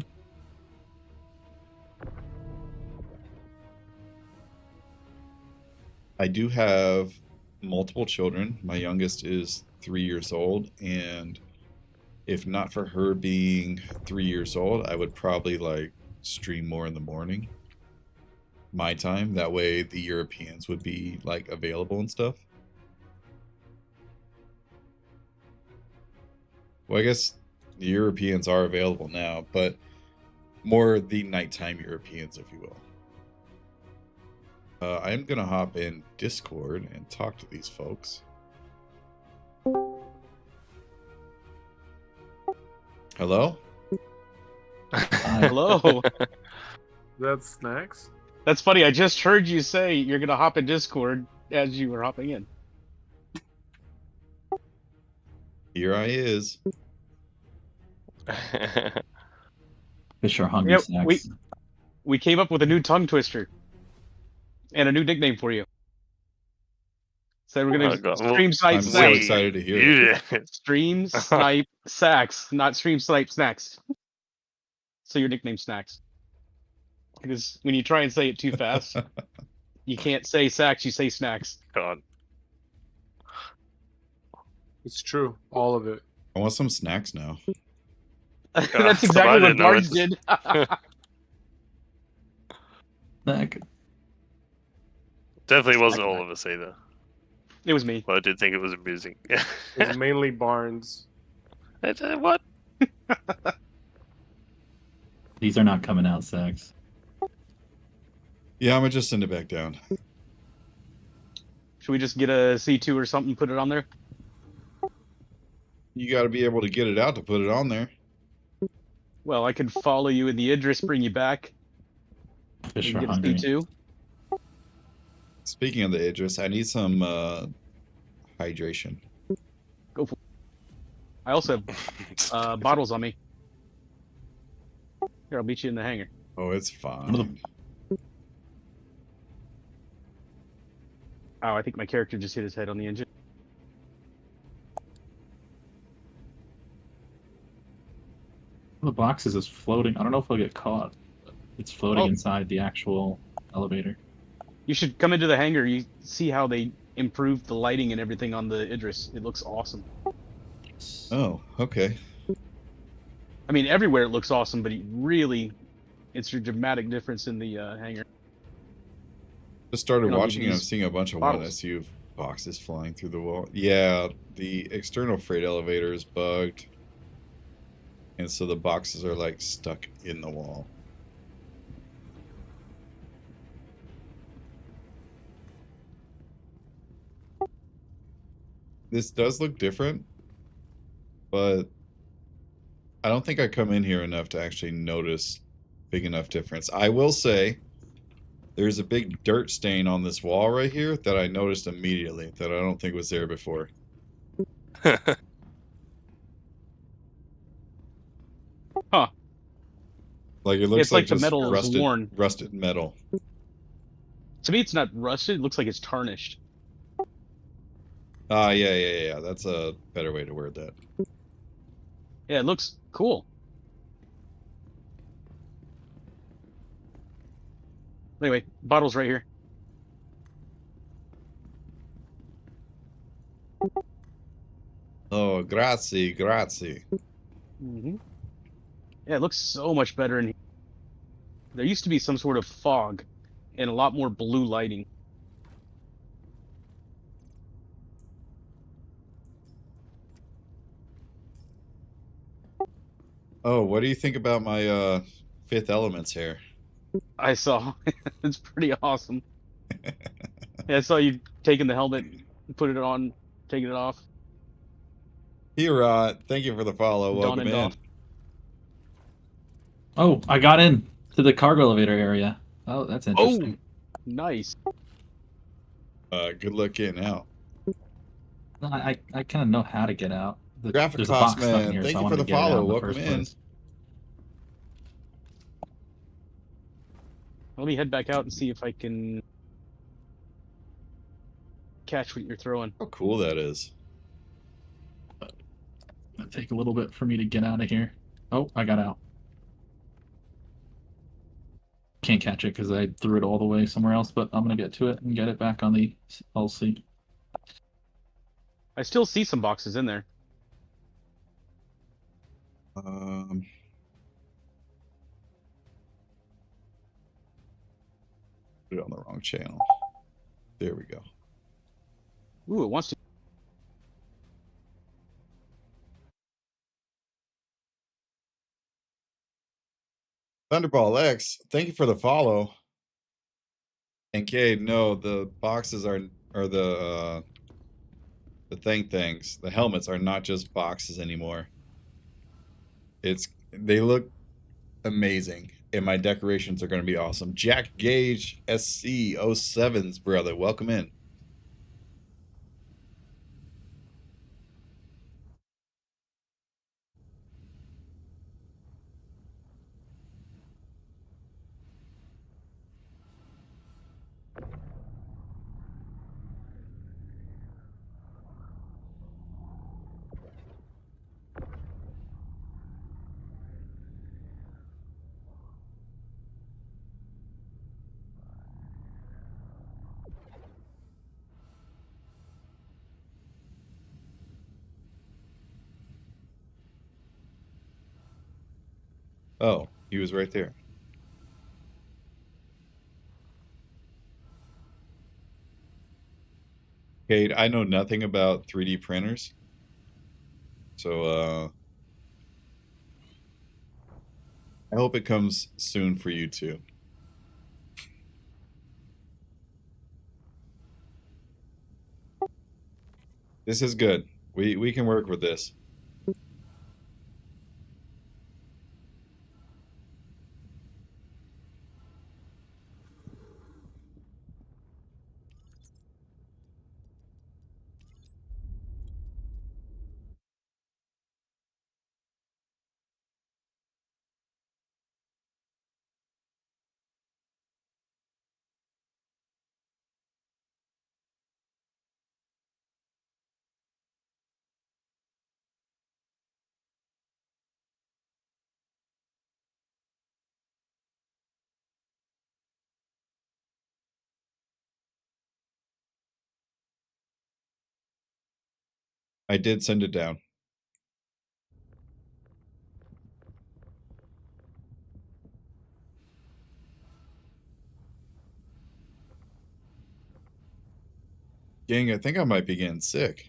I do have multiple children. My youngest is 3 years old, and if not for her being 3 years old, I would probably like stream more in the morning, my time. That way the Europeans would be like available and stuff. Well, I guess the Europeans are available now, but more the nighttime Europeans, if you will. I am gonna hop in Discord and talk to these folks. Hello? Hello. That's Snacks? That's funny. I just heard you say you're gonna hop in Discord as you were hopping in. Here I is. Fish are hungry, Yep, Snacks. we came up with a new tongue twister and a new nickname for you. So we're gonna stream snipe I'm so snacks. excited to hear it. Stream snipe sacks, not stream snipe snacks. So your nickname's Snacks. Because when you try and say it too fast, you can't say sacks, you say snacks. God. It's true. All of it. I want some snacks now. That's I exactly what didn't know Barnes it. did. That could- Definitely wasn't all of us either. It was me. But I did think it was amusing. It's mainly Barnes. What? These are not coming out, Sax. Yeah, I'm gonna just send it back down. Should we just get a C2 or something, put it on there? You got to be able to get it out to put it on there. Well, I could follow you in the Idris, bring you back. Fish We are can get a hungry. C2. Speaking of the Idris, I need some hydration. Go for it. I also have bottles on me. Here, I'll meet you in the hangar. Oh, it's fine. Oh, I think my character just hit his head on the engine. The boxes is floating. I don't know if I'll get caught. It's floating Oh. inside the actual elevator. You should come into the hangar. You see how they improved the lighting and everything on the Idris. It looks awesome. Oh, okay. I mean, everywhere it looks awesome, but it's a dramatic difference in the hangar. Just started And I'll watching give and I'm these seeing a bunch of bottles. 1SU boxes flying through the wall. Yeah, the external freight elevator is bugged. And so the boxes are like stuck in the wall. This does look different, but I don't think I come in here enough to actually notice big enough difference. I will say there's a big dirt stain on this wall right here that I noticed immediately that I don't think was there before. Huh. Like it looks It's like the just metal is worn. rusted metal. To me, it's not rusted. It looks like it's tarnished. Yeah. That's a better way to word that. Yeah, it looks cool. Anyway, bottles right here. Oh, grazie. Mm-hmm. Yeah, it looks so much better in here. There used to be some sort of fog and a lot more blue lighting. Oh, what do you think about my Fifth Elements hair? I saw. It's pretty awesome. Yeah, I saw you taking the helmet, putting it on, taking it off, Herod, thank you for the follow. Welcome donning it in. off. Oh, I got in to the cargo elevator area. Oh, that's interesting. Oh, nice. Good luck getting out. No, I kind of know how to get out. Graphic There's a Cost box stuck in Man, here, thank so I you for wanted the to get it out follow. in the Welcome first in. place. Let me head back out and see if I can catch what you're throwing. How cool that is. It'll take a little bit for me to get out of here. Oh, I got out. Can't catch it because I threw it all the way somewhere else, but I'm going to get to it and get it back on the LC. I still see some boxes in there. Put it on the wrong channel. There we go. Ooh, it wants to. Thunderball X, thank you for the follow. And Cade, no, the boxes are the things. The helmets are not just boxes anymore. They look amazing. And my decorations are going to be awesome. Jack Gage SC07's brother, welcome in. Oh, he was right there. Kate, I know nothing about 3D printers. So, I hope it comes soon for you too. This is good. We can work with this. I did send it down. Gang, I think I might be getting sick.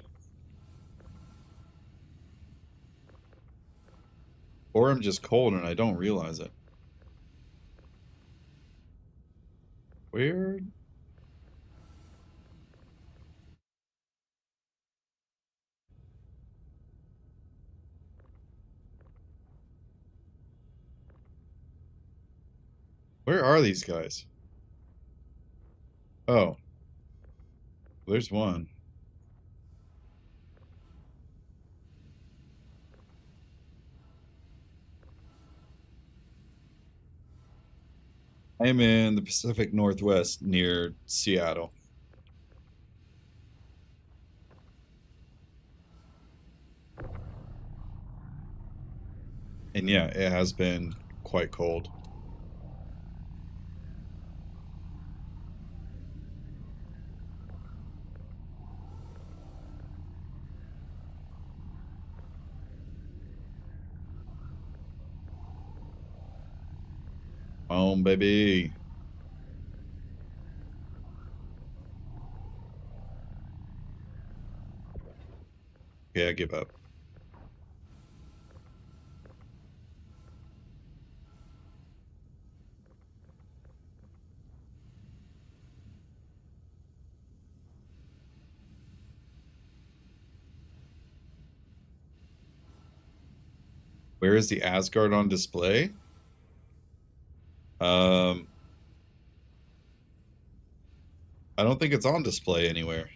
Or I'm just cold and I don't realize it. Weird. Where are these guys? Oh. There's one. I am in the Pacific Northwest near Seattle. And yeah, it has been quite cold. Home, baby. Okay, I give up. Where is the Asgard on display? I don't think it's on display anywhere.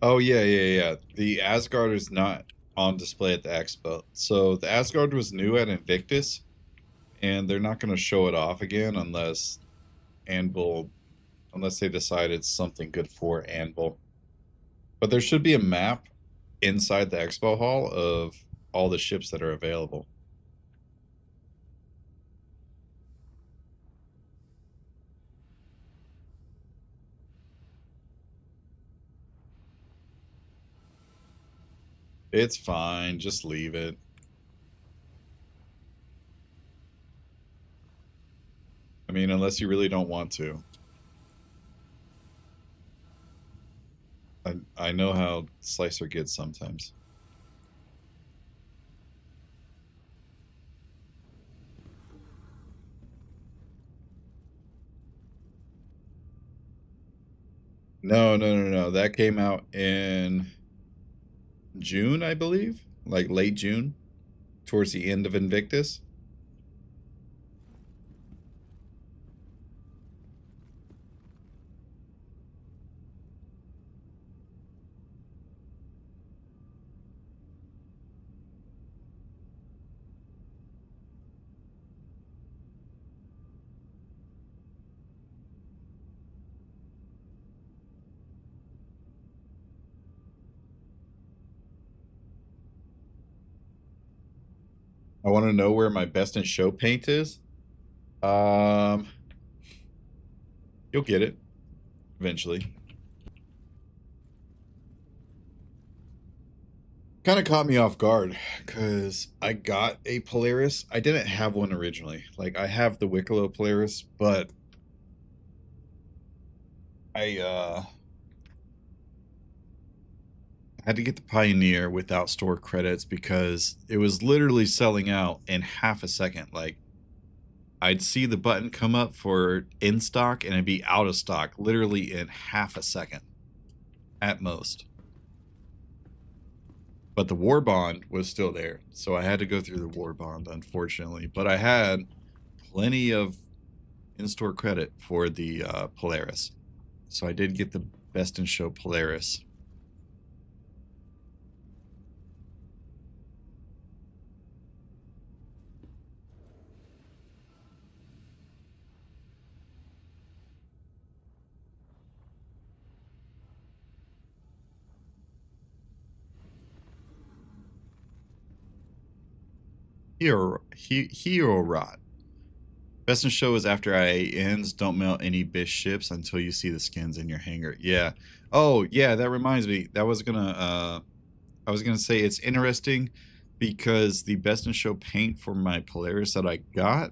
Oh yeah. The Asgard is not on display at the expo. So the Asgard was new at Invictus, and they're not going to show it off again unless they decide it's something good for Anvil. But there should be a map inside the expo hall of all the ships that are available. It's fine, just leave it. I mean, unless you really don't want to. I know how Slicer gets sometimes. No. That came out in June, I believe. Like late June. towards the end of Invictus. I want to know where my best in show paint is. You'll get it eventually. Kind of caught me off guard because I got a Polaris. I didn't have one originally. Like, I have the Wicklow Polaris, but I had to get the Pioneer without store credits because it was literally selling out in half a second. Like, I'd see the button come up for in stock and it'd be out of stock literally in half a second at most. But the war bond was still there, so I had to go through the war bond, unfortunately. But I had plenty of in-store credit for the Polaris, so I did get the best in show Polaris. Hero Rot. Best in show is after IA ends. Don't melt any BIS ships until you see the skins in your hangar. Yeah. Oh, yeah, that reminds me. I was gonna say it's interesting because the best in show paint for my Polaris that I got,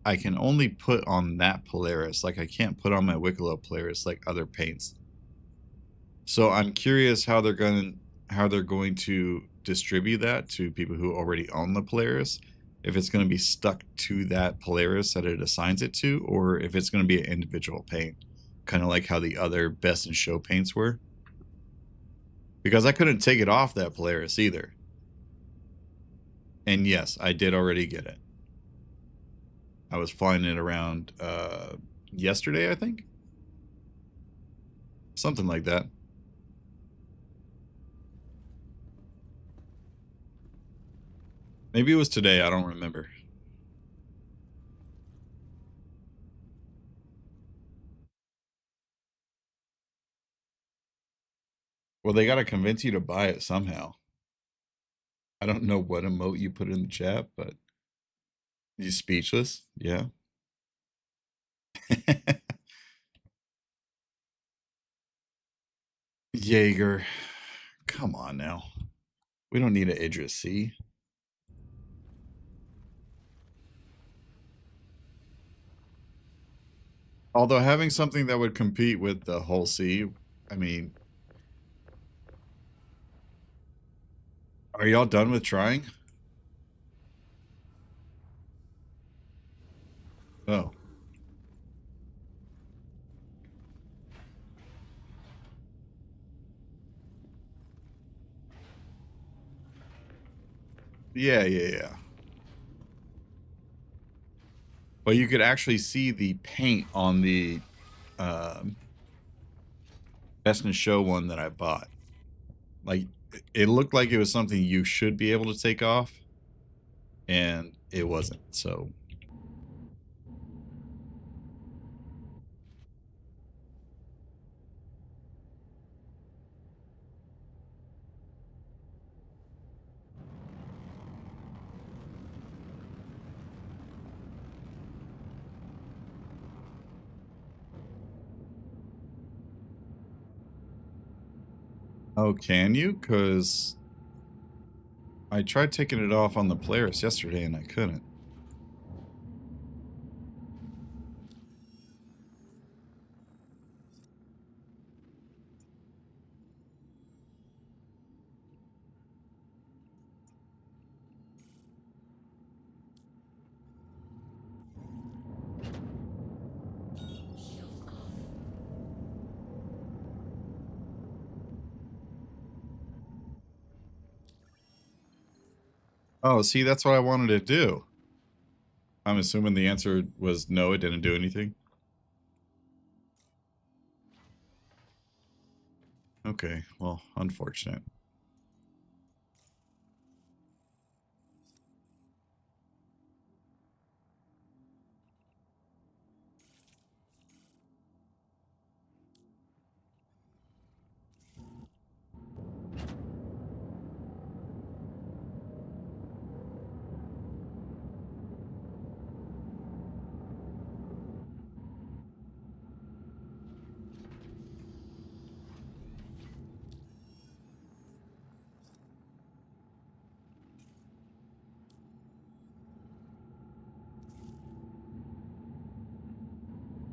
I can only put on that Polaris. Like, I can't put on my Wicklow Polaris like other paints. So I'm curious how they're going to distribute that to people who already own the Polaris. If it's going to be stuck to that Polaris that it assigns it to, or if it's going to be an individual paint, kind of like how the other best in show paints were. Because I couldn't take it off that Polaris either. And yes, I did already get it. I was flying it around yesterday, I think. Something like that. Maybe it was today, I don't remember. Well, they got to convince you to buy it somehow. I don't know what emote you put in the chat, but you speechless? Yeah. Jaeger. Come on now. We don't need an Idris C. Although having something that would compete with the Hull C, I mean, are y'all done with trying? Oh. Yeah. But you could actually see the paint on the best in show one that I bought. Like, it looked like it was something you should be able to take off, and it wasn't. So oh, can you? Because I tried taking it off on the Polaris yesterday and I couldn't. Oh, see, that's what I wanted to do. I'm assuming the answer was no, it didn't do anything. Okay, well, unfortunate.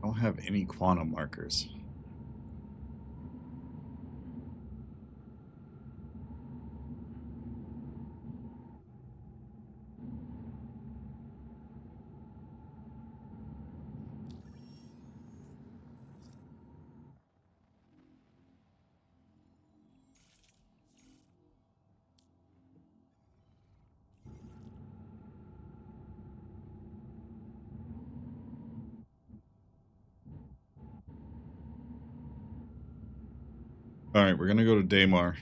I don't have any quantum markers. All right, we're gonna go to Daymar.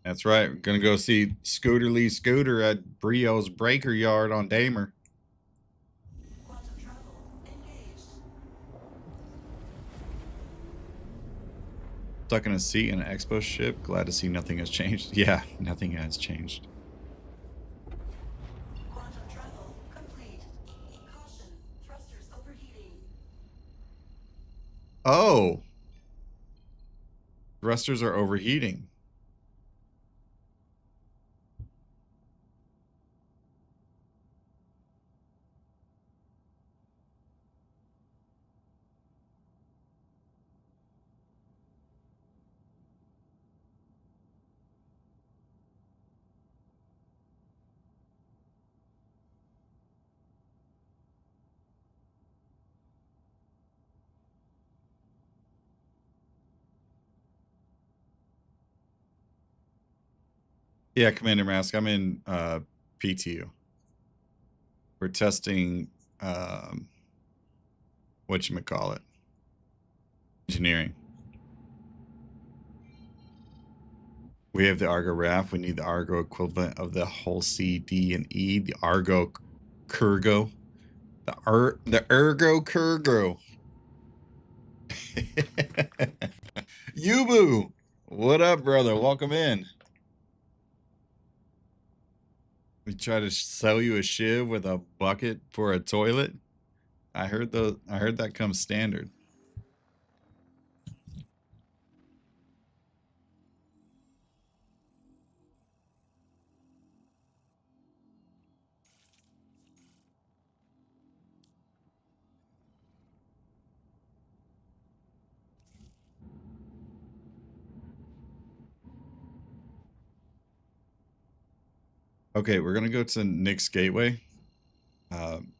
That's right. We're gonna go see Scooter Lee Scooter at Brio's Breaker Yard on Damer. Quantum travel engaged. Stuck in a seat in an expo ship. Glad to see nothing has changed. Yeah, nothing has changed. Quantum travel complete. Caution, thrusters overheating. Oh, thrusters are overheating. Yeah, Commander Mask, I'm in PTU. We're testing whatchamacallit? Engineering. We have the Argo Raft. We need the Argo equivalent of the whole C, D, and E. The Argo Kurgo. The Ergo Kurgo. Yubu! What up, brother? Welcome in. We try to sell you a shiv with a bucket for a toilet. I heard that comes standard. Okay, we're gonna go to Nick's Gateway.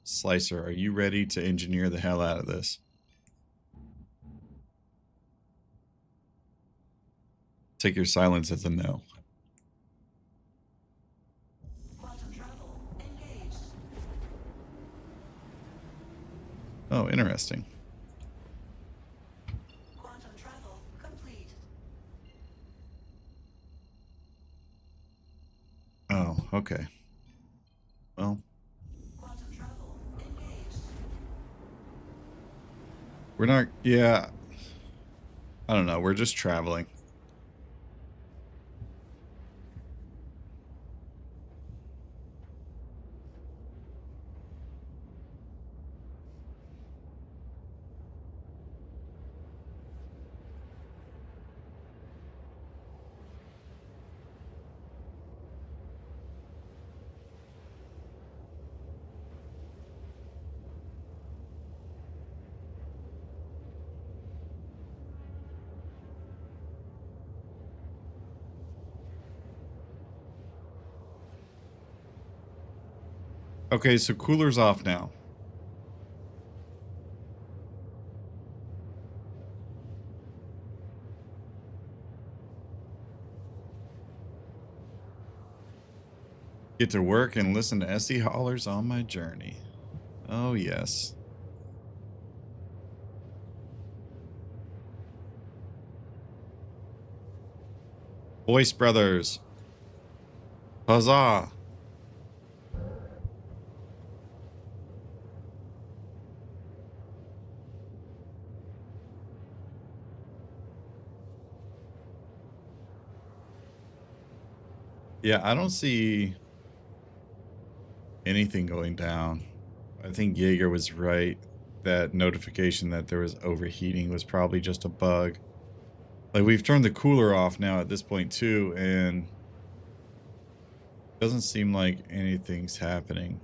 Slicer, are you ready to engineer the hell out of this? Take your silence as a no. Quantum travel engaged. Oh, interesting. Quantum travel complete. Oh, okay. Well, Quantum travel engaged. we're not, yeah. I don't know, we're just traveling. Okay, so cooler's off now. Get to work and listen to SE Haulers on my journey. Oh, yes. Voice Brothers. Huzzah. Yeah, I don't see anything going down. I think Jaeger was right. That notification that there was overheating was probably just a bug. Like, we've turned the cooler off now at this point too, and it doesn't seem like anything's happening.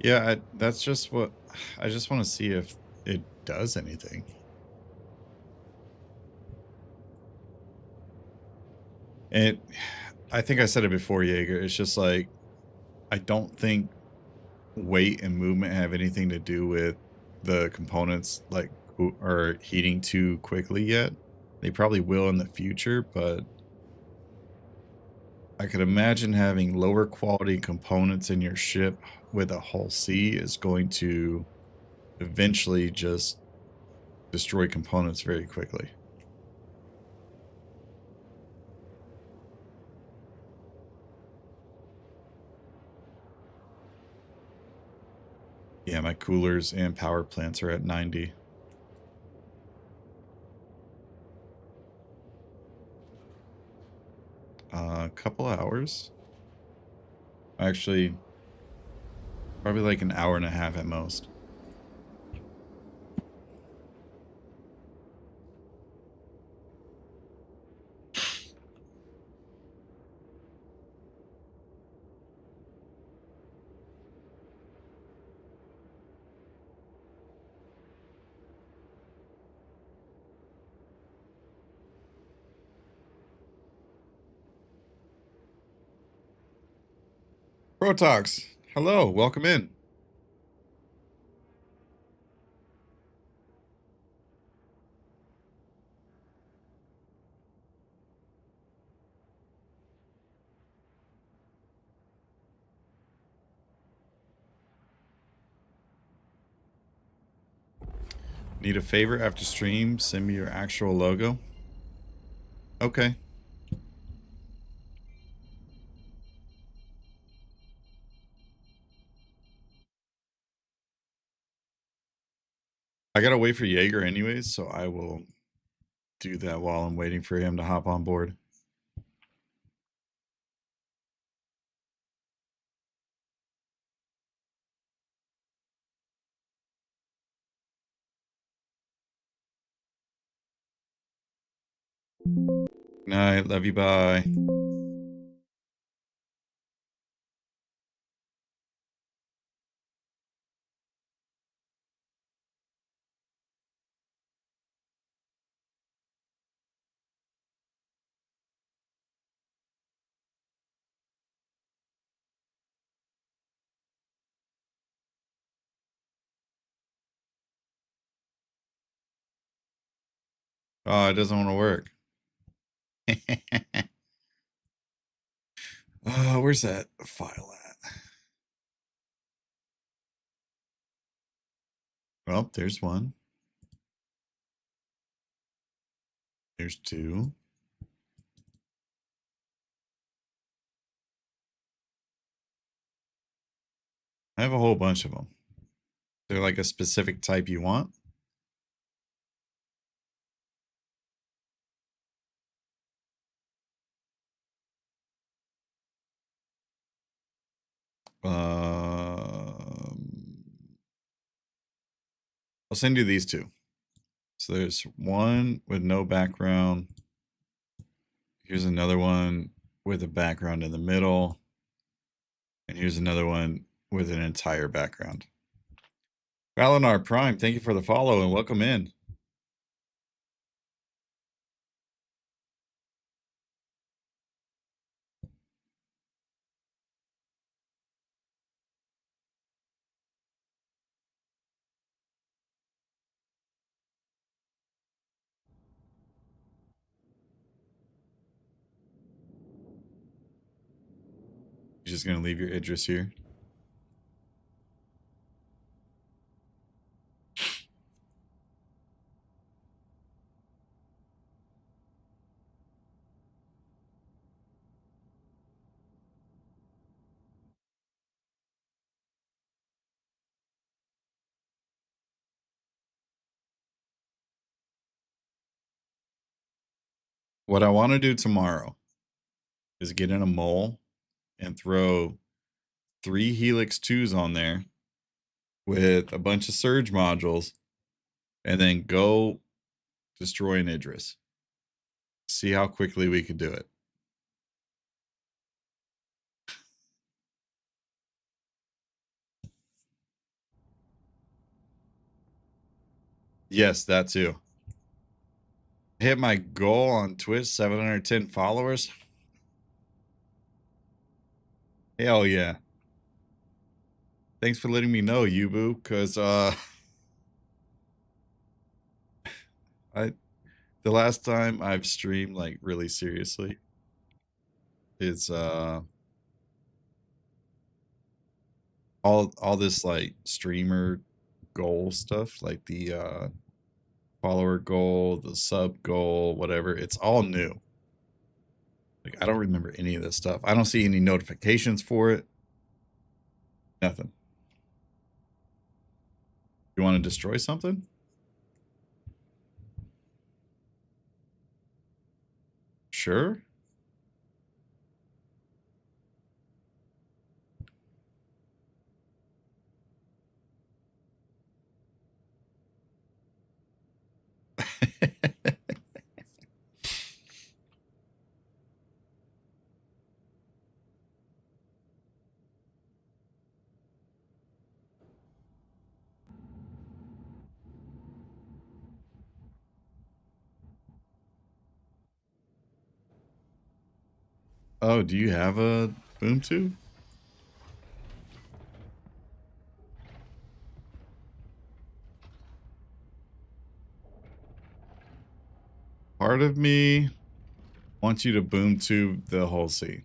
Yeah, that's just what I just want to see if it does anything. And I think I said it before, Jaeger. It's just like, I don't think weight and movement have anything to do with the components like or heating too quickly yet. They probably will in the future, but I could imagine having lower quality components in your ship with a hull C is going to eventually just destroy components very quickly. Yeah, my coolers and power plants are at 90. A couple hours. Actually, probably like an hour and a half at most. Protox, hello, welcome in. Need a favor after stream? Send me your actual logo. Okay. I gotta wait for Jaeger anyways, so I will do that while I'm waiting for him to hop on board. Night, love you, bye. Oh, it doesn't want to work. Where's that file at? Well, there's one. There's two. I have a whole bunch of them. They're like a specific type you want? I'll send you these two. So there's one with no background. Here's another one with a background in the middle. And here's another one with an entire background. Valinar Prime, thank you for the follow and welcome in. You're just gonna leave your Idris here. What I want to do tomorrow is get in a mole and throw 3 Helix 2s on there with a bunch of surge modules and then go destroy an Idris. See how quickly we can do it. Yes, that too. Hit my goal on Twitch, 710 followers. Hell yeah. Thanks for letting me know, Yubu, because the last time I've streamed like really seriously is all this like streamer goal stuff, like the follower goal, the sub goal, whatever. It's all new. Like I don't remember any of this stuff. I don't see any notifications for it. Nothing. You want to destroy something? Sure. Oh, do you have a boom tube? Part of me wants you to boom tube the whole sea.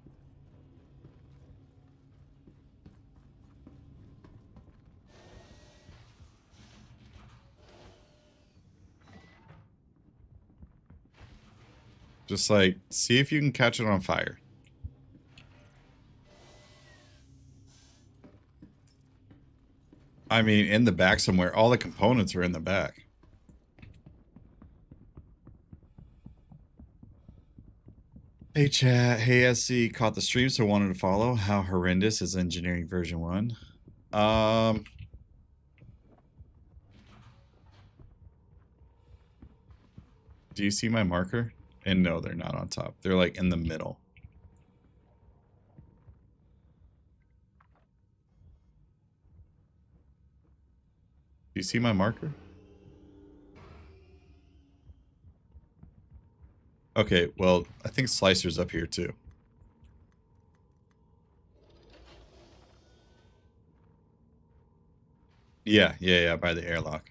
Just like, see if you can catch it on fire. I mean, in the back somewhere. All the components are in the back. Hey chat, hey SC, caught the stream so wanted to follow. How horrendous is engineering version 1? Do you see my marker? And no, they're not on top. They're like in the middle. Do you see my marker? Okay, well, I think Slicer's up here too. Yeah, by the airlock.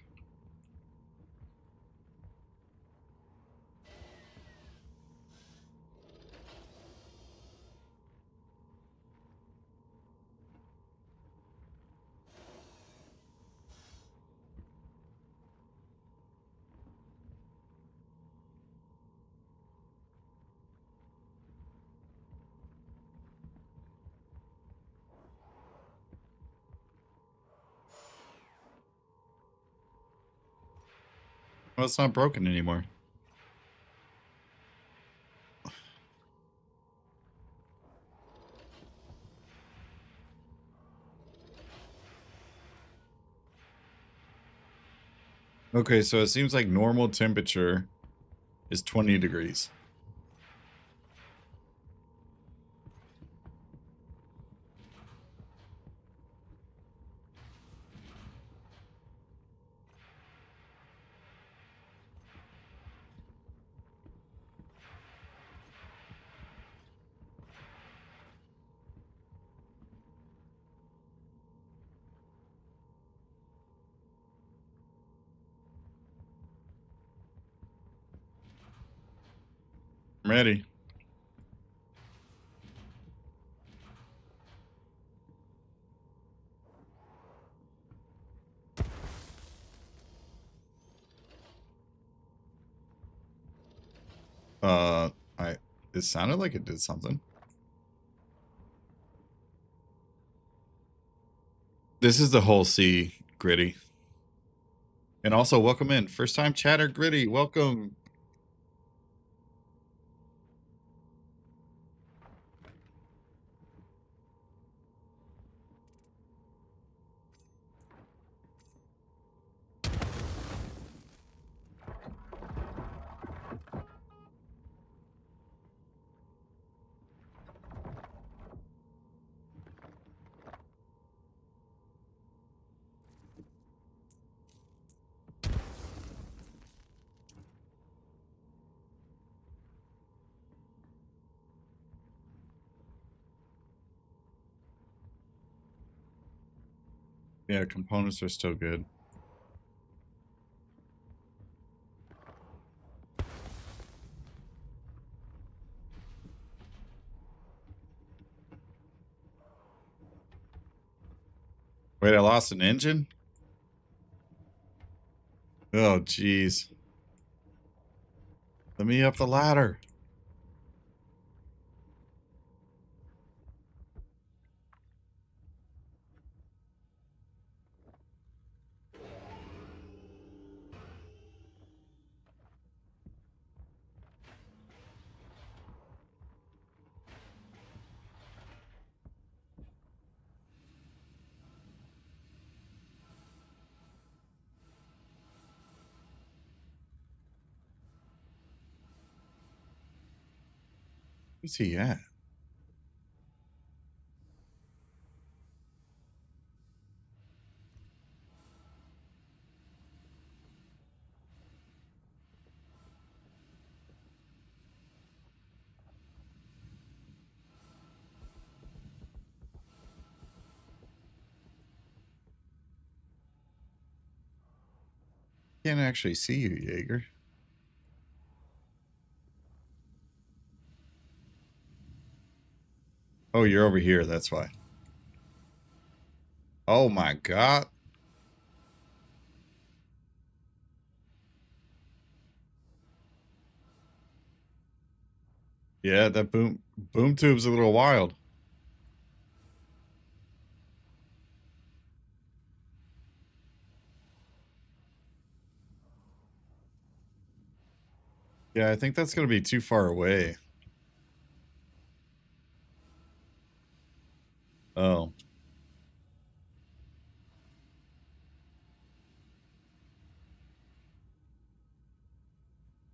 Well, it's not broken anymore. Okay, so it seems like normal temperature is 20 degrees. I'm ready. It sounded like it did something. This is the whole C, Gritty. And also, welcome in. First time chatter, Gritty. Welcome. Yeah, components are still good. Wait, I lost an engine? Oh, jeez. Let me up the ladder. Where's he at? Can't actually see you, Jaeger. Oh, you're over here. That's why. Oh my god. Yeah, that boom tube's a little wild. Yeah, I think that's gonna be too far away. Oh.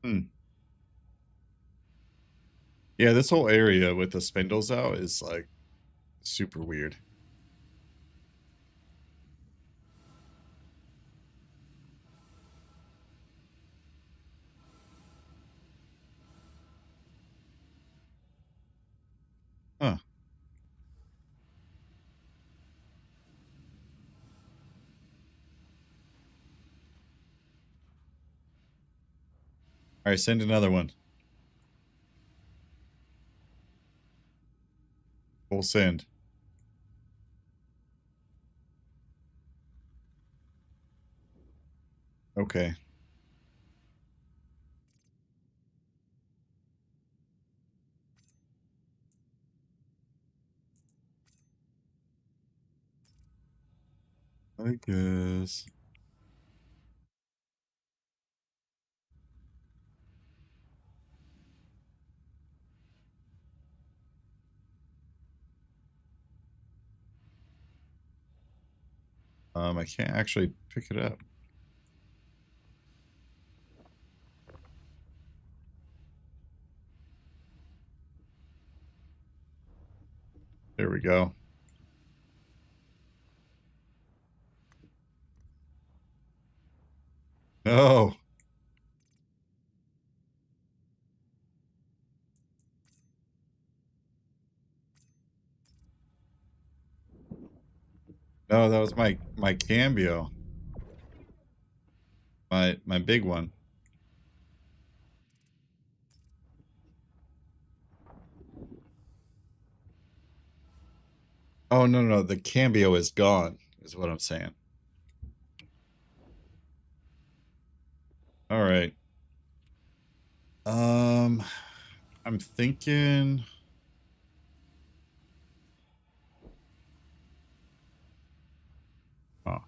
Hmm. Yeah, this whole area with the spindles out is like super weird. Huh. All right, send another one. Full send. Okay. I guess. I can't actually pick it up. There we go. No. No, that was my cambio. My big one. Oh no, the cambio is gone, is what I'm saying. All right. I'm thinking. Oh.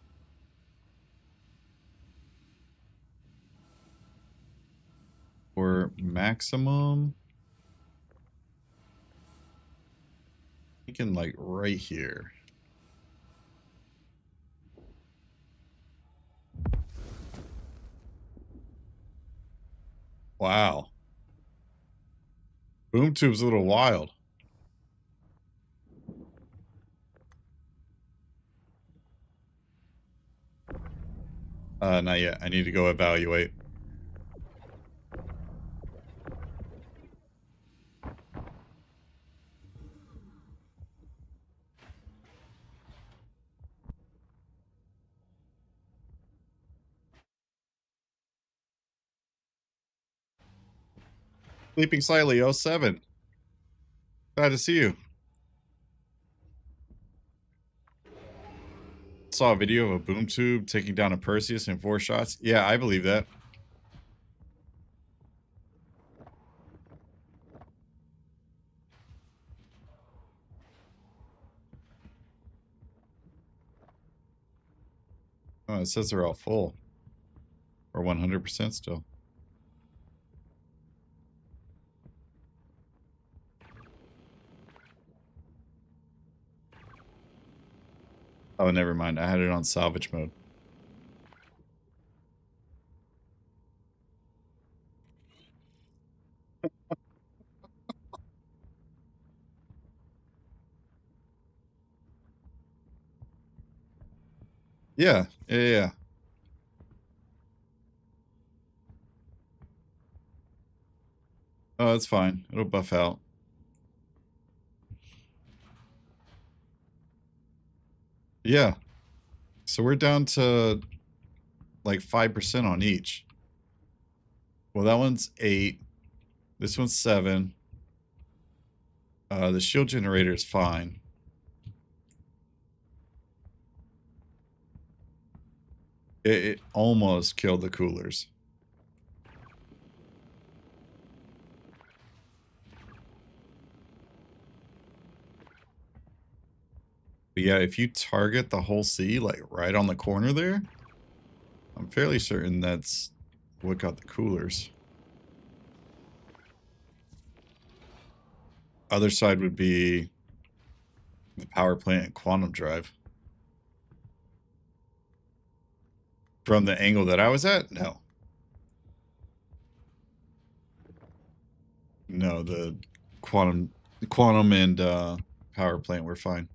For maximum, thinking like right here. Wow. Boom tube's a little wild. Not yet. I need to go evaluate. Sleeping Slightly 07. Glad to see you. Saw a video of a boom tube taking down a Perseus in 4 shots. Yeah, I believe that. Oh, it says they're all full. Or 100% still. Oh, never mind. I had it on salvage mode. Yeah. Oh, it's fine. It'll buff out. Yeah. So we're down to like 5% on each. Well, that one's 8. This one's 7. The shield generator is fine. It almost killed the coolers. But yeah, if you target the whole sea, like right on the corner there, I'm fairly certain that's what got the coolers. Other side would be the power plant and quantum drive. From the angle that I was at, no. No, the quantum and power plant were fine.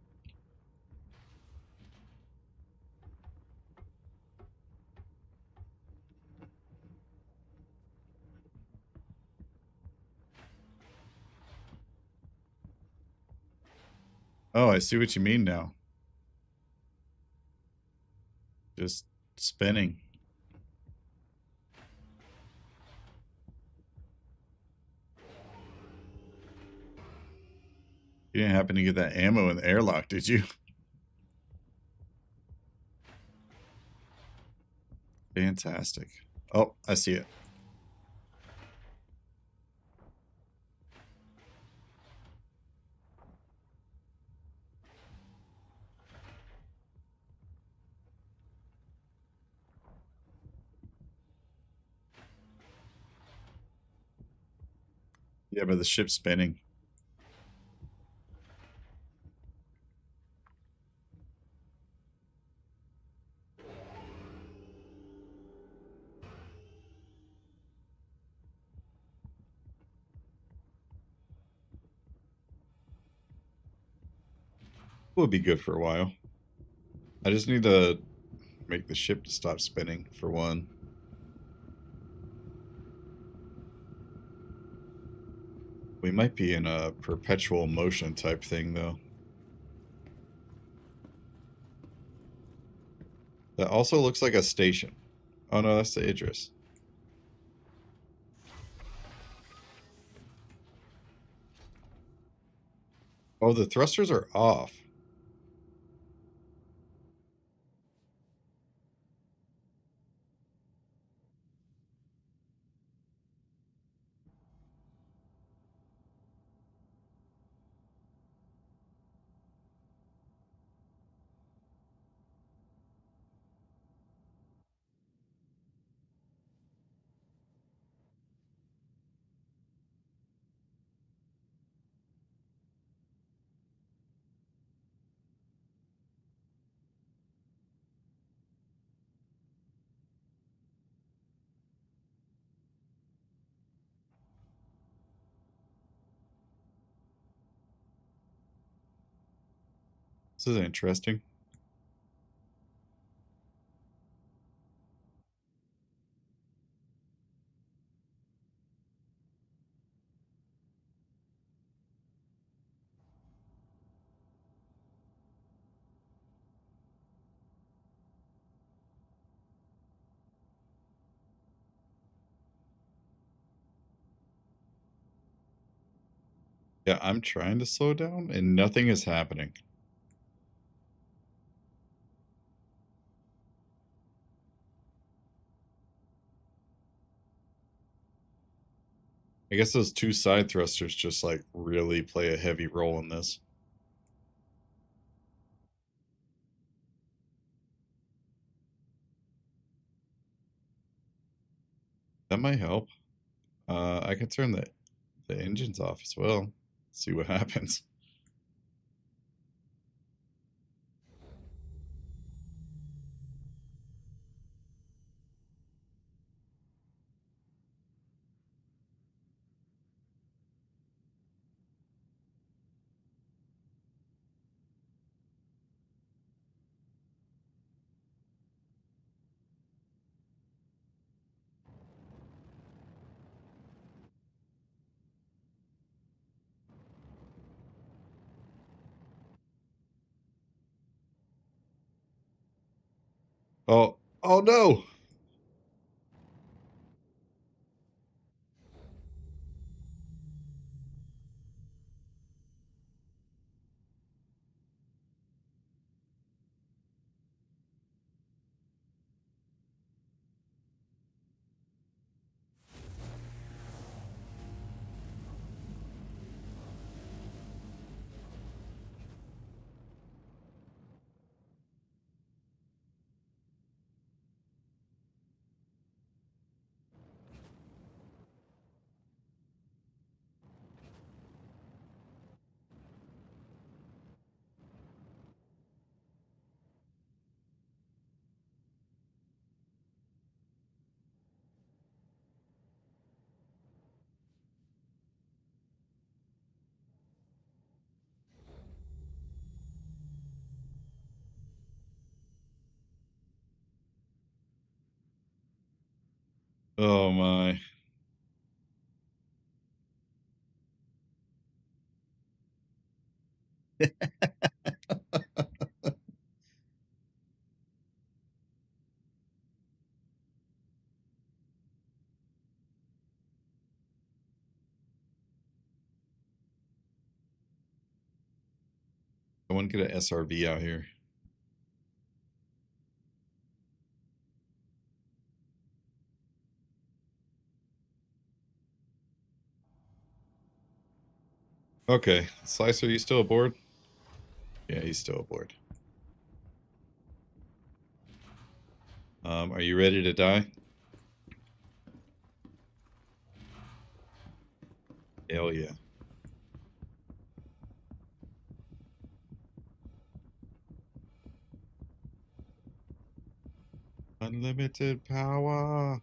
Oh, I see what you mean now. Just spinning. You didn't happen to get that ammo in the airlock, did you? Fantastic. Oh, I see it. Yeah, but the ship's spinning. Will be good for a while. I just need to make the ship to stop spinning, for one. We might be in a perpetual motion type thing, though. That also looks like a station. Oh no, that's the Idris. Oh, the thrusters are off. This is interesting. Yeah, I'm trying to slow down and nothing is happening. I guess those two side thrusters just like really play a heavy role in this. That might help. I can turn the engines off as well. See what happens. Oh, oh no! Oh my. I want to get an SRV out here. Okay, Slicer, you still aboard? Yeah, he's still aboard. Are you ready to die? Hell yeah. Unlimited power.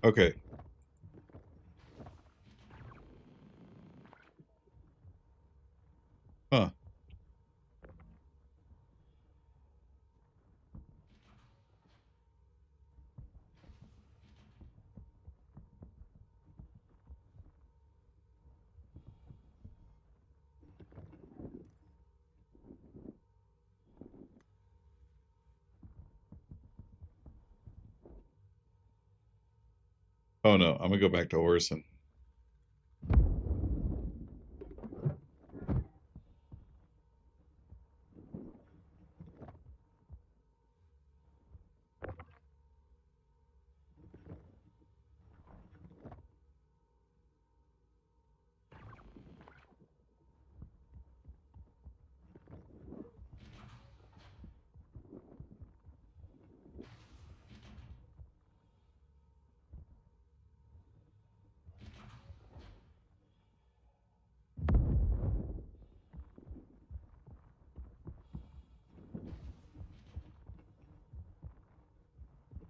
Okay. Huh. Oh no, I'm gonna go back to Orison.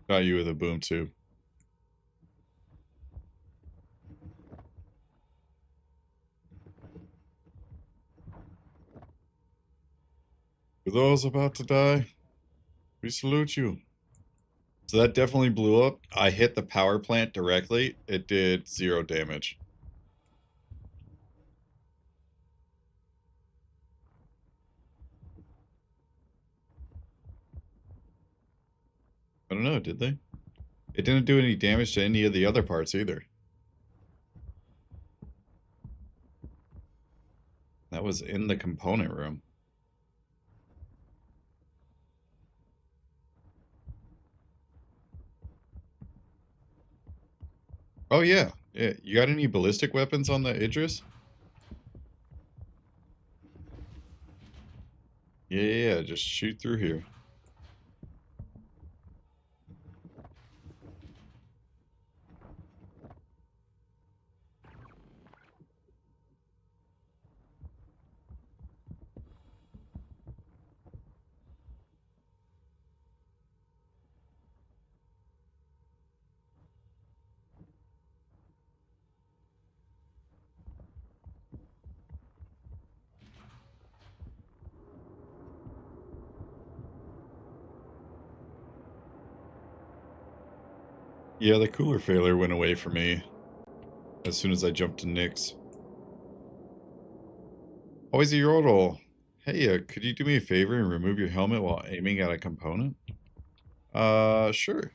Got you with a boom tube. For those about to die, we salute you. So that definitely blew up. I hit the power plant directly. It did 0 damage. I don't know, did they? It didn't do any damage to any of the other parts either. That was in the component room. Oh yeah. Yeah. You got any ballistic weapons on the Idris? Yeah, just shoot through here. Yeah, the cooler failure went away for me as soon as I jumped to Nyx. Always a Yordle. Hey, could you do me a favor and remove your helmet while aiming at a component? Sure.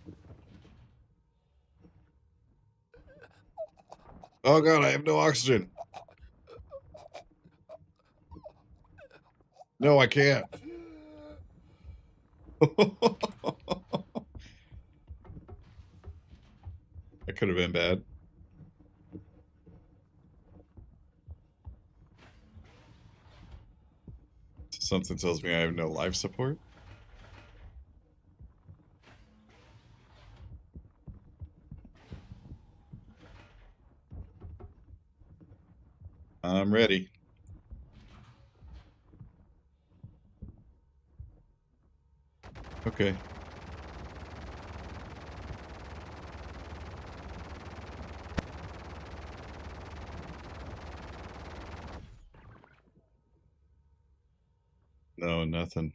Oh god, I have no oxygen. No, I can't. That could have been bad. Something tells me I have no life support. I'm ready. Okay. No, nothing.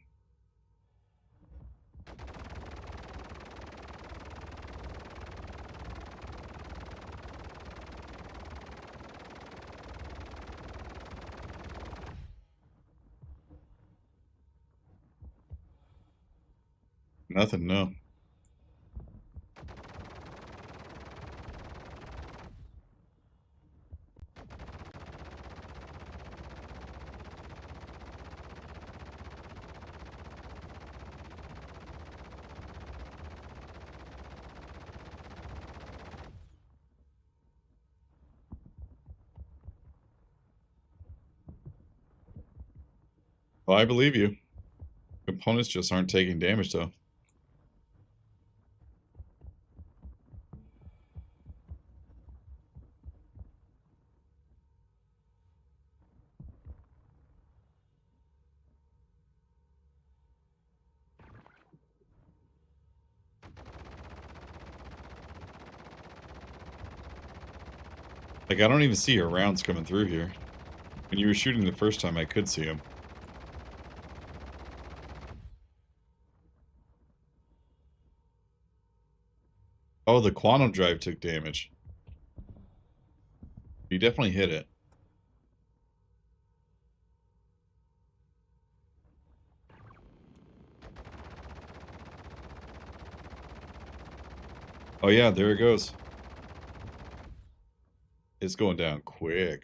Nothing, no. Well, I believe you. Components just aren't taking damage, though. Like, I don't even see your rounds coming through here. When you were shooting the first time, I could see them. Oh, the quantum drive took damage. You definitely hit it. Oh yeah, there it goes. It's going down quick.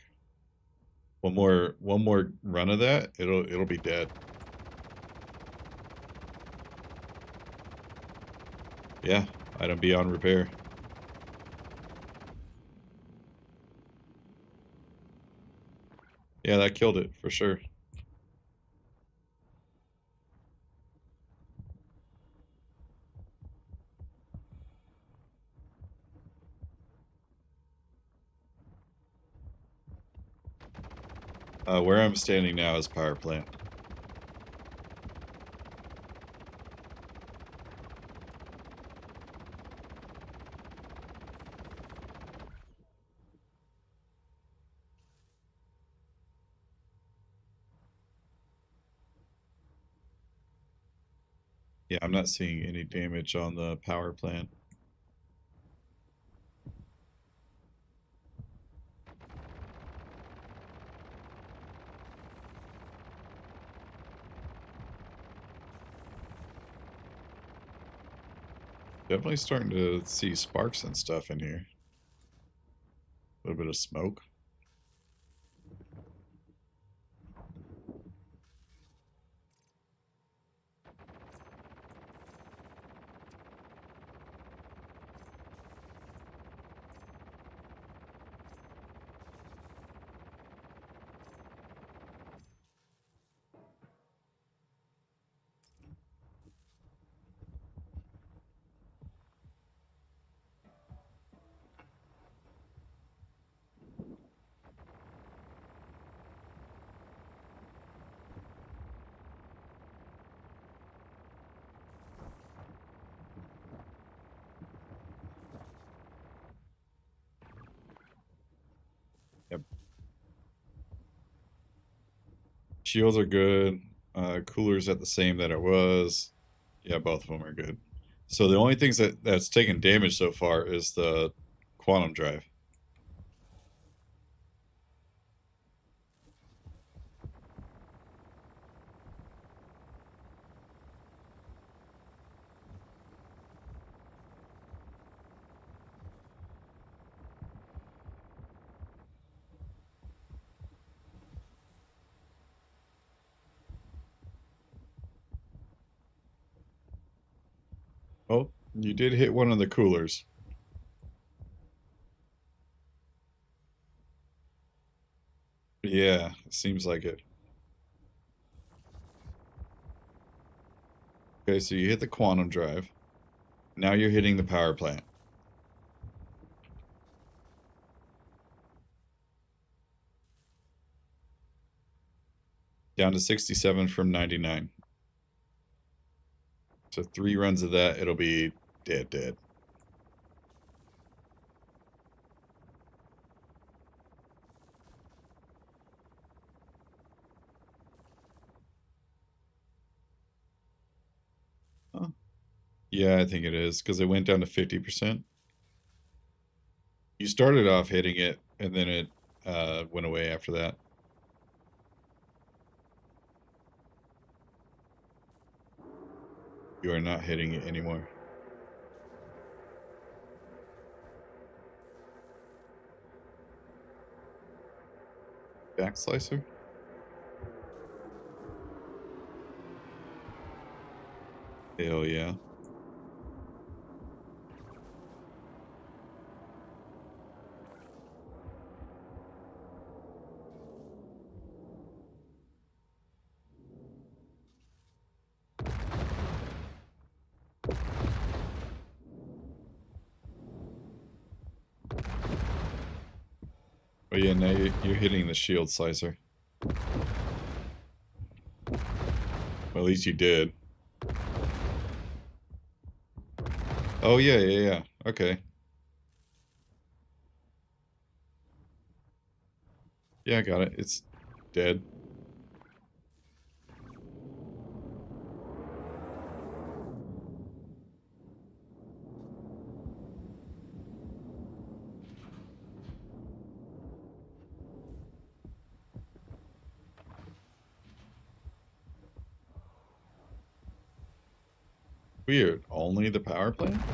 One more run of that, it'll be dead. Yeah, item beyond repair. Yeah, that killed it for sure. Where I'm standing now is power plant. Yeah, I'm not seeing any damage on the power plant. Definitely starting to see sparks and stuff in here. A little bit of smoke. Yep. Shields are good. Cooler's at the same that it was. Yeah, both of them are good. So the only things that's taken damage so far is the quantum drive. Oh, you did hit one of the coolers. Yeah, it seems like it. Okay, so you hit the quantum drive. Now you're hitting the power plant. Down to 67 from 99. So 3 runs of that, it'll be dead. Huh. Yeah, I think it is, because it went down to 50%. You started off hitting it, and then it went away after that. You are not hitting it anymore. Back slicer? Hell yeah. Oh yeah, now you're hitting the shield slicer. Well, at least you did. Oh yeah. Okay. Yeah, I got it. It's dead. Weird. Only the power plant?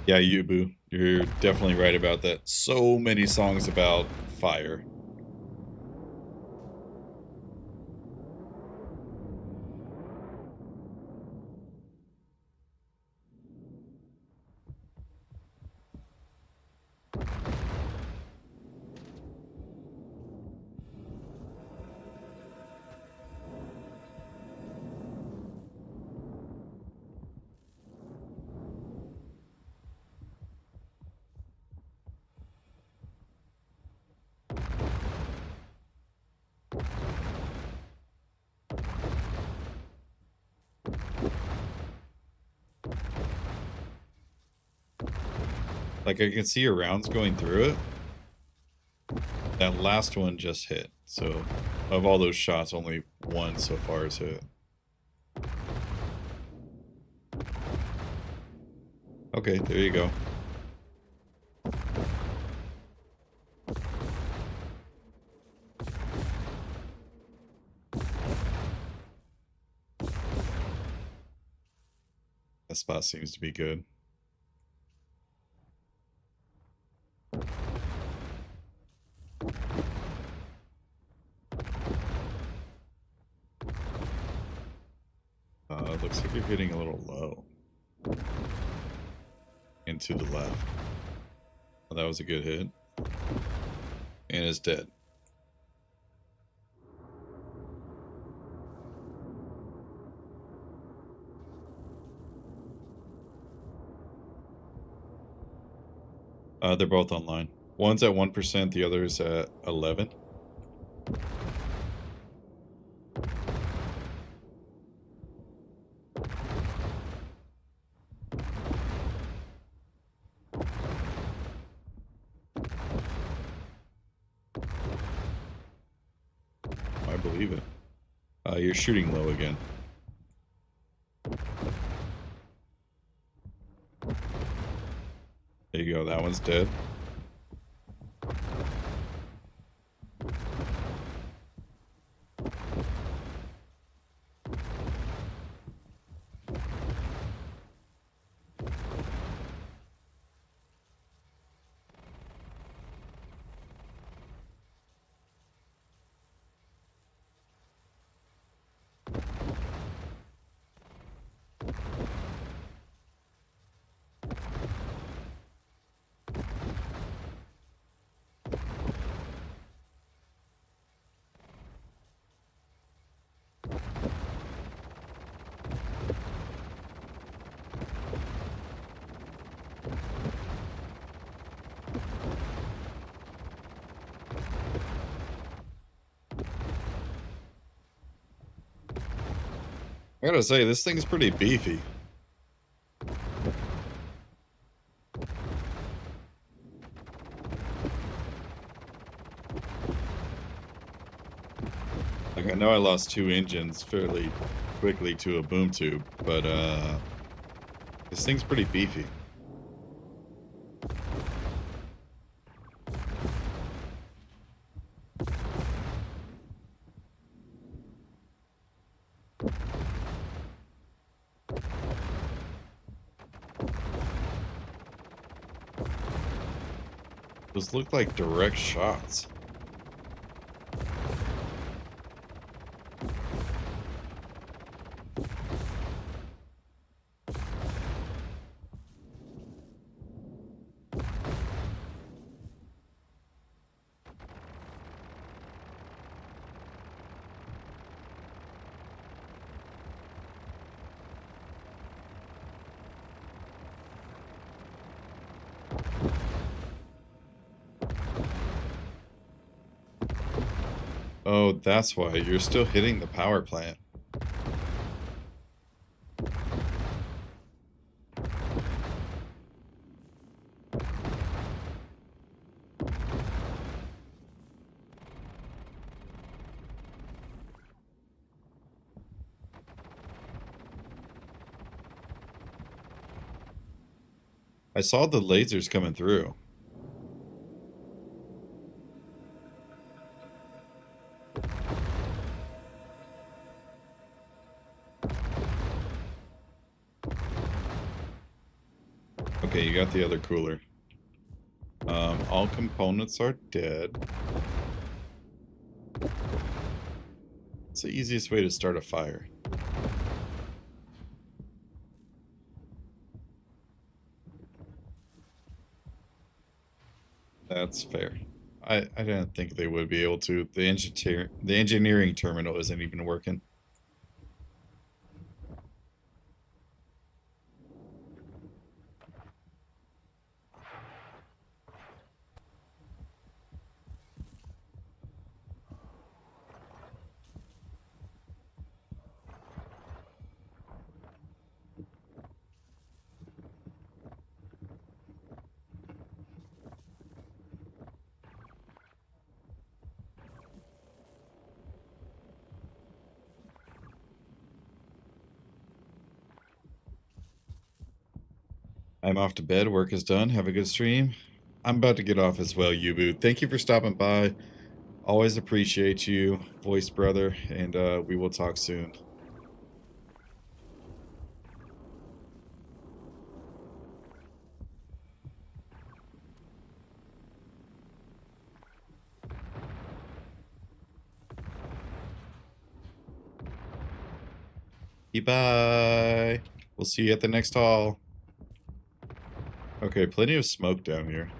Yeah, Yubu. You're definitely right about that. So many songs about fire. Like, I can see your rounds going through it. That last one just hit. So, of all those shots, only one so far has hit. Okay, there you go. That spot seems to be good. Looks like you're hitting a little low. And to the left. Oh, that was a good hit. And it's dead. They're both online. One's at 1%, the other is at 11. I believe it. You're shooting low again. There you go, that one's dead. I gotta say, this thing's pretty beefy. Like, I know I lost 2 engines fairly quickly to a boom tube, but this thing's pretty beefy. Those look like direct shots. Oh, that's why. You're still hitting the power plant. I saw the lasers coming through. Okay, you got the other cooler. All components are dead. It's the easiest way to start a fire. That's fair. I didn't think they would be able to. The engineering terminal isn't even working. I'm off to bed. Work is done. Have a good stream. I'm about to get off as well, Yubu. Thank you for stopping by. Always appreciate you, voice brother, and we will talk soon. Bye. We'll see you at the next hall. Okay, plenty of smoke down here.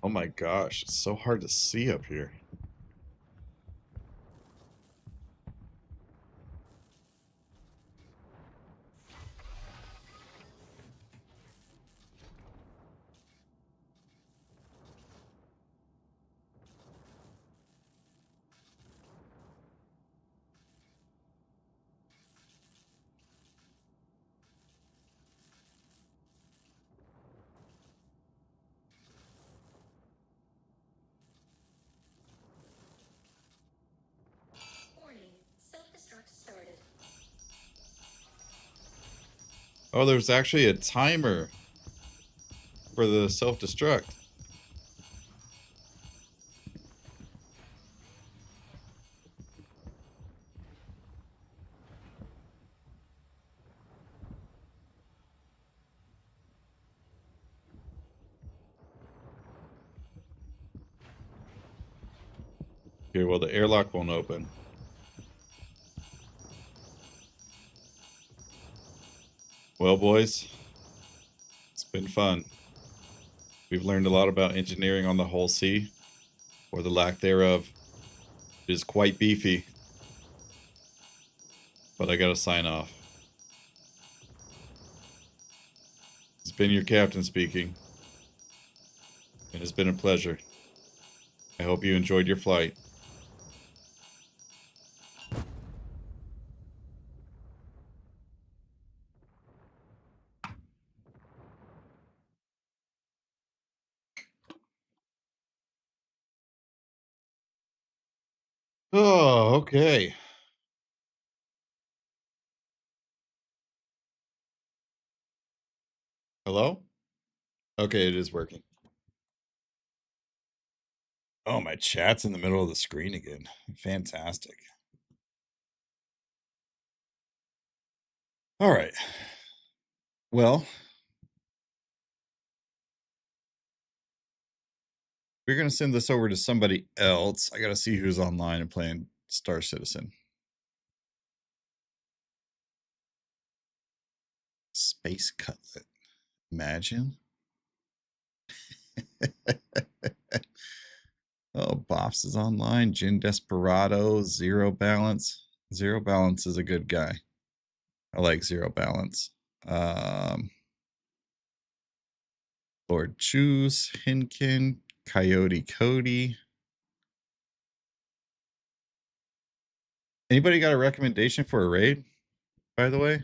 Oh my gosh, it's so hard to see up here. Warning. Self-destruct started. Oh, there's actually a timer for the self-destruct. Okay, well, the airlock won't open. Well, boys, it's been fun. We've learned a lot about engineering on the whole sea, or the lack thereof. It is quite beefy. But I gotta sign off. It's been your captain speaking. And it's been a pleasure. I hope you enjoyed your flight. Oh, okay. Hello? Okay, it is working. Oh, my chat's in the middle of the screen again. Fantastic. All right. Well, we're going to send this over to somebody else. I got to see who's online and playing Star Citizen. Space Cutlet. Imagine. Oh, Bops is online. Jin Desperado. Zero Balance. Zero Balance is a good guy. I like Zero Balance. Lord Choose, Hinkin, Coyote Cody. Anybody got a recommendation for a raid, by the way?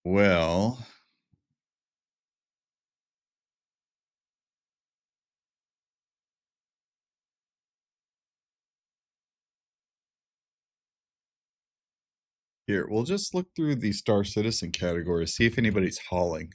Well, here, we'll just look through the Star Citizen category, see if anybody's hauling.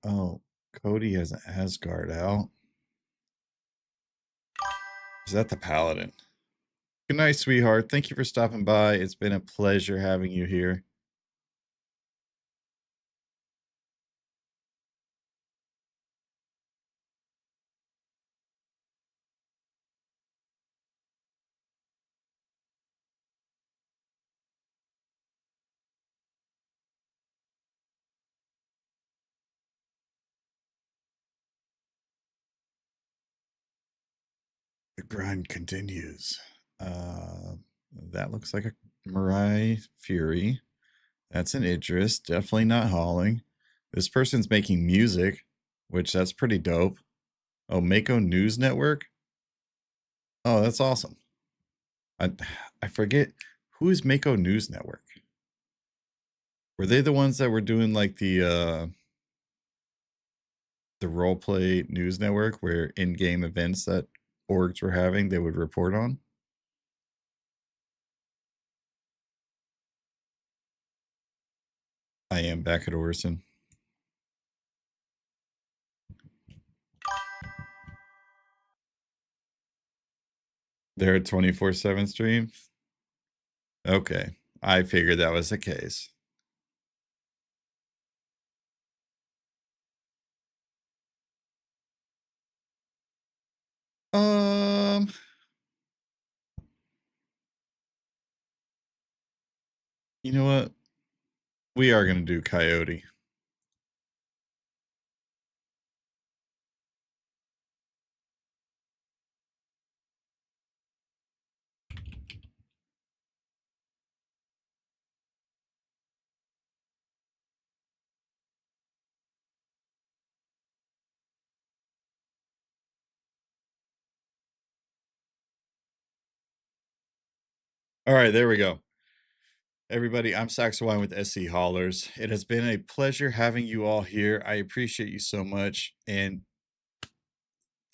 Oh, Cody has an Asgard out. Is that the Paladin? Good night, sweetheart. Thank you for stopping by. It's been a pleasure having you here. The grind continues. That looks like a Mariah Fury. That's an Idris. Definitely not hauling. This person's making music, which that's pretty dope. Oh, Mako News Network. Oh, that's awesome. I forget who is Mako News Network. Were they the ones that were doing like the roleplay news network where in-game events that orgs were having they would report on? I am back at Orson. They're a 24/7 stream? Okay. I figured that was the case. You know what? We are going to do Coyote. All right, there we go. Everybody, I'm Saxawine with SC Haulers. It has been a pleasure having you all here. I appreciate you so much. And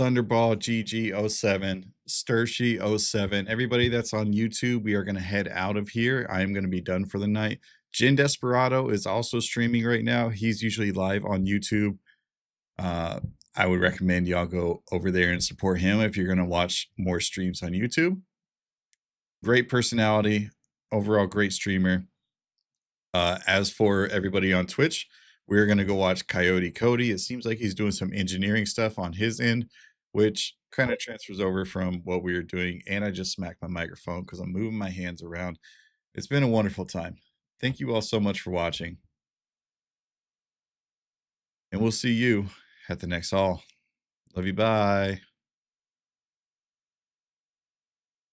Thunderball GG07, Sturshi07, everybody that's on YouTube, we are going to head out of here. I am going to be done for the night. Jin Desperado is also streaming right now. He's usually live on YouTube. I would recommend y'all go over there and support him if you're going to watch more streams on YouTube. Great personality, overall great streamer. As for everybody on Twitch, we're going to go watch Coyote Cody. It seems like he's doing some engineering stuff on his end, which kind of transfers over from what we were doing. And I just smacked my microphone because I'm moving my hands around. It's been a wonderful time. Thank you all so much for watching. And we'll see you at the next haul. Love you. Bye.